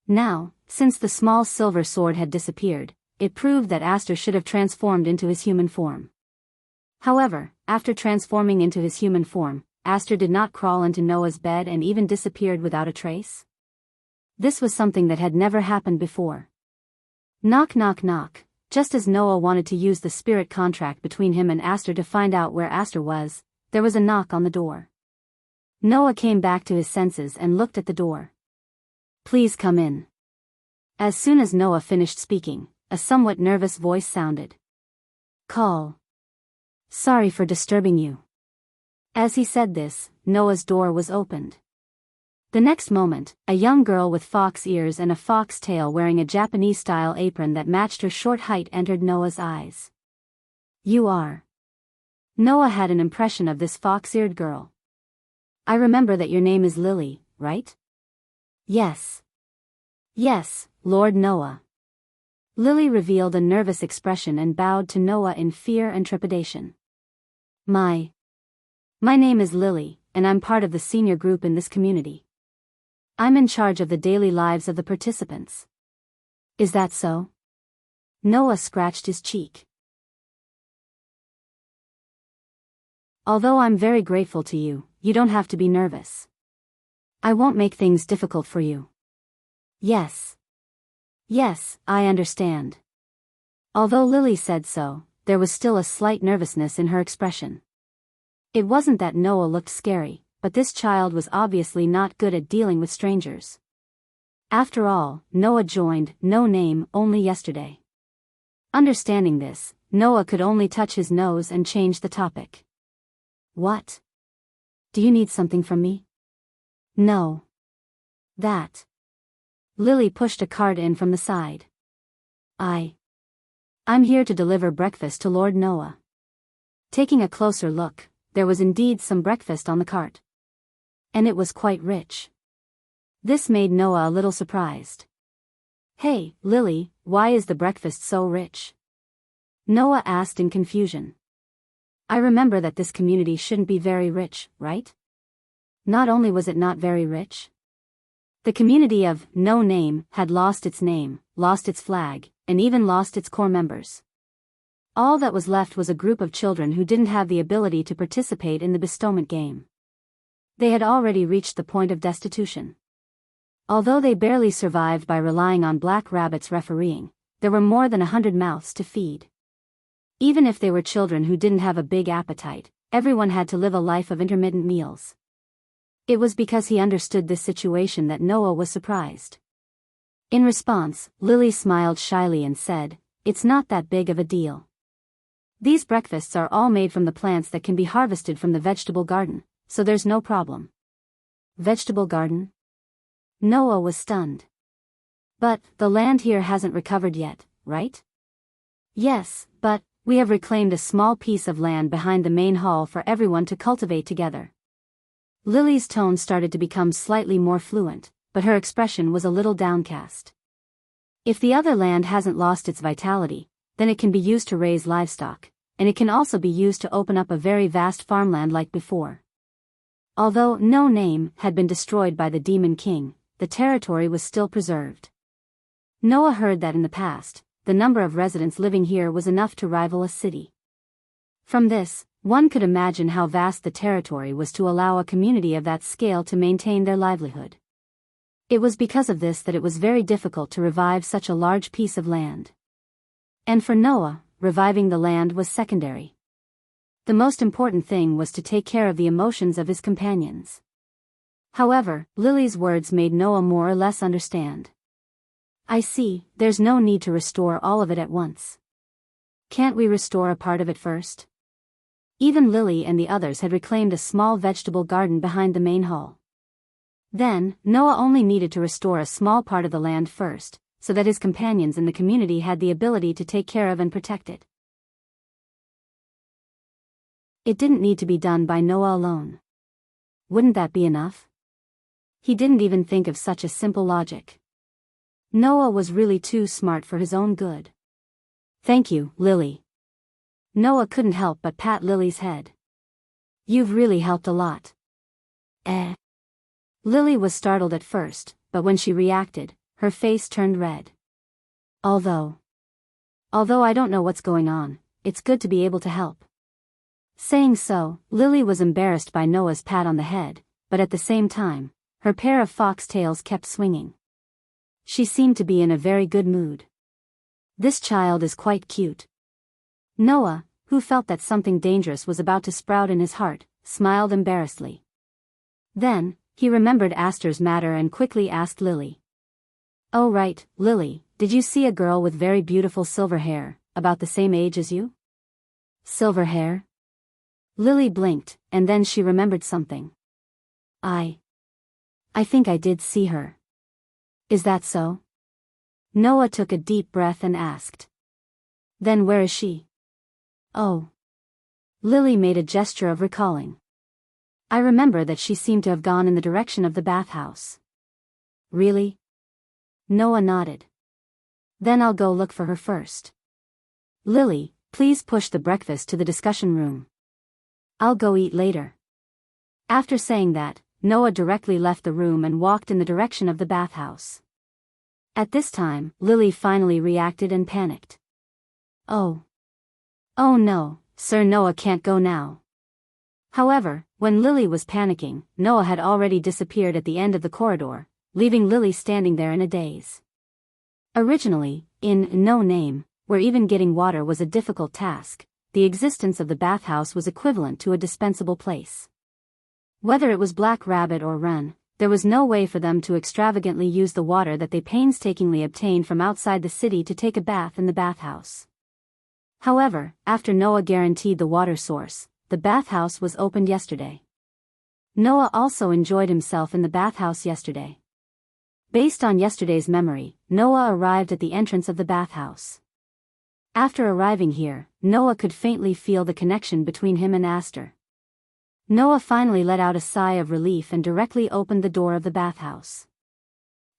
Now, since the small silver sword had disappeared, it proved that Aster should have transformed into his human form. However, after transforming into his human form, Aster did not crawl into Noah's bed and even disappeared without a trace. This was something that had never happened before. Knock knock knock. Just as Noah wanted to use the spirit contract between him and Aster to find out where Aster was, there was a knock on the door. Noah came back to his senses and looked at the door. "Please come in." As soon as Noah finished speaking, a somewhat nervous voice sounded. "Call. Sorry for disturbing you." As he said this, Noah's door was opened. The next moment, a young girl with fox ears and a fox tail wearing a Japanese-style apron that matched her short height entered Noah's eyes. "You are." Noah had an impression of this fox-eared girl. "I remember that your name is Lily, right?" "Yes. Yes, Lord Noah." Lily revealed a nervous expression and bowed to Noah in fear and trepidation. My name is Lily, and I'm part of the senior group in this community. I'm in charge of the daily lives of the participants." "Is that so?" Noah scratched his cheek. "Although I'm very grateful to you, you don't have to be nervous. I won't make things difficult for you." Yes, I understand." Although Lily said so, there was still a slight nervousness in her expression. It wasn't that Noah looked scary, but this child was obviously not good at dealing with strangers. After all, Noah joined No Name only yesterday. Understanding this, Noah could only touch his nose and change the topic. "What? Do you need something from me?" "No. That." Lily pushed a cart in from the side. I'm here to deliver breakfast to Lord Noah." Taking a closer look, there was indeed some breakfast on the cart. And it was quite rich. This made Noah a little surprised. "Hey, Lily, why is the breakfast so rich?" Noah asked in confusion. "I remember that this community shouldn't be very rich, right?" Not only was it not very rich, the community of No Name had lost its name, lost its flag, and even lost its core members. All that was left was a group of children who didn't have the ability to participate in the bestowment game. They had already reached the point of destitution. Although they barely survived by relying on Black Rabbit's refereeing, there were more than 100 mouths to feed. Even if they were children who didn't have a big appetite, everyone had to live a life of intermittent meals. It was because he understood this situation that Noah was surprised. In response, Lily smiled shyly and said, "It's not that big of a deal. These breakfasts are all made from the plants that can be harvested from the vegetable garden, so there's no problem." "Vegetable garden?" Noah was stunned. "But, the land here hasn't recovered yet, right?" "Yes, but, we have reclaimed a small piece of land behind the main hall for everyone to cultivate together." Lily's tone started to become slightly more fluent, but her expression was a little downcast. "If the other land hasn't lost its vitality, then it can be used to raise livestock, and it can also be used to open up a very vast farmland like before." Although No Name had been destroyed by the Demon King, the territory was still preserved. Noah heard that in the past, the number of residents living here was enough to rival a city. From this, one could imagine how vast the territory was to allow a community of that scale to maintain their livelihood. It was because of this that it was very difficult to revive such a large piece of land. And for Noah, reviving the land was secondary. The most important thing was to take care of the emotions of his companions. However, Lily's words made Noah more or less understand. "I see, there's no need to restore all of it at once. Can't we restore a part of it first?" Even Lily and the others had reclaimed a small vegetable garden behind the main hall. Then, Noah only needed to restore a small part of the land first, so that his companions in the community had the ability to take care of and protect it. It didn't need to be done by Noah alone. Wouldn't that be enough? He didn't even think of such a simple logic. Noah was really too smart for his own good. "Thank you, Lily." Noah couldn't help but pat Lily's head. "You've really helped a lot." Lily was startled at first, but when she reacted, her face turned red. Although I don't know what's going on, it's good to be able to help." Saying so, Lily was embarrassed by Noah's pat on the head, but at the same time, her pair of foxtails kept swinging. She seemed to be in a very good mood. This child is quite cute. Noah, who felt that something dangerous was about to sprout in his heart, smiled embarrassedly. Then, he remembered Aster's matter and quickly asked Lily. "Oh right, Lily, did you see a girl with very beautiful silver hair, about the same age as you?" "Silver hair?" Lily blinked, and then she remembered something. I think I did see her." "Is that so?" Noah took a deep breath and asked. "Then where is she?" "Oh." Lily made a gesture of recalling. "I remember that she seemed to have gone in the direction of the bathhouse." "Really?" Noah nodded. "Then I'll go look for her first. Lily, please push the breakfast to the discussion room. I'll go eat later." After saying that, Noah directly left the room and walked in the direction of the bathhouse. At this time, Lily finally reacted and panicked. "Oh. Oh no, Sir Noah can't go now." However, when Lily was panicking, Noah had already disappeared at the end of the corridor, leaving Lily standing there in a daze. Originally, in No Name, where even getting water was a difficult task, the existence of the bathhouse was equivalent to a dispensable place. Whether it was Black Rabbit or Run, there was no way for them to extravagantly use the water that they painstakingly obtained from outside the city to take a bath in the bathhouse. However, after Noah guaranteed the water source, the bathhouse was opened yesterday. Noah also enjoyed himself in the bathhouse yesterday. Based on yesterday's memory, Noah arrived at the entrance of the bathhouse. After arriving here, Noah could faintly feel the connection between him and Aster. Noah finally let out a sigh of relief and directly opened the door of the bathhouse.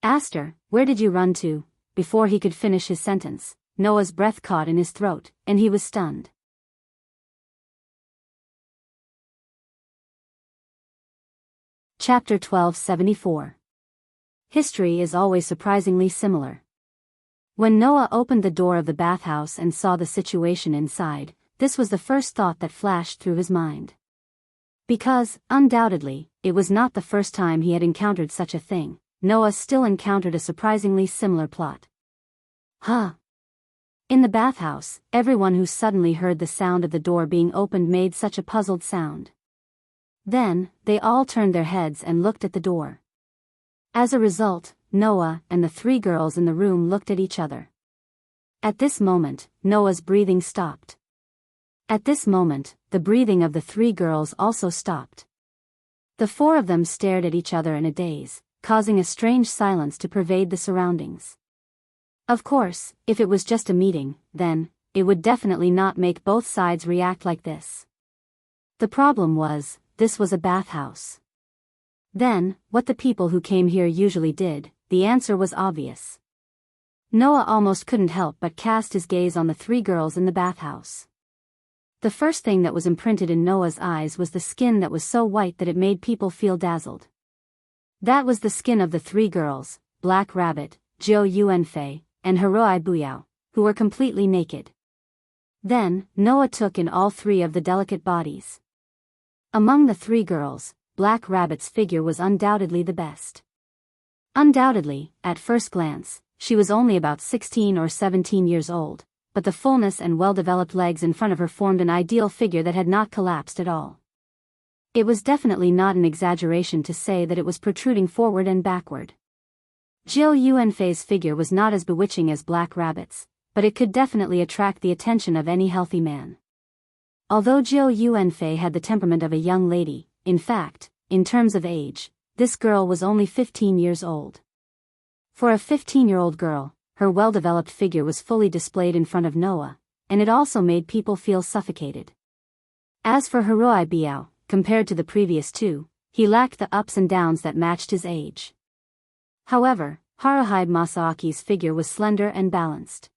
"Aster, where did you run to?" Before he could finish his sentence, Noah's breath caught in his throat, and he was stunned. Chapter 1274. History is always surprisingly similar. When Noah opened the door of the bathhouse and saw the situation inside, this was the first thought that flashed through his mind. Because, undoubtedly, it was not the first time he had encountered such a thing, Noah still encountered a surprisingly similar plot. Huh. In the bathhouse, everyone who suddenly heard the sound of the door being opened made such a puzzled sound. Then, they all turned their heads and looked at the door. As a result, Noah and the three girls in the room looked at each other. At this moment, Noah's breathing stopped. At this moment, the breathing of the three girls also stopped. The four of them stared at each other in a daze, causing a strange silence to pervade the surroundings. Of course, if it was just a meeting, then, it would definitely not make both sides react like this. The problem was, this was a bathhouse. Then, what the people who came here usually did, the answer was obvious. Noah almost couldn't help but cast his gaze on the three girls in the bathhouse. The first thing that was imprinted in Noah's eyes was the skin that was so white that it made people feel dazzled. That was the skin of the three girls, Black Rabbit, Jiu Yuanfei, and Hiroi Buyao, who were completely naked. Then, Noah took in all three of the delicate bodies. Among the three girls, Black Rabbit's figure was undoubtedly the best. Undoubtedly, at first glance, she was only about 16 or 17 years old, but the fullness and well-developed legs in front of her formed an ideal figure that had not collapsed at all. It was definitely not an exaggeration to say that it was protruding forward and backward. Jiu Yuanfei's figure was not as bewitching as Black Rabbit's, but it could definitely attract the attention of any healthy man. Although Jiu Yuanfei had the temperament of a young lady, in fact, in terms of age, this girl was only 15 years old. For a 15-year-old girl, her well-developed figure was fully displayed in front of Noah, and it also made people feel suffocated. As for Hiroi Buyao, compared to the previous two, he lacked the ups and downs that matched his age. However, Haruhide Masaaki's figure was slender and balanced.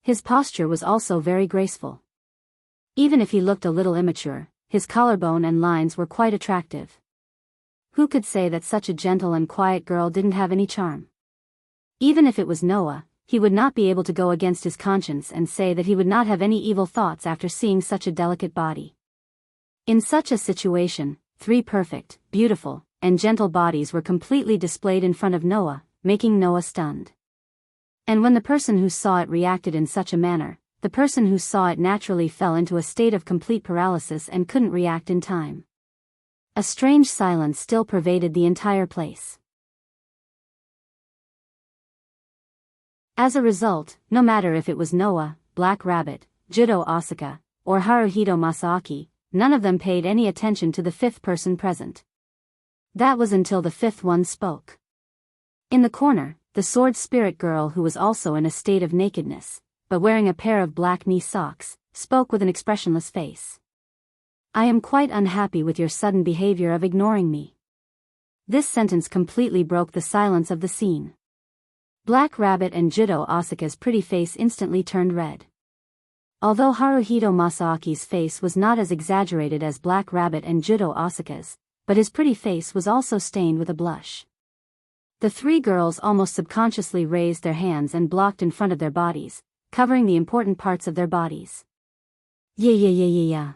His posture was also very graceful. Even if he looked a little immature, his collarbone and lines were quite attractive. Who could say that such a gentle and quiet girl didn't have any charm? Even if it was Noah, he would not be able to go against his conscience and say that he would not have any evil thoughts after seeing such a delicate body. In such a situation, 3 perfect, beautiful, and gentle bodies were completely displayed in front of Noah, making Noah stunned. And when the person who saw it reacted in such a manner, the person who saw it naturally fell into a state of complete paralysis and couldn't react in time. A strange silence still pervaded the entire place. As a result, no matter if it was Noah, Black Rabbit, Jidо Asuka, or Haruhito Masaaki, none of them paid any attention to the 5th person present. That was until the 5th one spoke. In the corner, the sword spirit girl, who was also in a state of nakedness, but wearing a pair of black knee socks, spoke with an expressionless face. I am quite unhappy with your sudden behavior of ignoring me. This sentence completely broke the silence of the scene. Black Rabbit and Jiddo Asuka's pretty face instantly turned red. Although Haruhito Masaaki's face was not as exaggerated as Black Rabbit and Jiddo Asuka's, but his pretty face was also stained with a blush. The 3 girls almost subconsciously raised their hands and blocked in front of their bodies, covering the important parts of their bodies. Yeah.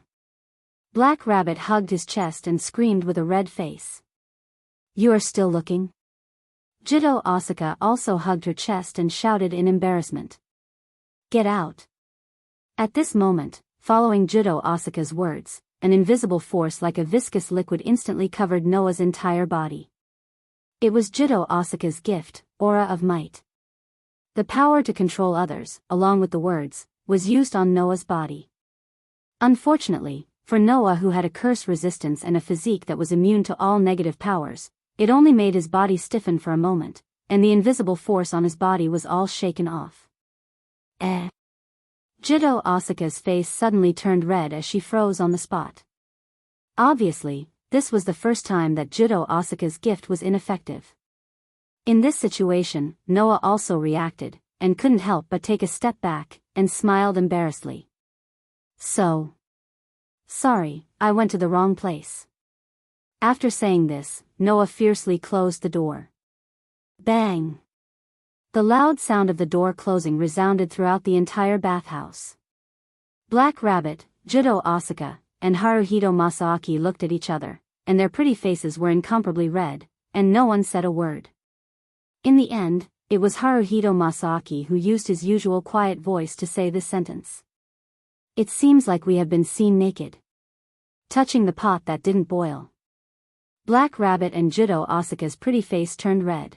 Black Rabbit hugged his chest and screamed with a red face. You are still looking? Jiddo Asuka also hugged her chest and shouted in embarrassment. Get out. At this moment, following Jiddo Asuka's words, an invisible force like a viscous liquid instantly covered Noah's entire body. It was Jiddo Asuka's gift, Aura of Might. The power to control others, along with the words, was used on Noah's body. Unfortunately, for Noah, who had a curse resistance and a physique that was immune to all negative powers, it only made his body stiffen for a moment, and the invisible force on his body was all shaken off. Jiddo Asuka's face suddenly turned red as she froze on the spot. Obviously, this was the first time that Jiddo Asuka's gift was ineffective. In this situation, Noah also reacted, and couldn't help but take a step back, and smiled embarrassedly. Sorry, I went to the wrong place. After saying this, Noah fiercely closed the door. Bang! The loud sound of the door closing resounded throughout the entire bathhouse. Black Rabbit, Jiddo Asuka, and Haruhito Masaaki looked at each other, and their pretty faces were incomparably red, and no one said a word. In the end, it was Haruhito Masaaki who used his usual quiet voice to say this sentence. It seems like we have been seen naked. Touching the pot that didn't boil. Black Rabbit and Jiddo Asuka's pretty face turned red.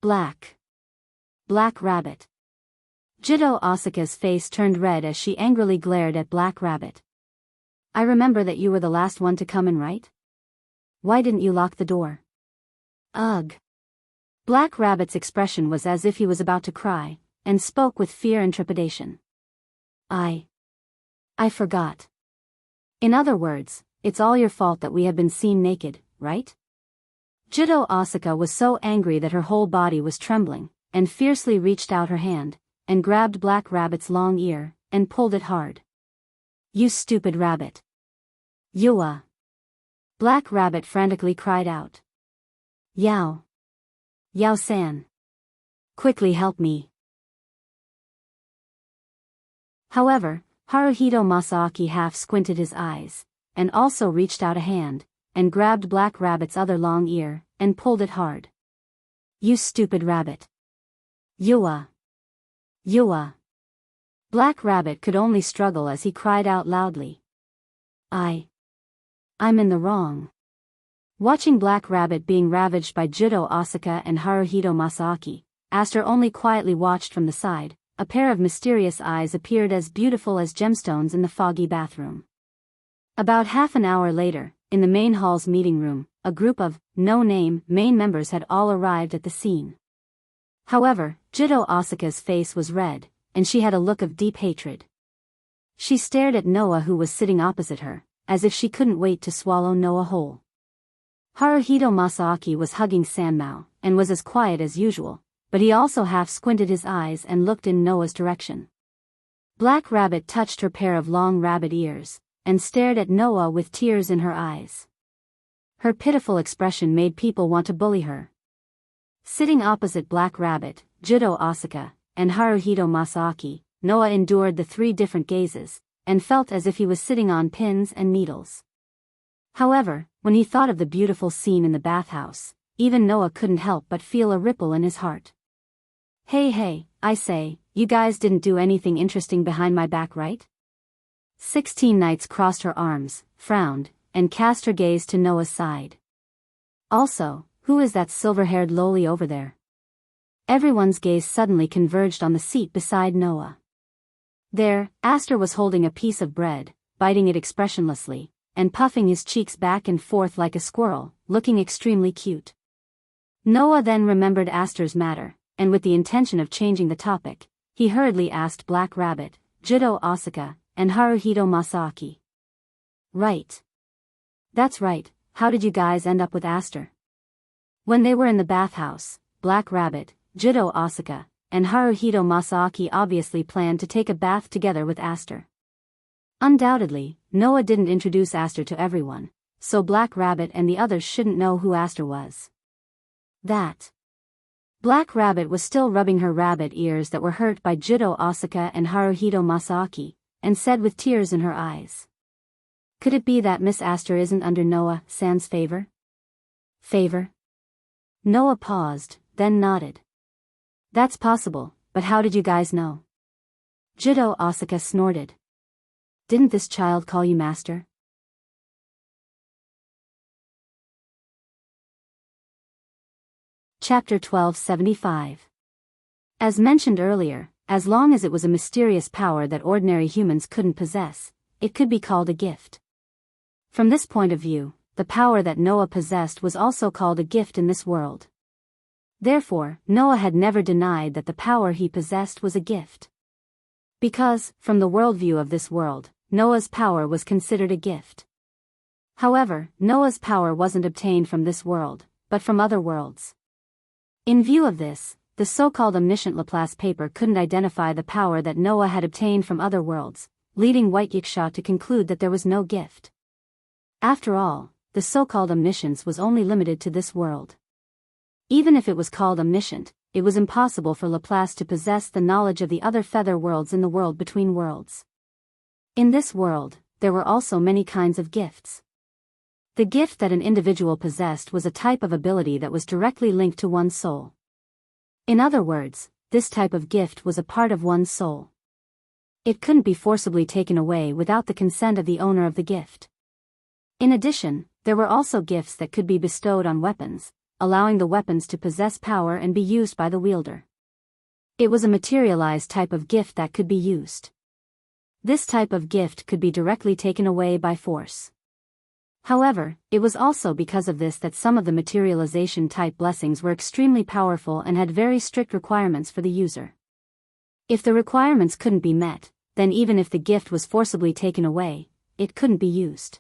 Black Rabbit. Jiddo Asuka's face turned red as she angrily glared at Black Rabbit. I remember that you were the last one to come in, right? Why didn't you lock the door? Ugh. Black Rabbit's expression was as if he was about to cry, and spoke with fear and trepidation. I forgot. In other words, it's all your fault that we have been seen naked, right? Jiddo Asuka was so angry that her whole body was trembling, and fiercely reached out her hand, and grabbed Black Rabbit's long ear, and pulled it hard. You stupid rabbit. Yua. Black Rabbit frantically cried out. Yao-san. Quickly help me. However, Haruhito Masaaki half squinted his eyes, and also reached out a hand, and grabbed Black Rabbit's other long ear, and pulled it hard. You stupid rabbit. Yua. Black Rabbit could only struggle as he cried out loudly. I'm in the wrong. Watching Black Rabbit being ravaged by Jiddo Asuka and Haruhito Masaaki, Aster only quietly watched from the side. A pair of mysterious eyes appeared as beautiful as gemstones in the foggy bathroom. About half an hour later, in the main hall's meeting room, a group of no-name main members had all arrived at the scene. However, Jiddo Asuka's face was red, and she had a look of deep hatred. She stared at Noah, who was sitting opposite her, as if she couldn't wait to swallow Noah whole. Haruhito Masaaki was hugging Sanmao, and was as quiet as usual, but he also half squinted his eyes and looked in Noah's direction. Black Rabbit touched her pair of long rabbit ears, and stared at Noah with tears in her eyes. Her pitiful expression made people want to bully her. Sitting opposite Black Rabbit, Jiddo Asuka, and Haruhito Masaaki, Noah endured the 3 different gazes, and felt as if he was sitting on pins and needles. However, when he thought of the beautiful scene in the bathhouse, even Noah couldn't help but feel a ripple in his heart. Hey, I say, you guys didn't do anything interesting behind my back, right? 16 Knights crossed her arms, frowned, and cast her gaze to Noah's side. Also, who is that silver-haired lowly over there? Everyone's gaze suddenly converged on the seat beside Noah. There, Aster was holding a piece of bread, biting it expressionlessly, and puffing his cheeks back and forth like a squirrel, looking extremely cute. Noah then remembered Aster's matter, and with the intention of changing the topic, he hurriedly asked Black Rabbit, Judo Asuka, and Haruhito Masaaki. Right. That's right, how did you guys end up with Aster? When they were in the bathhouse, Black Rabbit, Judo Asuka, and Haruhito Masaaki obviously planned to take a bath together with Aster. Undoubtedly, Noah didn't introduce Aster to everyone, so Black Rabbit and the others shouldn't know who Aster was. That. Black Rabbit was still rubbing her rabbit ears that were hurt by Judo Asuka and Haruhito Masaaki, and said with tears in her eyes. Could it be that Miss Aster isn't under Noah-san's favor? Favor? Noah paused, then nodded. That's possible, but how did you guys know? Judo Asuka snorted. Didn't this child call you master? Chapter 1275. As mentioned earlier, as long as it was a mysterious power that ordinary humans couldn't possess, it could be called a gift. From this point of view, the power that Noah possessed was also called a gift in this world. Therefore, Noah had never denied that the power he possessed was a gift. Because, from the worldview of this world, Noah's power was considered a gift. However, Noah's power wasn't obtained from this world, but from other worlds. In view of this, the so-called omniscient Laplace paper couldn't identify the power that Noah had obtained from other worlds, leading White Yiksha to conclude that there was no gift. After all, the so-called omniscience was only limited to this world. Even if it was called omniscient, it was impossible for Laplace to possess the knowledge of the other feather worlds in the world between worlds. In this world, there were also many kinds of gifts. The gift that an individual possessed was a type of ability that was directly linked to one's soul. In other words, this type of gift was a part of one's soul. It couldn't be forcibly taken away without the consent of the owner of the gift. In addition, there were also gifts that could be bestowed on weapons, allowing the weapons to possess power and be used by the wielder. It was a materialized type of gift that could be used. This type of gift could be directly taken away by force. However, it was also because of this that some of the materialization-type blessings were extremely powerful and had very strict requirements for the user. If the requirements couldn't be met, then even if the gift was forcibly taken away, it couldn't be used.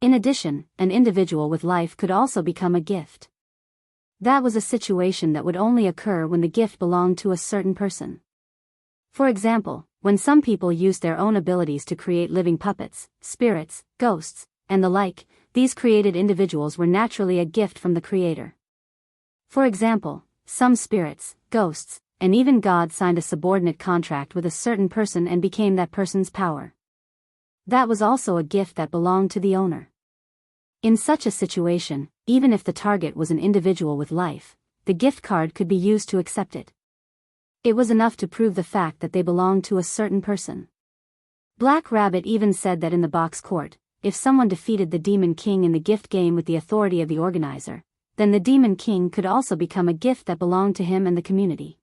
In addition, an individual with life could also become a gift. That was a situation that would only occur when the gift belonged to a certain person. For example, when some people used their own abilities to create living puppets, spirits, ghosts, and the like, these created individuals were naturally a gift from the Creator. For example, some spirits, ghosts, and even God signed a subordinate contract with a certain person and became that person's power. That was also a gift that belonged to the owner. In such a situation, even if the target was an individual with life, the gift card could be used to accept it. It was enough to prove the fact that they belonged to a certain person. Black Rabbit even said that in the box court, if someone defeated the Demon King in the gift game with the authority of the organizer, then the Demon King could also become a gift that belonged to him and the community.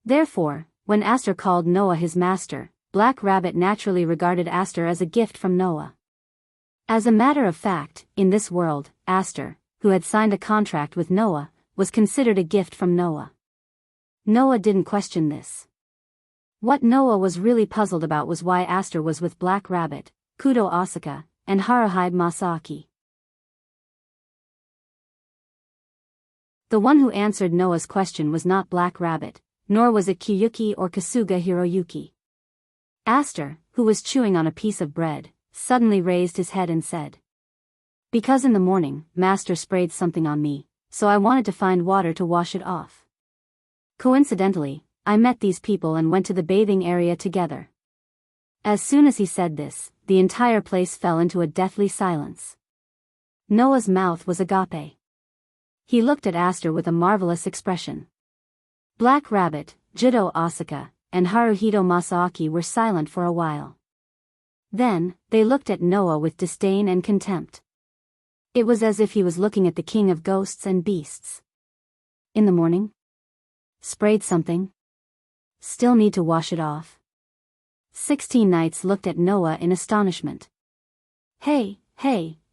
Therefore, when Aster called Noah his master, Black Rabbit naturally regarded Aster as a gift from Noah. As a matter of fact, in this world, Aster, who had signed a contract with Noah, was considered a gift from Noah. Noah didn't question this. What Noah was really puzzled about was why Aster was with Black Rabbit, Kudo Asuka, and Haruhide Masaaki. The one who answered Noah's question was not Black Rabbit, nor was it Kyuki or Kasuga Hiroyuki. Aster, who was chewing on a piece of bread, suddenly raised his head and said, "Because in the morning, Master sprayed something on me, so I wanted to find water to wash it off. Coincidentally, I met these people and went to the bathing area together." As soon as he said this, the entire place fell into a deathly silence. Noah's mouth was agape. He looked at Aster with a marvelous expression. Black Rabbit, Judo Asaka, and Haruhito Masaaki were silent for a while. Then, they looked at Noah with disdain and contempt. It was as if he was looking at the king of ghosts and beasts. In the morning? Sprayed something? Still need to wash it off? 16 Knights looked at Noah in astonishment. Hey,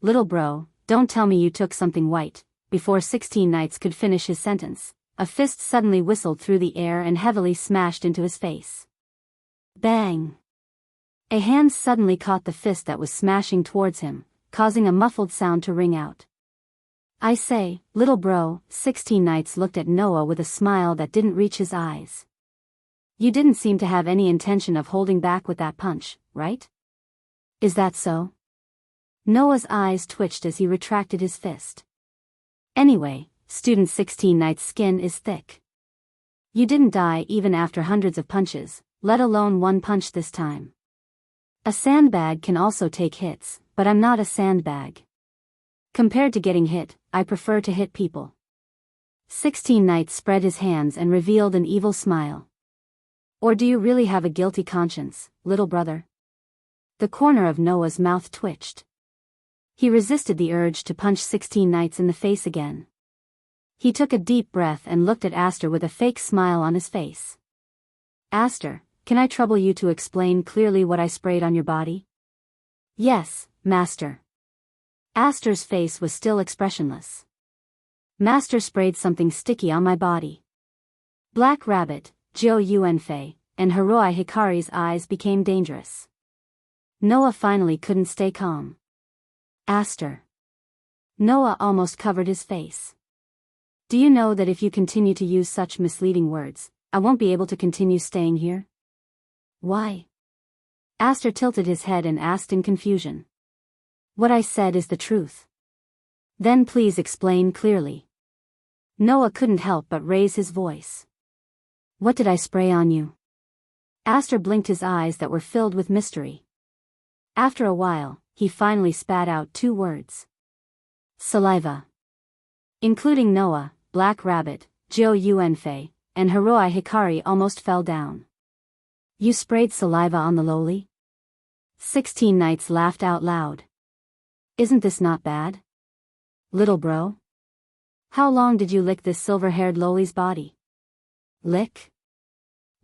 little bro, don't tell me you took something white. Before 16 Knights could finish his sentence, a fist suddenly whistled through the air and heavily smashed into his face. Bang! A hand suddenly caught the fist that was smashing towards him, causing a muffled sound to ring out. I say, little bro, 16 Knights looked at Noah with a smile that didn't reach his eyes. You didn't seem to have any intention of holding back with that punch, right? Is that so? Noah's eyes twitched as he retracted his fist. Anyway, student 16 Knight's skin is thick. You didn't die even after hundreds of punches, let alone one punch this time. A sandbag can also take hits, but I'm not a sandbag. Compared to getting hit, I prefer to hit people. 16 Knights spread his hands and revealed an evil smile. Or do you really have a guilty conscience, little brother? The corner of Noah's mouth twitched. He resisted the urge to punch 16 Knights in the face again. He took a deep breath and looked at Aster with a fake smile on his face. Aster, can I trouble you to explain clearly what I sprayed on your body? Yes, master. Aster's face was still expressionless. Master sprayed something sticky on my body. Black Rabbit, Jo Yuanfei, and Hiroi Hikari's eyes became dangerous. Noah finally couldn't stay calm. Aster. Noah almost covered his face. Do you know that if you continue to use such misleading words, I won't be able to continue staying here? Why? Aster tilted his head and asked in confusion. What I said is the truth. Then please explain clearly. Noah couldn't help but raise his voice. What did I spray on you? Aster blinked his eyes that were filled with mystery. After a while, he finally spat out 2 words. Saliva. Including Noah, Black Rabbit, Jo Yuanfei, and Hiroi Hikari almost fell down. You sprayed saliva on the lowly? 16 Knights laughed out loud. Isn't this not bad? Little bro? How long did you lick this silver-haired lowly's body? Lick?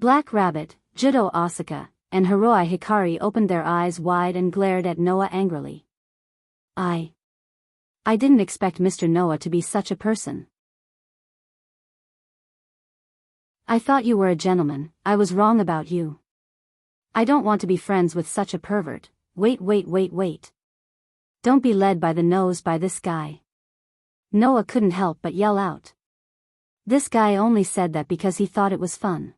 Black Rabbit, Judo Asaka, and Hiroi Hikari opened their eyes wide and glared at Noah angrily. I didn't expect Mr. Noah to be such a person. I thought you were a gentleman. I was wrong about you. I don't want to be friends with such a pervert. Wait. Don't be led by the nose by this guy. Noah couldn't help but yell out. This guy only said that because he thought it was fun.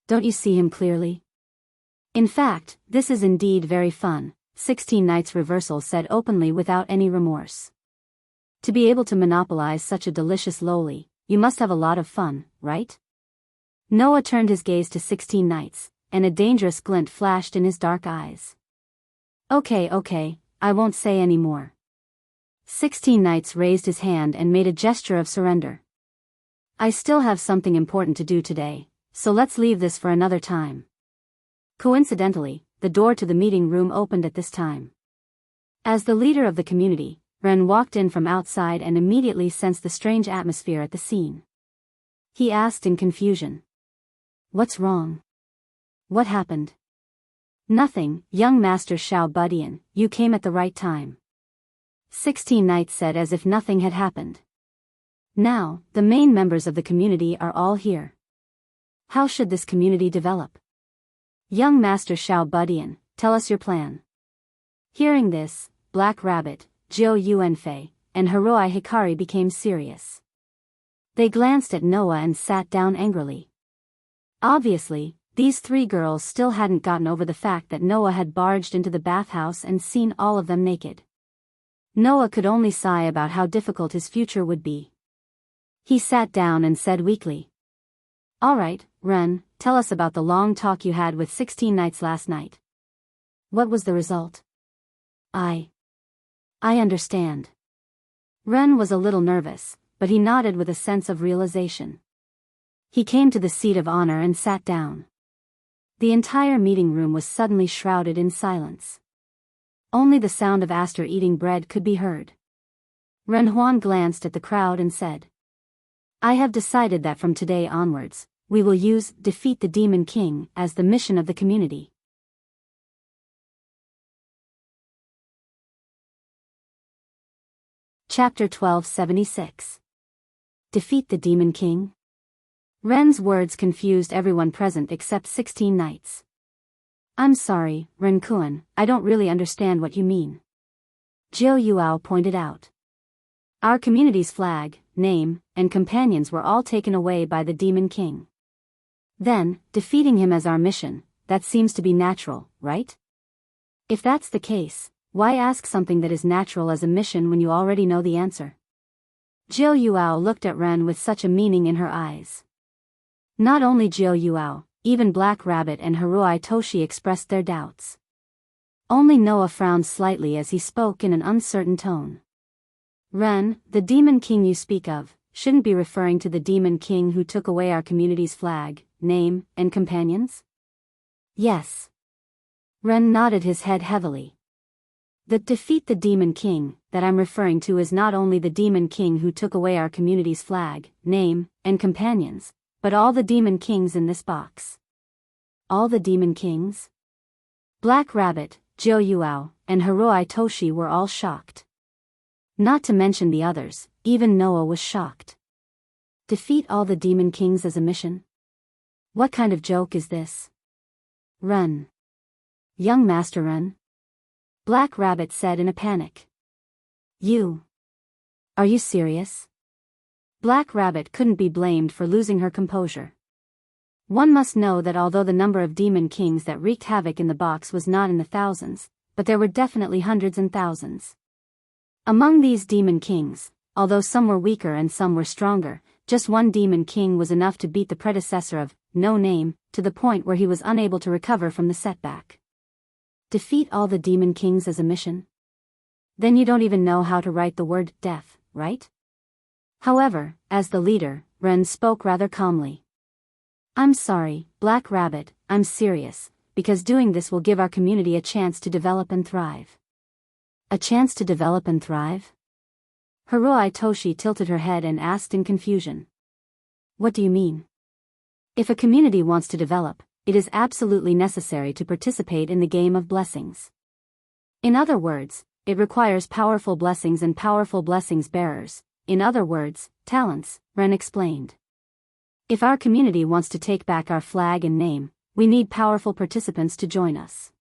Don't you see him clearly? In fact, this is indeed very fun, 16 Knights Reversal said openly without any remorse. To be able to monopolize such a delicious lowly, you must have a lot of fun, right? Noah turned his gaze to 16 Knights, and a dangerous glint flashed in his dark eyes. Okay, I won't say any more. 16 Knights raised his hand and made a gesture of surrender. I still have something important to do today, so let's leave this for another time. Coincidentally, the door to the meeting room opened at this time. As the leader of the community, Ren walked in from outside and immediately sensed the strange atmosphere at the scene. He asked in confusion. What's wrong? What happened? Nothing, young Master Xiao Budian, you came at the right time. 16 Knights said as if nothing had happened. Now, the main members of the community are all here. How should this community develop? Young Master Xiao Budian, tell us your plan. Hearing this, Black Rabbit, Jo Yuanfei, and Hiroi Hikari became serious. They glanced at Noah and sat down angrily. Obviously, these 3 girls still hadn't gotten over the fact that Noah had barged into the bathhouse and seen all of them naked. Noah could only sigh about how difficult his future would be. He sat down and said weakly. Alright, Ren, tell us about the long talk you had with 16 Knights last night. What was the result? I understand. Ren was a little nervous, but he nodded with a sense of realization. He came to the seat of honor and sat down. The entire meeting room was suddenly shrouded in silence. Only the sound of Aster eating bread could be heard. Ren Huan glanced at the crowd and said, "I have decided that from today onwards, we will use Defeat the Demon King as the mission of the community." Chapter 1276. Defeat the Demon King? Ren's words confused everyone present except 16 knights. "I'm sorry, Ren Kuan, I don't really understand what you mean," Jiu Yuao pointed out. "Our community's flag, name, and companions were all taken away by the Demon King. Then, defeating him as our mission, that seems to be natural, right? If that's the case, why ask something that is natural as a mission when you already know the answer?" Jiu Yuao looked at Ren with such a meaning in her eyes. Not only Jiu Yuao, even Black Rabbit and Haruai Toshi expressed their doubts. Only Noah frowned slightly as he spoke in an uncertain tone. "Ren, the Demon King you speak of, shouldn't be referring to the Demon King who took away our community's flag, name, and companions?" "Yes." Ren nodded his head heavily. "The Defeat the Demon King that I'm referring to is not only the Demon King who took away our community's flag, name, and companions, but all the Demon Kings in this box." "All the Demon Kings?" Black Rabbit, Jiu Yuao, and Haruai Toshi were all shocked. Not to mention the others, even Noah was shocked. Defeat all the Demon Kings as a mission? What kind of joke is this? "Run. Young Master Run," Black Rabbit said in a panic. Are you serious?" Black Rabbit couldn't be blamed for losing her composure. One must know that although the number of Demon Kings that wreaked havoc in the box was not in the thousands, but there were definitely hundreds and thousands. Among these Demon Kings, although some were weaker and some were stronger, just one Demon King was enough to beat the predecessor of No Name, to the point where he was unable to recover from the setback. Defeat all the Demon Kings as a mission? Then you don't even know how to write the word death, right? However, as the leader, Ren spoke rather calmly. "I'm sorry, Black Rabbit, I'm serious, because doing this will give our community a chance to develop and thrive." "A chance to develop and thrive?" Haruai Toshi tilted her head and asked in confusion. "What do you mean?" "If a community wants to develop, it is absolutely necessary to participate in the game of blessings. In other words, it requires powerful blessings and powerful blessings bearers, in other words, talents," Ren explained. "If our community wants to take back our flag and name, we need powerful participants to join us.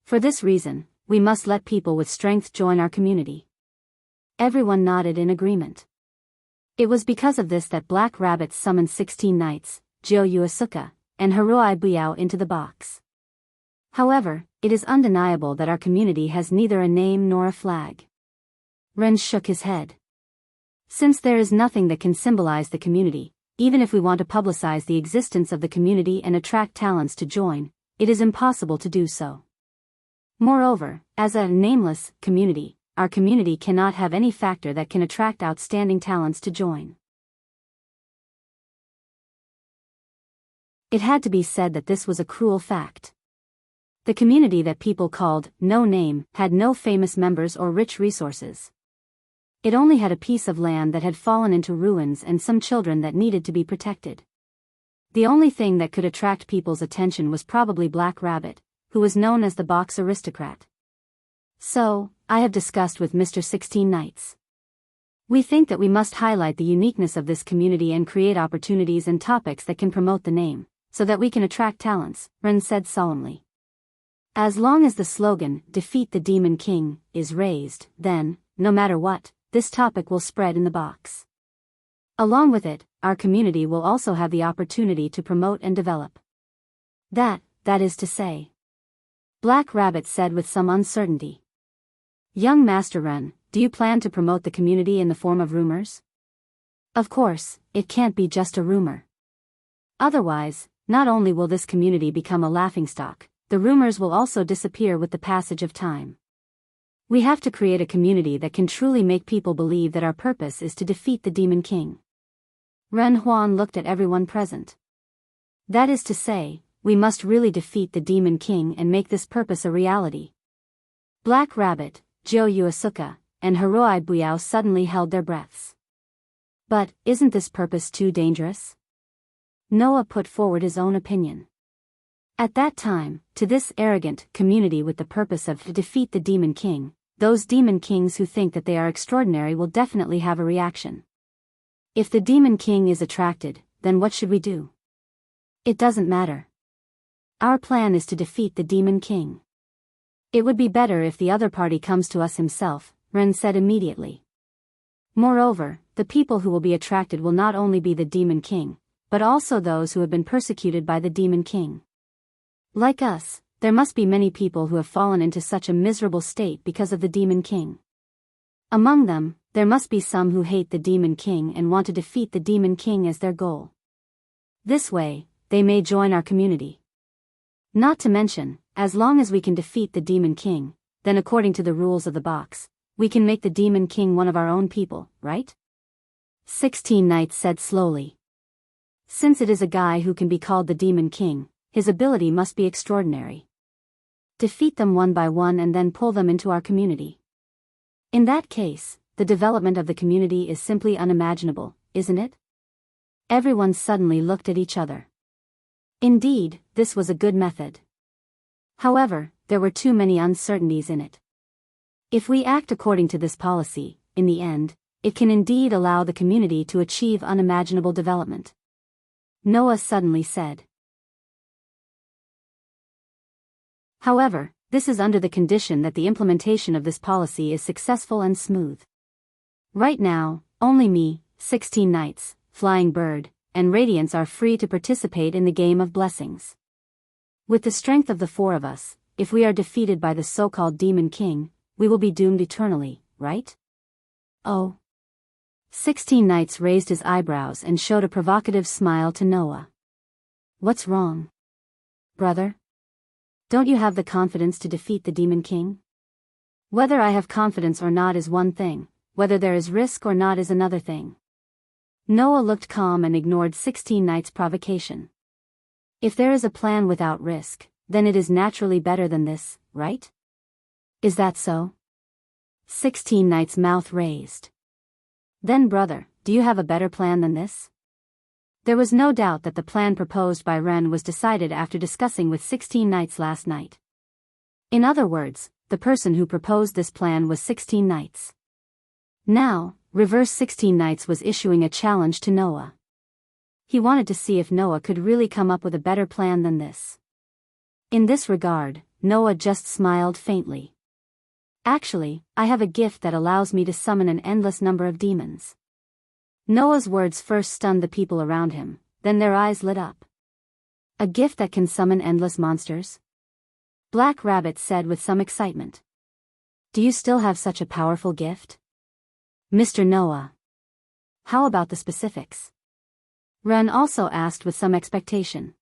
For this reason, we must let people with strength join our community." Everyone nodded in agreement. It was because of this that Black Rabbit summoned 16 knights, Jiu Yuasuka, and Haruai Biao into the box. However, it is undeniable that our community has neither a name nor a flag. Ren shook his head. "Since there is nothing that can symbolize the community, even if we want to publicize the existence of the community and attract talents to join, it is impossible to do so. Moreover, as a nameless community, our community cannot have any factor that can attract outstanding talents to join." It had to be said that this was a cruel fact. The community that people called No Name had no famous members or rich resources. It only had a piece of land that had fallen into ruins and some children that needed to be protected. The only thing that could attract people's attention was probably Black Rabbit, who was known as the Box Aristocrat. "So, I have discussed with Mr. 16 Knights. We think that we must highlight the uniqueness of this community and create opportunities and topics that can promote the name, so that we can attract talents," Ren said solemnly. "As long as the slogan, Defeat the Demon King, is raised, then, no matter what, this topic will spread in the box. Along with it, our community will also have the opportunity to promote and develop. That is to say," Black Rabbit said with some uncertainty. "Young Master Ren, do you plan to promote the community in the form of rumors?" "Of course, it can't be just a rumor. Otherwise, not only will this community become a laughingstock, the rumors will also disappear with the passage of time. We have to create a community that can truly make people believe that our purpose is to defeat the Demon King. Ren Huan looked at everyone present. That is to say, we must really defeat the Demon King and make this purpose a reality. Black Rabbit, Jiu Yuasuka, and Hiroi Buyao suddenly held their breaths. But, isn't this purpose too dangerous? Noah put forward his own opinion. At that time, to this arrogant community with the purpose of to defeat the Demon King, those Demon Kings who think that they are extraordinary will definitely have a reaction. If the Demon King is attracted, then what should we do? It doesn't matter. Our plan is to defeat the Demon King. It would be better if the other party comes to us himself, Ren said immediately. Moreover, the people who will be attracted will not only be the Demon King, but also those who have been persecuted by the Demon King. Like us, there must be many people who have fallen into such a miserable state because of the Demon King. Among them, there must be some who hate the Demon King and want to defeat the Demon King as their goal. This way, they may join our community. Not to mention, as long as we can defeat the Demon King, then according to the rules of the box, we can make the Demon King one of our own people, right? 16 Knights said slowly. Since it is a guy who can be called the Demon King, his ability must be extraordinary. Defeat them one by one and then pull them into our community. In that case, the development of the community is simply unimaginable, isn't it? Everyone suddenly looked at each other. Indeed, this was a good method. However, there were too many uncertainties in it. If we act according to this policy, in the end, it can indeed allow the community to achieve unimaginable development. Noah suddenly said. However, this is under the condition that the implementation of this policy is successful and smooth. Right now, only me, 16 Knights, Flying Bird, and Radiance are free to participate in the game of blessings. With the strength of the four of us, if we are defeated by the so-called Demon King, we will be doomed eternally, right? Oh. 16 Knights raised his eyebrows and showed a provocative smile to Noah. What's wrong? Brother? Don't you have the confidence to defeat the Demon King? Whether I have confidence or not is one thing, whether there is risk or not is another thing. Noah looked calm and ignored 16 Knights' provocation. If there is a plan without risk, then it is naturally better than this, right? Is that so? 16 Knights' mouth raised. Then brother, do you have a better plan than this? There was no doubt that the plan proposed by Ren was decided after discussing with 16 Knights last night. In other words, the person who proposed this plan was 16 Knights. Now, Reverse 16 Knights was issuing a challenge to Noah. He wanted to see if Noah could really come up with a better plan than this. In this regard, Noah just smiled faintly. Actually, I have a gift that allows me to summon an endless number of demons. Noah's words first stunned the people around him, then their eyes lit up. A gift that can summon endless monsters? Black Rabbit said with some excitement. Do you still have such a powerful gift? Mr. Noah. How about the specifics? Ren also asked with some expectation.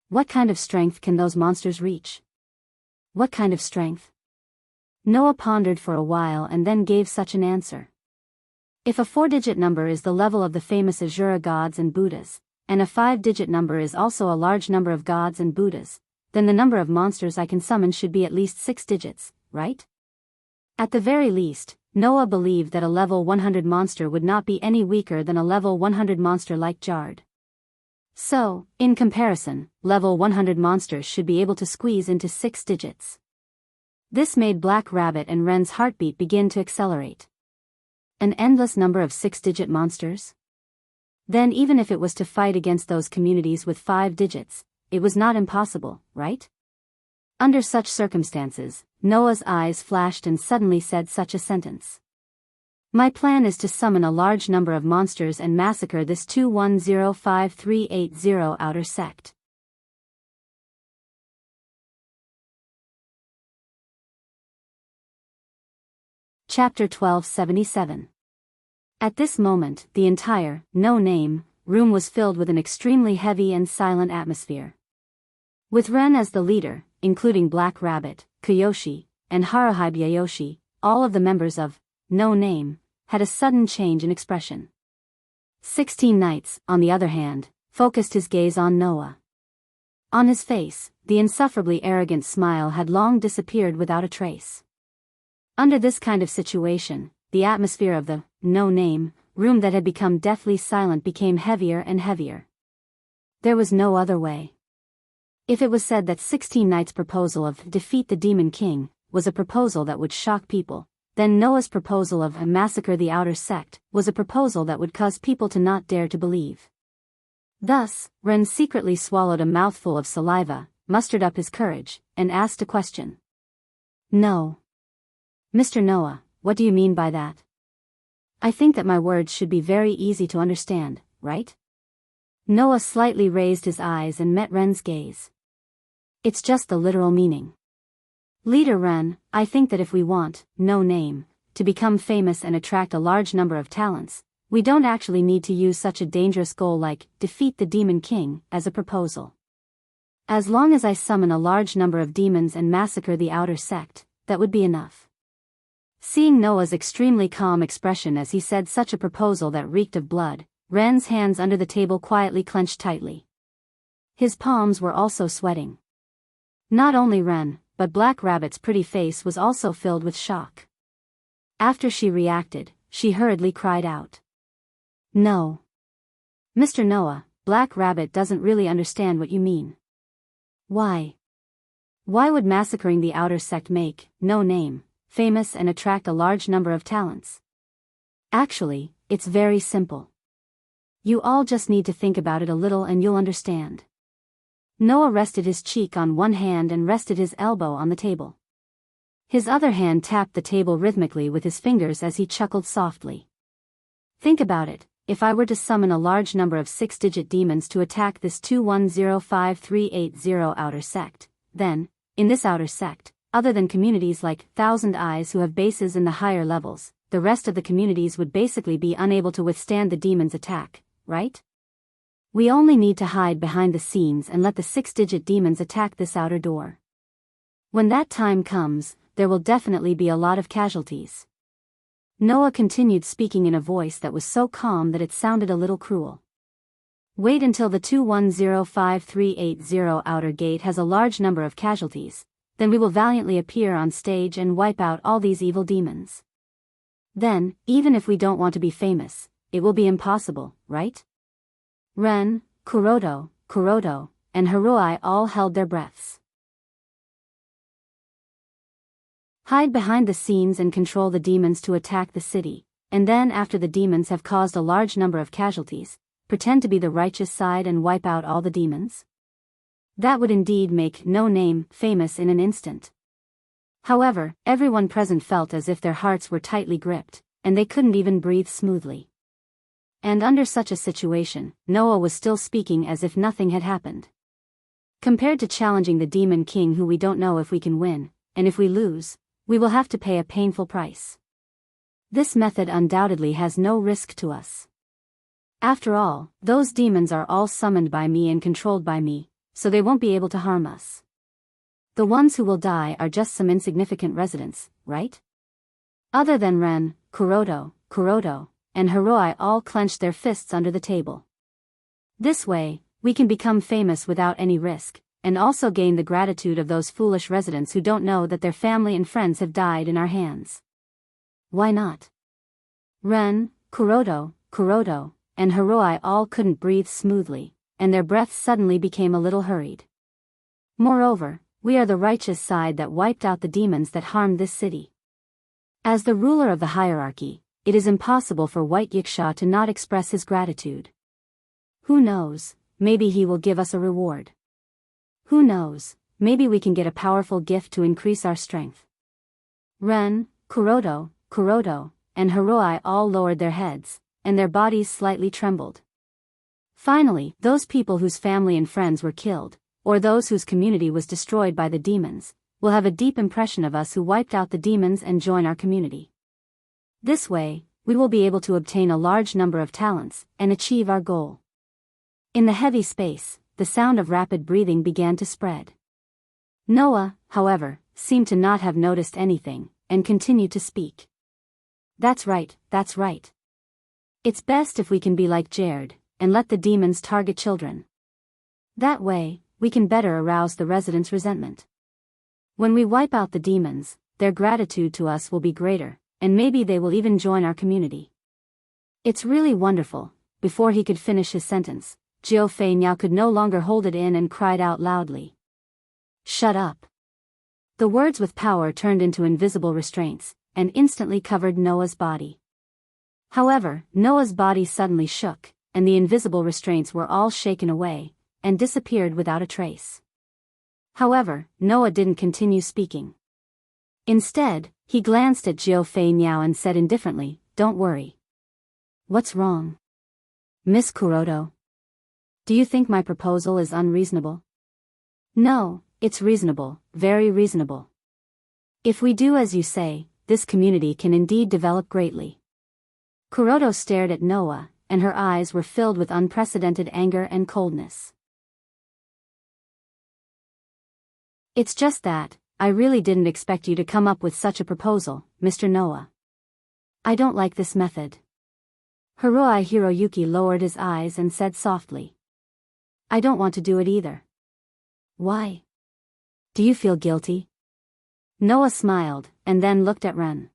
What kind of strength can those monsters reach? What kind of strength? Noah pondered for a while and then gave such an answer. If a 4-digit number is the level of the famous Asura gods and Buddhas, and a 5-digit number is also a large number of gods and Buddhas, then the number of monsters I can summon should be at least 6 digits, right? At the very least, Noah believed that a level 100 monster would not be any weaker than a level 100 monster like Jard. So, in comparison, level 100 monsters should be able to squeeze into 6 digits. This made Black Rabbit and Ren's heartbeat begin to accelerate. An endless number of 6-digit monsters? Then even if it was to fight against those communities with 5 digits, it was not impossible, right? Under such circumstances, Noah's eyes flashed and suddenly said such a sentence. My plan is to summon a large number of monsters and massacre this 2105380 outer sect. Chapter 1277. At this moment, the entire, no-name, room was filled with an extremely heavy and silent atmosphere. With Ren as the leader, including Black Rabbit, Kiyoshi, and Haruhi Byayoshi, all of the members of No Name, had a sudden change in expression. 16 Knights, on the other hand, focused his gaze on Noah. On his face, the insufferably arrogant smile had long disappeared without a trace. Under this kind of situation, the atmosphere of the No Name room that had become deathly silent became heavier and heavier. There was no other way. If it was said that 16 Knights' proposal of defeat the Demon King was a proposal that would shock people, then Noah's proposal of massacre the outer sect was a proposal that would cause people to not dare to believe. Thus, Ren secretly swallowed a mouthful of saliva, mustered up his courage, and asked a question. "No. Mr. Noah, what do you mean by that? I think that my words should be very easy to understand, right?" Noah slightly raised his eyes and met Ren's gaze. "It's just the literal meaning. Leader Ren, I think that if we want No Name to become famous and attract a large number of talents, we don't actually need to use such a dangerous goal like defeat the Demon King as a proposal. As long as I summon a large number of demons and massacre the outer sect, that would be enough." Seeing Noah's extremely calm expression as he said such a proposal that reeked of blood, Ren's hands under the table quietly clenched tightly. His palms were also sweating. Not only Ren, but Black Rabbit's pretty face was also filled with shock. After she reacted, she hurriedly cried out. "No. Mr. Noah, Black Rabbit doesn't really understand what you mean. Why? Why would massacring the outer sect make No Name famous and attract a large number of talents? Actually, it's very simple. You all just need to think about it a little and you'll understand." Noah rested his cheek on one hand and rested his elbow on the table. His other hand tapped the table rhythmically with his fingers as he chuckled softly. "Think about it. If I were to summon a large number of 6-digit demons to attack this 2105380 outer sect, then, in this outer sect, other than communities like Thousand Eyes who have bases in the higher levels, the rest of the communities would basically be unable to withstand the demon's attack, right? We only need to hide behind the scenes and let the 6-digit demons attack this outer door. When that time comes, there will definitely be a lot of casualties." Noah continued speaking in a voice that was so calm that it sounded a little cruel. "Wait until the 2105380 outer gate has a large number of casualties, then we will valiantly appear on stage and wipe out all these evil demons. Then, even if we don't want to be famous, it will be impossible, right?" Ren, Kuroto, and Haruhi all held their breaths. Hide behind the scenes and control the demons to attack the city, and then after the demons have caused a large number of casualties, pretend to be the righteous side and wipe out all the demons? That would indeed make No Name famous in an instant. However, everyone present felt as if their hearts were tightly gripped, and they couldn't even breathe smoothly. And under such a situation, Noah was still speaking as if nothing had happened. "Compared to challenging the Demon King who we don't know if we can win, and if we lose, we will have to pay a painful price. This method undoubtedly has no risk to us. After all, those demons are all summoned by me and controlled by me, so they won't be able to harm us. The ones who will die are just some insignificant residents, right?" Other than Ren, Kuroto, and Haruhi all clenched their fists under the table. "This way, we can become famous without any risk, and also gain the gratitude of those foolish residents who don't know that their family and friends have died in our hands. Why not?" Ren, Kuroto, and Haruhi all couldn't breathe smoothly, and their breaths suddenly became a little hurried. "Moreover, we are the righteous side that wiped out the demons that harmed this city. As the ruler of the hierarchy, it is impossible for White Yiksha to not express his gratitude. Who knows, maybe he will give us a reward. Who knows, maybe we can get a powerful gift to increase our strength." Ren, Kuroto, and Haruhi all lowered their heads, and their bodies slightly trembled. Finally, those people whose family and friends were killed, or those whose community was destroyed by the demons, will have a deep impression of us who wiped out the demons and join our community. This way, we will be able to obtain a large number of talents and achieve our goal. In the heavy space, the sound of rapid breathing began to spread. Noah, however, seemed to not have noticed anything, and continued to speak. That's right, that's right. It's best if we can be like Jared, and let the demons target children. That way, we can better arouse the residents' resentment. When we wipe out the demons, their gratitude to us will be greater, and maybe they will even join our community. It's really wonderful. Before he could finish his sentence, Jiao Fei Niao could no longer hold it in and cried out loudly. Shut up. The words with power turned into invisible restraints, and instantly covered Noah's body. However, Noah's body suddenly shook, and the invisible restraints were all shaken away, and disappeared without a trace. However, Noah didn't continue speaking. Instead, he glanced at Jiao Fei Niao and said indifferently, "Don't worry." "What's wrong? Miss Kuroto? Do you think my proposal is unreasonable?" "No, it's reasonable, very reasonable. If we do as you say, this community can indeed develop greatly." Kuroto stared at Noah, and her eyes were filled with unprecedented anger and coldness. "It's just that, I really didn't expect you to come up with such a proposal, Mr. Noah. I don't like this method." Haruai Hiroyuki lowered his eyes and said softly. "I don't want to do it either." "Why? Do you feel guilty?" Noah smiled, and then looked at Ren.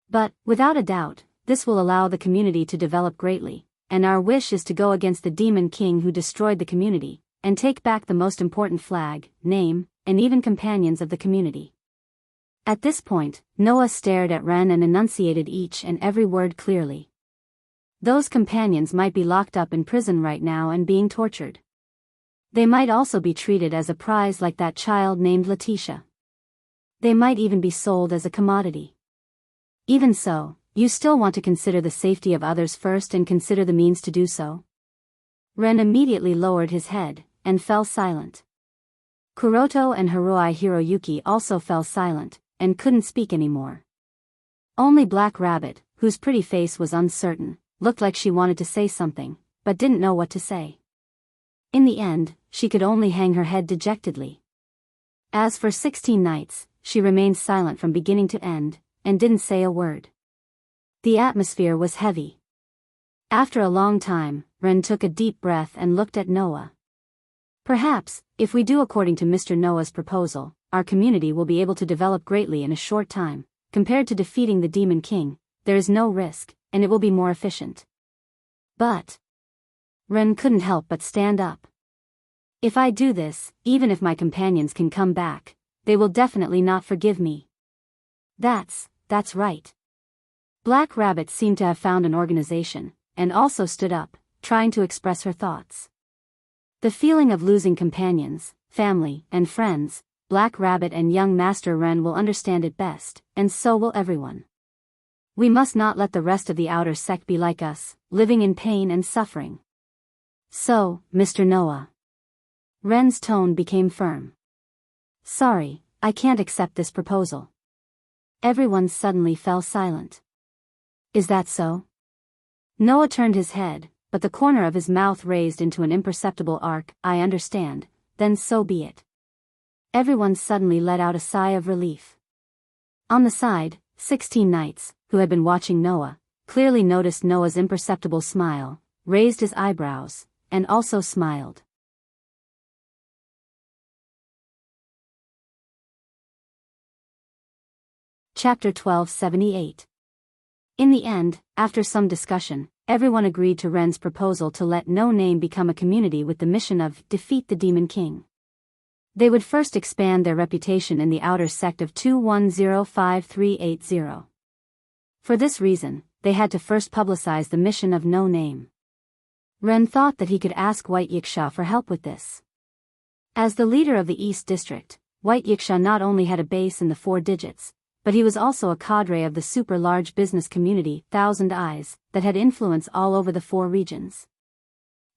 "But, without a doubt, this will allow the community to develop greatly, and our wish is to go against the Demon King who destroyed the community, and take back the most important flag, name, and even companions of the community." At this point, Noah stared at Ren and enunciated each and every word clearly. Those companions might be locked up in prison right now and being tortured. They might also be treated as a prize like that child named Letitia. They might even be sold as a commodity. Even so, you still want to consider the safety of others first and consider the means to do so? Ren immediately lowered his head, and fell silent. Kuroto and Haruai Hiroyuki also fell silent, and couldn't speak anymore. Only Black Rabbit, whose pretty face was uncertain, looked like she wanted to say something, but didn't know what to say. In the end, she could only hang her head dejectedly. As for 16 Nights, she remained silent from beginning to end, and didn't say a word. The atmosphere was heavy. After a long time, Ren took a deep breath and looked at Noah. "Perhaps, if we do according to Mr. Noah's proposal, our community will be able to develop greatly in a short time. Compared to defeating the Demon King, there is no risk, and it will be more efficient." "But..." Ren couldn't help but stand up. "If I do this, even if my companions can come back, they will definitely not forgive me." That's right." Black Rabbit seemed to have found an organization, and also stood up, trying to express her thoughts. The feeling of losing companions, family, and friends, Black Rabbit and young Master Ren will understand it best, and so will everyone. We must not let the rest of the outer sect be like us, living in pain and suffering. So, Mr. Noah. Ren's tone became firm. "Sorry, I can't accept this proposal." Everyone suddenly fell silent. "Is that so?" Noah turned his head, but the corner of his mouth raised into an imperceptible arc. "I understand, then so be it." Everyone suddenly let out a sigh of relief. On the side, 16 Nights, who had been watching Noah, clearly noticed Noah's imperceptible smile, raised his eyebrows, and also smiled. Chapter 1278. In the end, after some discussion, everyone agreed to Ren's proposal to let No Name become a community with the mission of defeat the Demon King. They would first expand their reputation in the outer sect of 2105380. For this reason, they had to first publicize the mission of No Name. Ren thought that he could ask White Yiksha for help with this. As the leader of the East District, White Yiksha not only had a base in the 4 digits, but he was also a cadre of the super-large business community, Thousand Eyes, that had influence all over the 4 regions.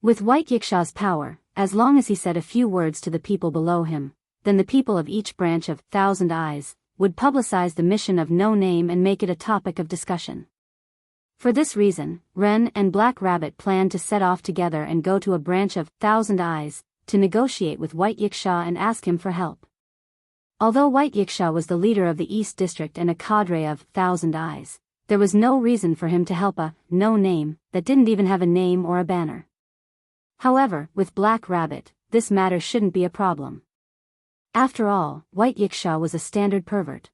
With White Yiksha's power, as long as he said a few words to the people below him, then the people of each branch of Thousand Eyes would publicize the mission of No Name and make it a topic of discussion. For this reason, Ren and Black Rabbit planned to set off together and go to a branch of Thousand Eyes to negotiate with White Yiksha and ask him for help. Although White Yiksha was the leader of the East District and a cadre of 1,000 Eyes, there was no reason for him to help a no name that didn't even have a name or a banner. However, with Black Rabbit, this matter shouldn't be a problem. After all, White Yiksha was a standard pervert.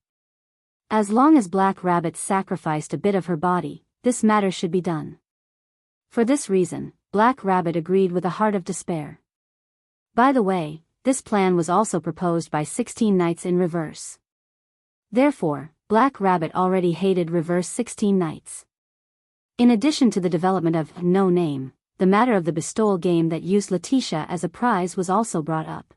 As long as Black Rabbit sacrificed a bit of her body, this matter should be done. For this reason, Black Rabbit agreed with a heart of despair. By the way, this plan was also proposed by 16 Knights in reverse. Therefore, Black Rabbit already hated reverse 16 Knights. In addition to the development of No Name, the matter of the bestowal game that used Letitia as a prize was also brought up.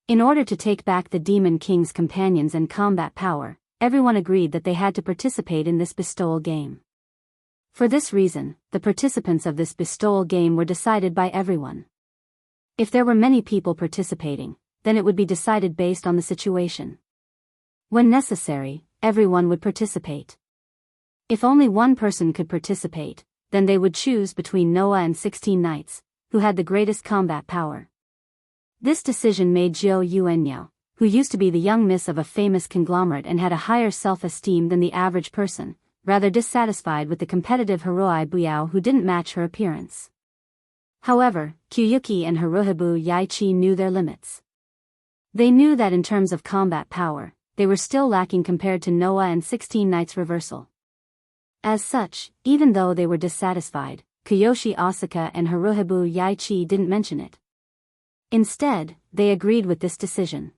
In order to take back the Demon King's companions and combat power, everyone agreed that they had to participate in this bestowal game. For this reason, the participants of this bestowal game were decided by everyone. If there were many people participating, then it would be decided based on the situation. When necessary, everyone would participate. If only one person could participate, then they would choose between Noah and 16 Knights, who had the greatest combat power. This decision made Zhou Yuanyao, who used to be the young miss of a famous conglomerate and had a higher self-esteem than the average person, rather dissatisfied with the competitive Hiroi Buyao who didn't match her appearance. However, Kyuyuki and Haruhibu Yaichi knew their limits. They knew that in terms of combat power, they were still lacking compared to Noah and 16 Knights reversal. As such, even though they were dissatisfied, Kiyoshi Asaka and Haruhibu Yaichi didn't mention it. Instead, they agreed with this decision.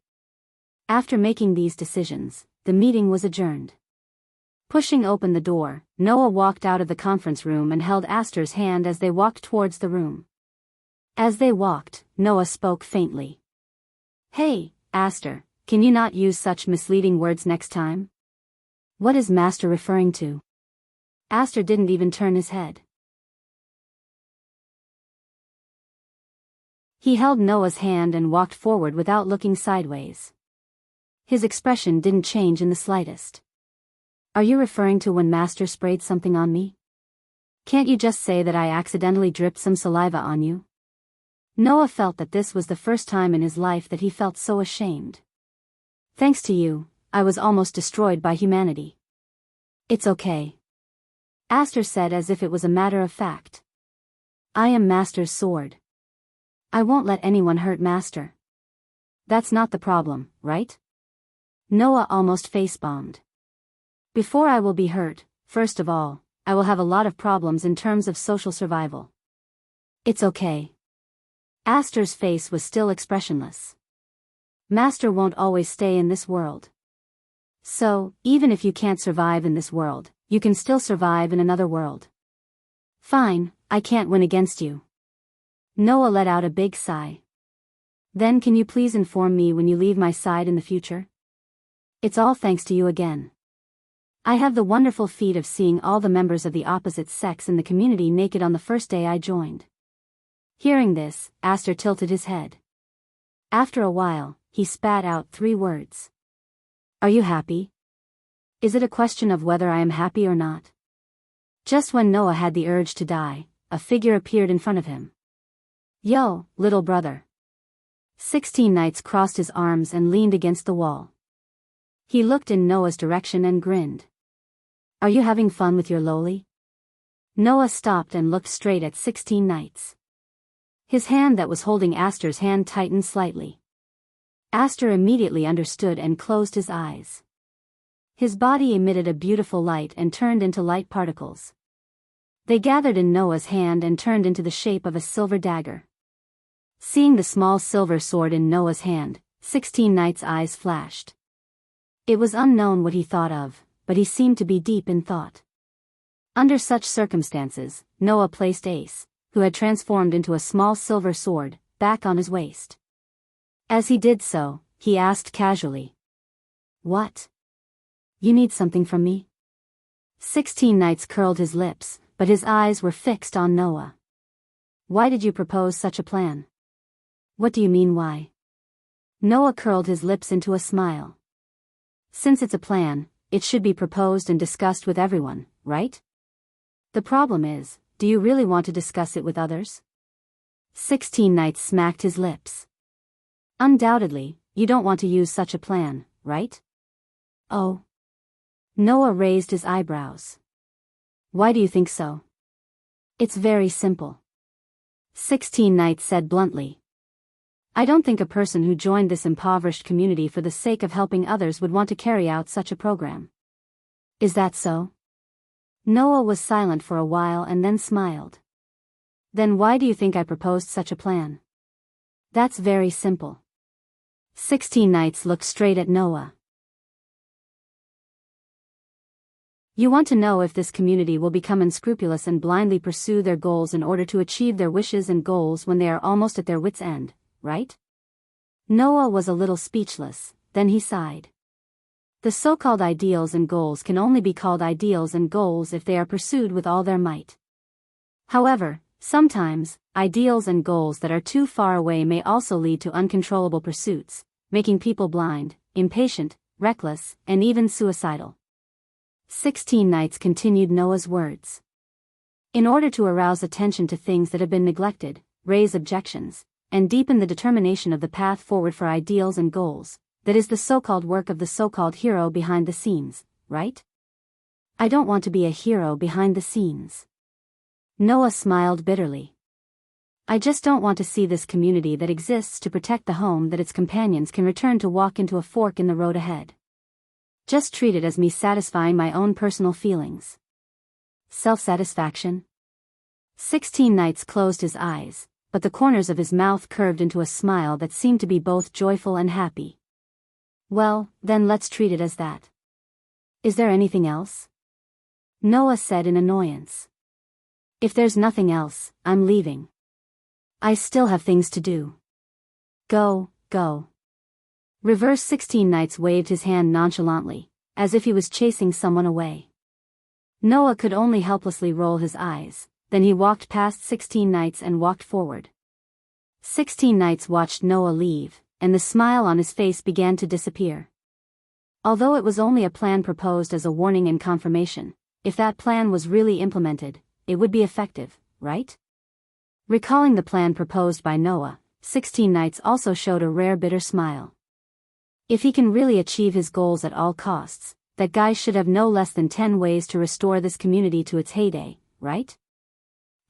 After making these decisions, the meeting was adjourned. Pushing open the door, Noah walked out of the conference room and held Aster's hand as they walked towards the room. As they walked, Noah spoke faintly. "Hey, Aster, can you not use such misleading words next time? What is Master referring to?" Aster didn't even turn his head. He held Noah's hand and walked forward without looking sideways. His expression didn't change in the slightest. "Are you referring to when Master sprayed something on me? Can't you just say that I accidentally dripped some saliva on you?" Noah felt that this was the first time in his life that he felt so ashamed. "Thanks to you, I was almost destroyed by humanity." "It's okay," Aster said as if it was a matter of fact. "I am Master's sword. I won't let anyone hurt Master. That's not the problem, right?" Noah almost face-bombed. "Before I will be hurt, first of all, I will have a lot of problems in terms of social survival." "It's okay." Aster's face was still expressionless. "Master won't always stay in this world. So, even if you can't survive in this world, you can still survive in another world." "Fine, I can't win against you." Noah let out a big sigh. "Then can you please inform me when you leave my side in the future? It's all thanks to you again. I have the wonderful feat of seeing all the members of the opposite sex in the community naked on the first day I joined." Hearing this, Aster tilted his head. After a while, he spat out 3 words. "Are you happy? Is it a question of whether I am happy or not?" Just when Noah had the urge to die, a figure appeared in front of him. "Yo, little brother." 16 Knights crossed his arms and leaned against the wall. He looked in Noah's direction and grinned. "Are you having fun with your loli?" Noah stopped and looked straight at 16 Knights. His hand that was holding Aster's hand tightened slightly. Aster immediately understood and closed his eyes. His body emitted a beautiful light and turned into light particles. They gathered in Noah's hand and turned into the shape of a silver dagger. Seeing the small silver sword in Noah's hand, 16 Knights' eyes flashed. It was unknown what he thought of, but he seemed to be deep in thought. Under such circumstances, Noah placed Ace, who had transformed into a small silver sword, back on his waist. As he did so, he asked casually, "What? You need something from me?" 16 Knights curled his lips, but his eyes were fixed on Noah. "Why did you propose such a plan?" "What do you mean why?" Noah curled his lips into a smile. "Since it's a plan, it should be proposed and discussed with everyone, right? The problem is, do you really want to discuss it with others?" 16 Knights smacked his lips. Undoubtedly, you don't want to use such a plan, right? Oh. Noah raised his eyebrows. Why do you think so? It's very simple. 16 Knights said bluntly. I don't think a person who joined this impoverished community for the sake of helping others would want to carry out such a program. Is that so? Noah was silent for a while and then smiled. Then why do you think I proposed such a plan? That's very simple. 16 Knights looked straight at Noah. You want to know if this community will become unscrupulous and blindly pursue their goals in order to achieve their wishes and goals when they are almost at their wits' end, right? Noah was a little speechless, then he sighed. The so-called ideals and goals can only be called ideals and goals if they are pursued with all their might. However, sometimes, ideals and goals that are too far away may also lead to uncontrollable pursuits, making people blind, impatient, reckless, and even suicidal. 16 Knights continued Noah's words. In order to arouse attention to things that have been neglected, raise objections, and deepen the determination of the path forward for ideals and goals, that is the so-called work of the so-called hero behind the scenes, right? I don't want to be a hero behind the scenes. Noah smiled bitterly. I just don't want to see this community that exists to protect the home that its companions can return to walk into a fork in the road ahead. Just treat it as me satisfying my own personal feelings. Self-satisfaction? 16 Knights closed his eyes, but the corners of his mouth curved into a smile that seemed to be both joyful and happy. Well, then let's treat it as that. Is there anything else? Noah said in annoyance. If there's nothing else, I'm leaving. I still have things to do. Go, go. Reverse 16 Knights waved his hand nonchalantly, as if he was chasing someone away. Noah could only helplessly roll his eyes, then he walked past 16 Knights and walked forward. 16 Knights watched Noah leave, and the smile on his face began to disappear. Although it was only a plan proposed as a warning and confirmation, if that plan was really implemented, it would be effective, right? Recalling the plan proposed by Noah, 16 Knights also showed a rare bitter smile. If he can really achieve his goals at all costs, that guy should have no less than 10 ways to restore this community to its heyday, right?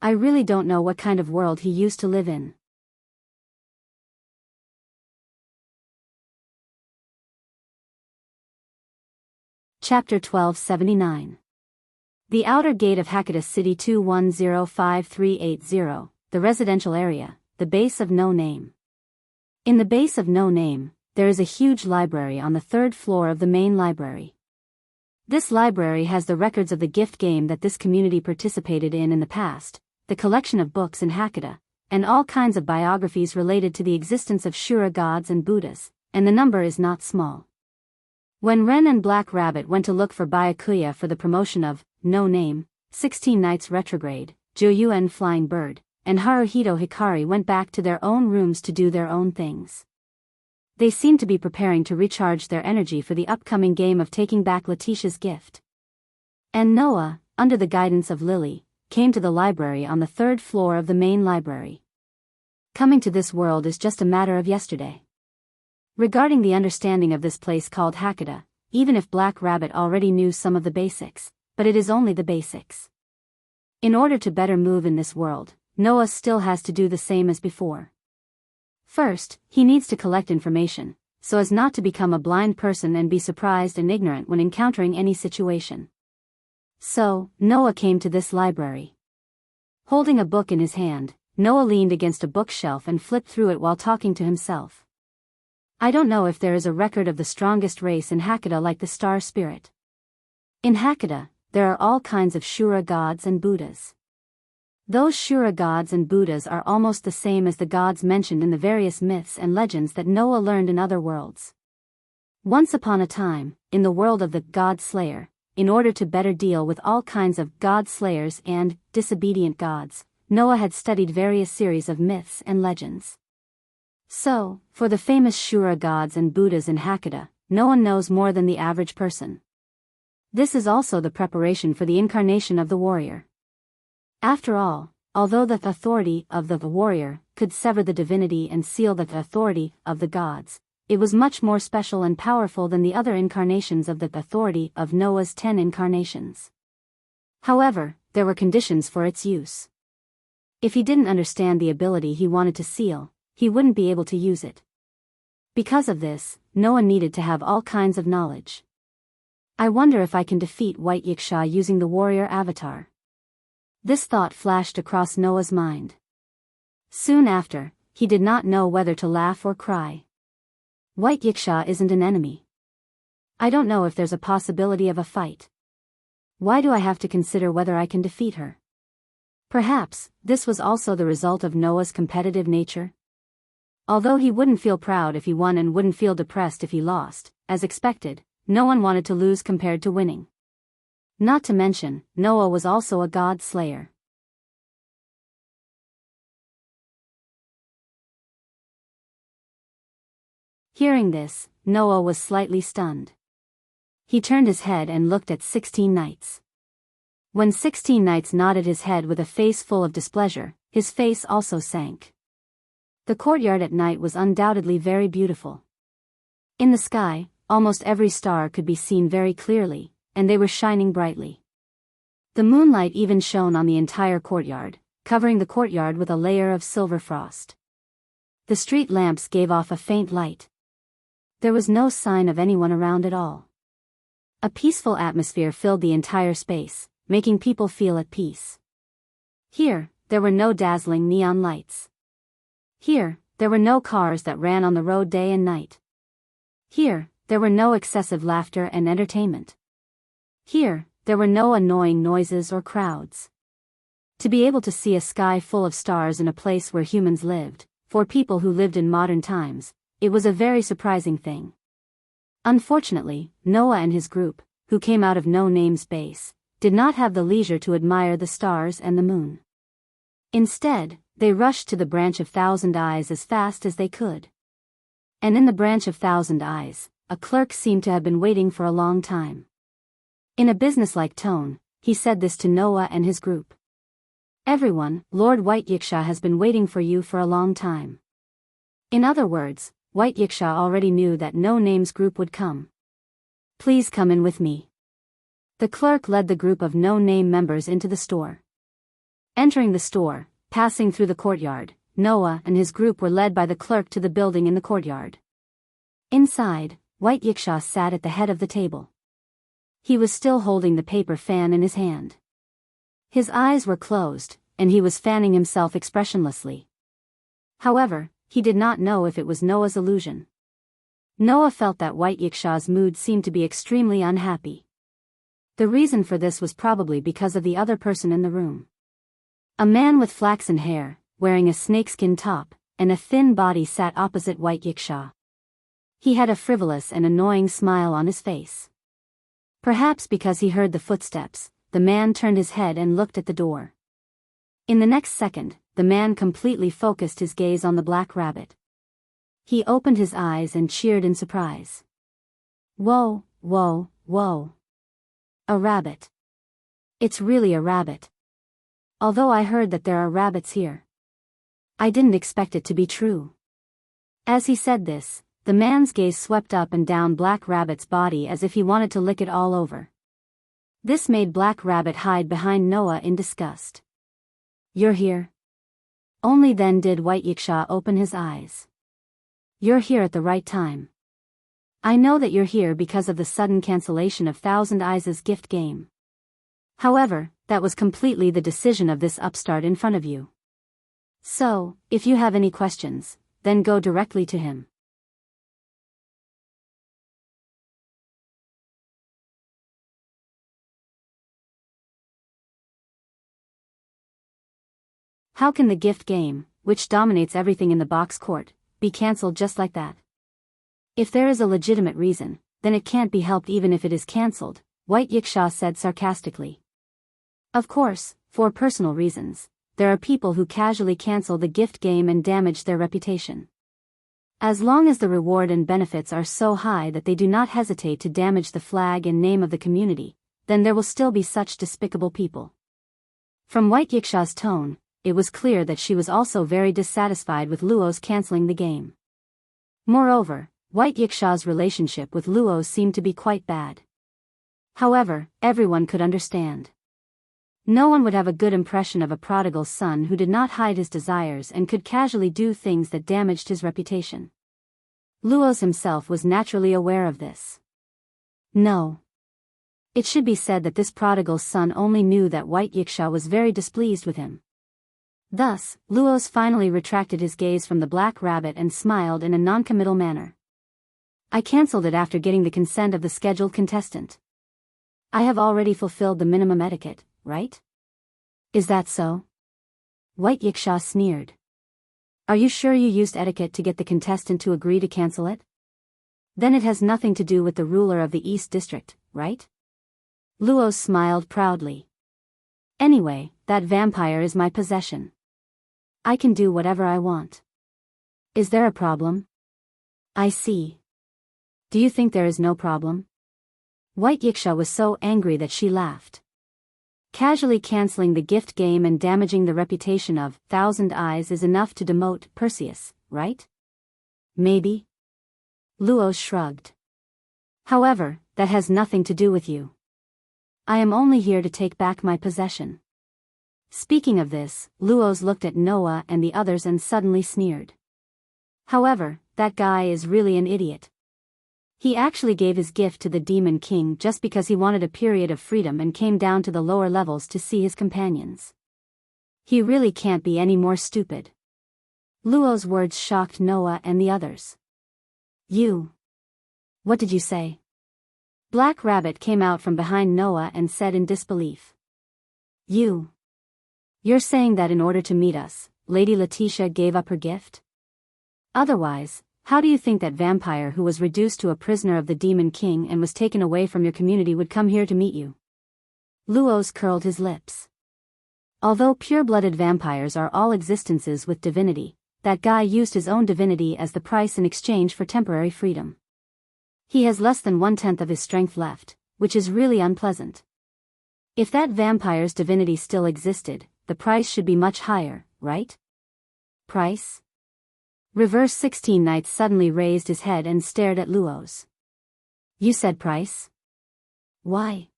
I really don't know what kind of world he used to live in. Chapter 1279. The outer gate of Hakadah City 2105380, the residential area, the base of no name. In the base of no name, there is a huge library on the 3rd floor of the main library. This library has the records of the gift game that this community participated in the past, the collection of books in Hakadah, and all kinds of biographies related to the existence of Shura gods and Buddhas, and the number is not small. When Ren and Black Rabbit went to look for Byakuya for the promotion of No Name, 16 Knights Retrograde, Joyuen Flying Bird, and Haruhito Hikari went back to their own rooms to do their own things. They seemed to be preparing to recharge their energy for the upcoming game of taking back Letitia's gift. And Noah, under the guidance of Lily, came to the library on the 3rd floor of the main library. Coming to this world is just a matter of yesterday. Regarding the understanding of this place called Hakadah, even if Black Rabbit already knew some of the basics, but it is only the basics. In order to better move in this world, Noah still has to do the same as before. First, he needs to collect information, so as not to become a blind person and be surprised and ignorant when encountering any situation. So, Noah came to this library. Holding a book in his hand, Noah leaned against a bookshelf and flipped through it while talking to himself. I don't know if there is a record of the strongest race in Hakadah like the Star Spirit. In Hakadah, there are all kinds of Shura gods and Buddhas. Those Shura gods and Buddhas are almost the same as the gods mentioned in the various myths and legends that Noah learned in other worlds. Once upon a time, in the world of the God Slayer, in order to better deal with all kinds of God Slayers and disobedient gods, Noah had studied various series of myths and legends. So, for the famous Shura gods and Buddhas in Hakadah, no one knows more than the average person. This is also the preparation for the incarnation of the warrior. After all, although the authority of the warrior could sever the divinity and seal the authority of the gods, it was much more special and powerful than the other incarnations of the authority of Noah's 10 incarnations. However, there were conditions for its use. If he didn't understand the ability he wanted to seal, he wouldn't be able to use it. Because of this, Noah needed to have all kinds of knowledge. I wonder if I can defeat White Yiksha using the warrior avatar. This thought flashed across Noah's mind. Soon after, he did not know whether to laugh or cry. White Yiksha isn't an enemy. I don't know if there's a possibility of a fight. Why do I have to consider whether I can defeat her? Perhaps, this was also the result of Noah's competitive nature. Although he wouldn't feel proud if he won and wouldn't feel depressed if he lost, as expected, no one wanted to lose compared to winning. Not to mention, Noah was also a god slayer. Hearing this, Noah was slightly stunned. He turned his head and looked at 16 knights. When 16 knights nodded his head with a face full of displeasure, his face also sank. The courtyard at night was undoubtedly very beautiful. In the sky, almost every star could be seen very clearly, and they were shining brightly. The moonlight even shone on the entire courtyard, covering the courtyard with a layer of silver frost. The street lamps gave off a faint light. There was no sign of anyone around at all. A peaceful atmosphere filled the entire space, making people feel at peace. Here, there were no dazzling neon lights. Here, there were no cars that ran on the road day and night. Here, there were no excessive laughter and entertainment. Here, there were no annoying noises or crowds. To be able to see a sky full of stars in a place where humans lived, for people who lived in modern times, it was a very surprising thing. Unfortunately, Noah and his group, who came out of No Name's base, did not have the leisure to admire the stars and the moon. Instead, they rushed to the branch of Thousand Eyes as fast as they could. And in the branch of Thousand Eyes, a clerk seemed to have been waiting for a long time. In a businesslike tone, he said this to Noah and his group. "Everyone, Lord White Yiksha has been waiting for you for a long time." In other words, White Yiksha already knew that No Name's group would come. "Please come in with me." The clerk led the group of No Name members into the store. Entering the store, passing through the courtyard, Noah and his group were led by the clerk to the building in the courtyard. Inside, White Yiksha sat at the head of the table. He was still holding the paper fan in his hand. His eyes were closed, and he was fanning himself expressionlessly. However, he did not know if it was Noah's illusion. Noah felt that White Yiksha's mood seemed to be extremely unhappy. The reason for this was probably because of the other person in the room. A man with flaxen hair, wearing a snakeskin top, and a thin body sat opposite White Yiksha. He had a frivolous and annoying smile on his face. Perhaps because he heard the footsteps, the man turned his head and looked at the door. In the next second, the man completely focused his gaze on the black rabbit. He opened his eyes and cheered in surprise. "Whoa, whoa, whoa. A rabbit. It's really a rabbit. Although I heard that there are rabbits here. I didn't expect it to be true." As he said this, the man's gaze swept up and down Black Rabbit's body as if he wanted to lick it all over. This made Black Rabbit hide behind Noah in disgust. "You're here?" Only then did White Yiksha open his eyes. "You're here at the right time. I know that you're here because of the sudden cancellation of Thousand Eyes' gift game. However, that was completely the decision of this upstart in front of you. So, if you have any questions, then go directly to him." How can the gift game, which dominates everything in the box court, be cancelled just like that? If there is a legitimate reason, then it can't be helped even if it is cancelled, White Yiksha said sarcastically. Of course, for personal reasons, there are people who casually cancel the gift game and damage their reputation. As long as the reward and benefits are so high that they do not hesitate to damage the flag and name of the community, then there will still be such despicable people. From White Yiksha's tone, it was clear that she was also very dissatisfied with Luo's cancelling the game. Moreover, White Yiksha's relationship with Luo seemed to be quite bad. However, everyone could understand. No one would have a good impression of a prodigal son who did not hide his desires and could casually do things that damaged his reputation. Luo himself was naturally aware of this. No. It should be said that this prodigal son only knew that White Yiksha was very displeased with him. Thus, Luo finally retracted his gaze from the black rabbit and smiled in a non-committal manner. I cancelled it after getting the consent of the scheduled contestant. I have already fulfilled the minimum etiquette, right? Is that so? White Yiksha sneered. Are you sure you used etiquette to get the contestant to agree to cancel it? Then it has nothing to do with the ruler of the East District, right? Luo smiled proudly. Anyway, that vampire is my possession. I can do whatever I want. Is there a problem? I see. Do you think there is no problem? White Yiksha was so angry that she laughed. Casually cancelling the gift game and damaging the reputation of Thousand Eyes is enough to demote Perseus, right? Maybe. Luo shrugged. However, that has nothing to do with you. I am only here to take back my possession. Speaking of this, Luo looked at Noah and the others and suddenly sneered. However, that guy is really an idiot. He actually gave his gift to the Demon King just because he wanted a period of freedom and came down to the lower levels to see his companions. He really can't be any more stupid. Luo's words shocked Noah and the others. You. What did you say? Black Rabbit came out from behind Noah and said in disbelief. You're saying that in order to meet us, Lady Letitia gave up her gift? Otherwise, how do you think that vampire who was reduced to a prisoner of the Demon King and was taken away from your community would come here to meet you? Luo curled his lips. Although pure-blooded vampires are all existences with divinity, that guy used his own divinity as the price in exchange for temporary freedom. He has less than 1/10 of his strength left, which is really unpleasant. If that vampire's divinity still existed, the price should be much higher, right? Price? Reverse 16 Knight suddenly raised his head and stared at Luo. You said price? Why?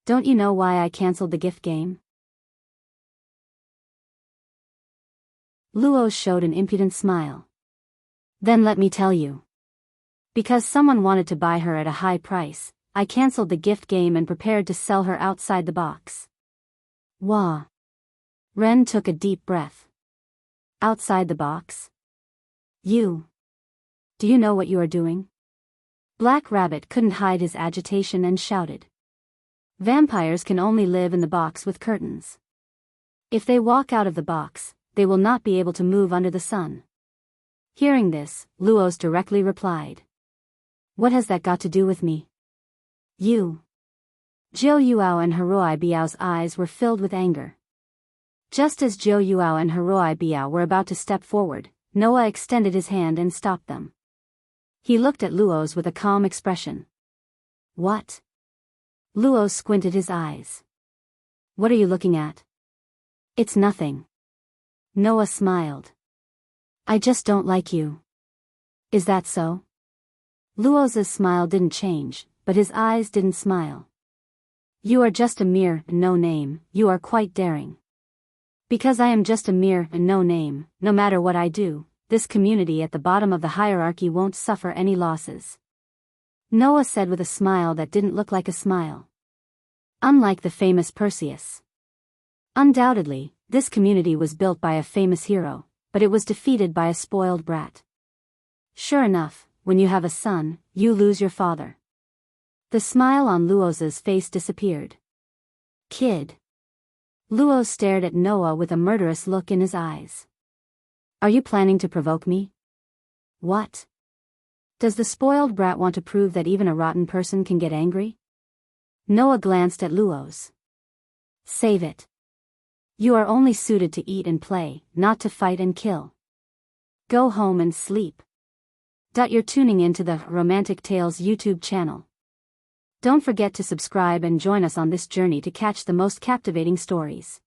Don't you know why I cancelled the gift game? Luo showed an impudent smile. Then let me tell you. Because someone wanted to buy her at a high price, I cancelled the gift game and prepared to sell her outside the box. Wah. Ren took a deep breath. Outside the box? Do you know what you are doing? Black Rabbit couldn't hide his agitation and shouted. Vampires can only live in the box with curtains. If they walk out of the box, they will not be able to move under the sun. Hearing this, Luo directly replied. What has that got to do with me? You. Zhou Yuao and Heroi Biao's eyes were filled with anger. Just as Zhou Yuao and Heroi Biao were about to step forward, Noah extended his hand and stopped them. He looked at Luo with a calm expression. What? Luo squinted his eyes. What are you looking at? It's nothing. Noah smiled. I just don't like you. Is that so? Luo's smile didn't change, but his eyes didn't smile. You are just a mere no-name, you are quite daring. Because I am just a mere no-name, no matter what I do, this community at the bottom of the hierarchy won't suffer any losses. Noah said with a smile that didn't look like a smile. Unlike the famous Perseus. Undoubtedly, this community was built by a famous hero, but it was defeated by a spoiled brat. Sure enough, when you have a son, you lose your father. The smile on Luo's face disappeared. Kid. Luo stared at Noah with a murderous look in his eyes. Are you planning to provoke me? What? Does the spoiled brat want to prove that even a rotten person can get angry? Noah glanced at Luo. Save it. You are only suited to eat and play, not to fight and kill. Go home and sleep. You're tuning into the Romantic Tales YouTube channel. Don't forget to subscribe and join us on this journey to catch the most captivating stories.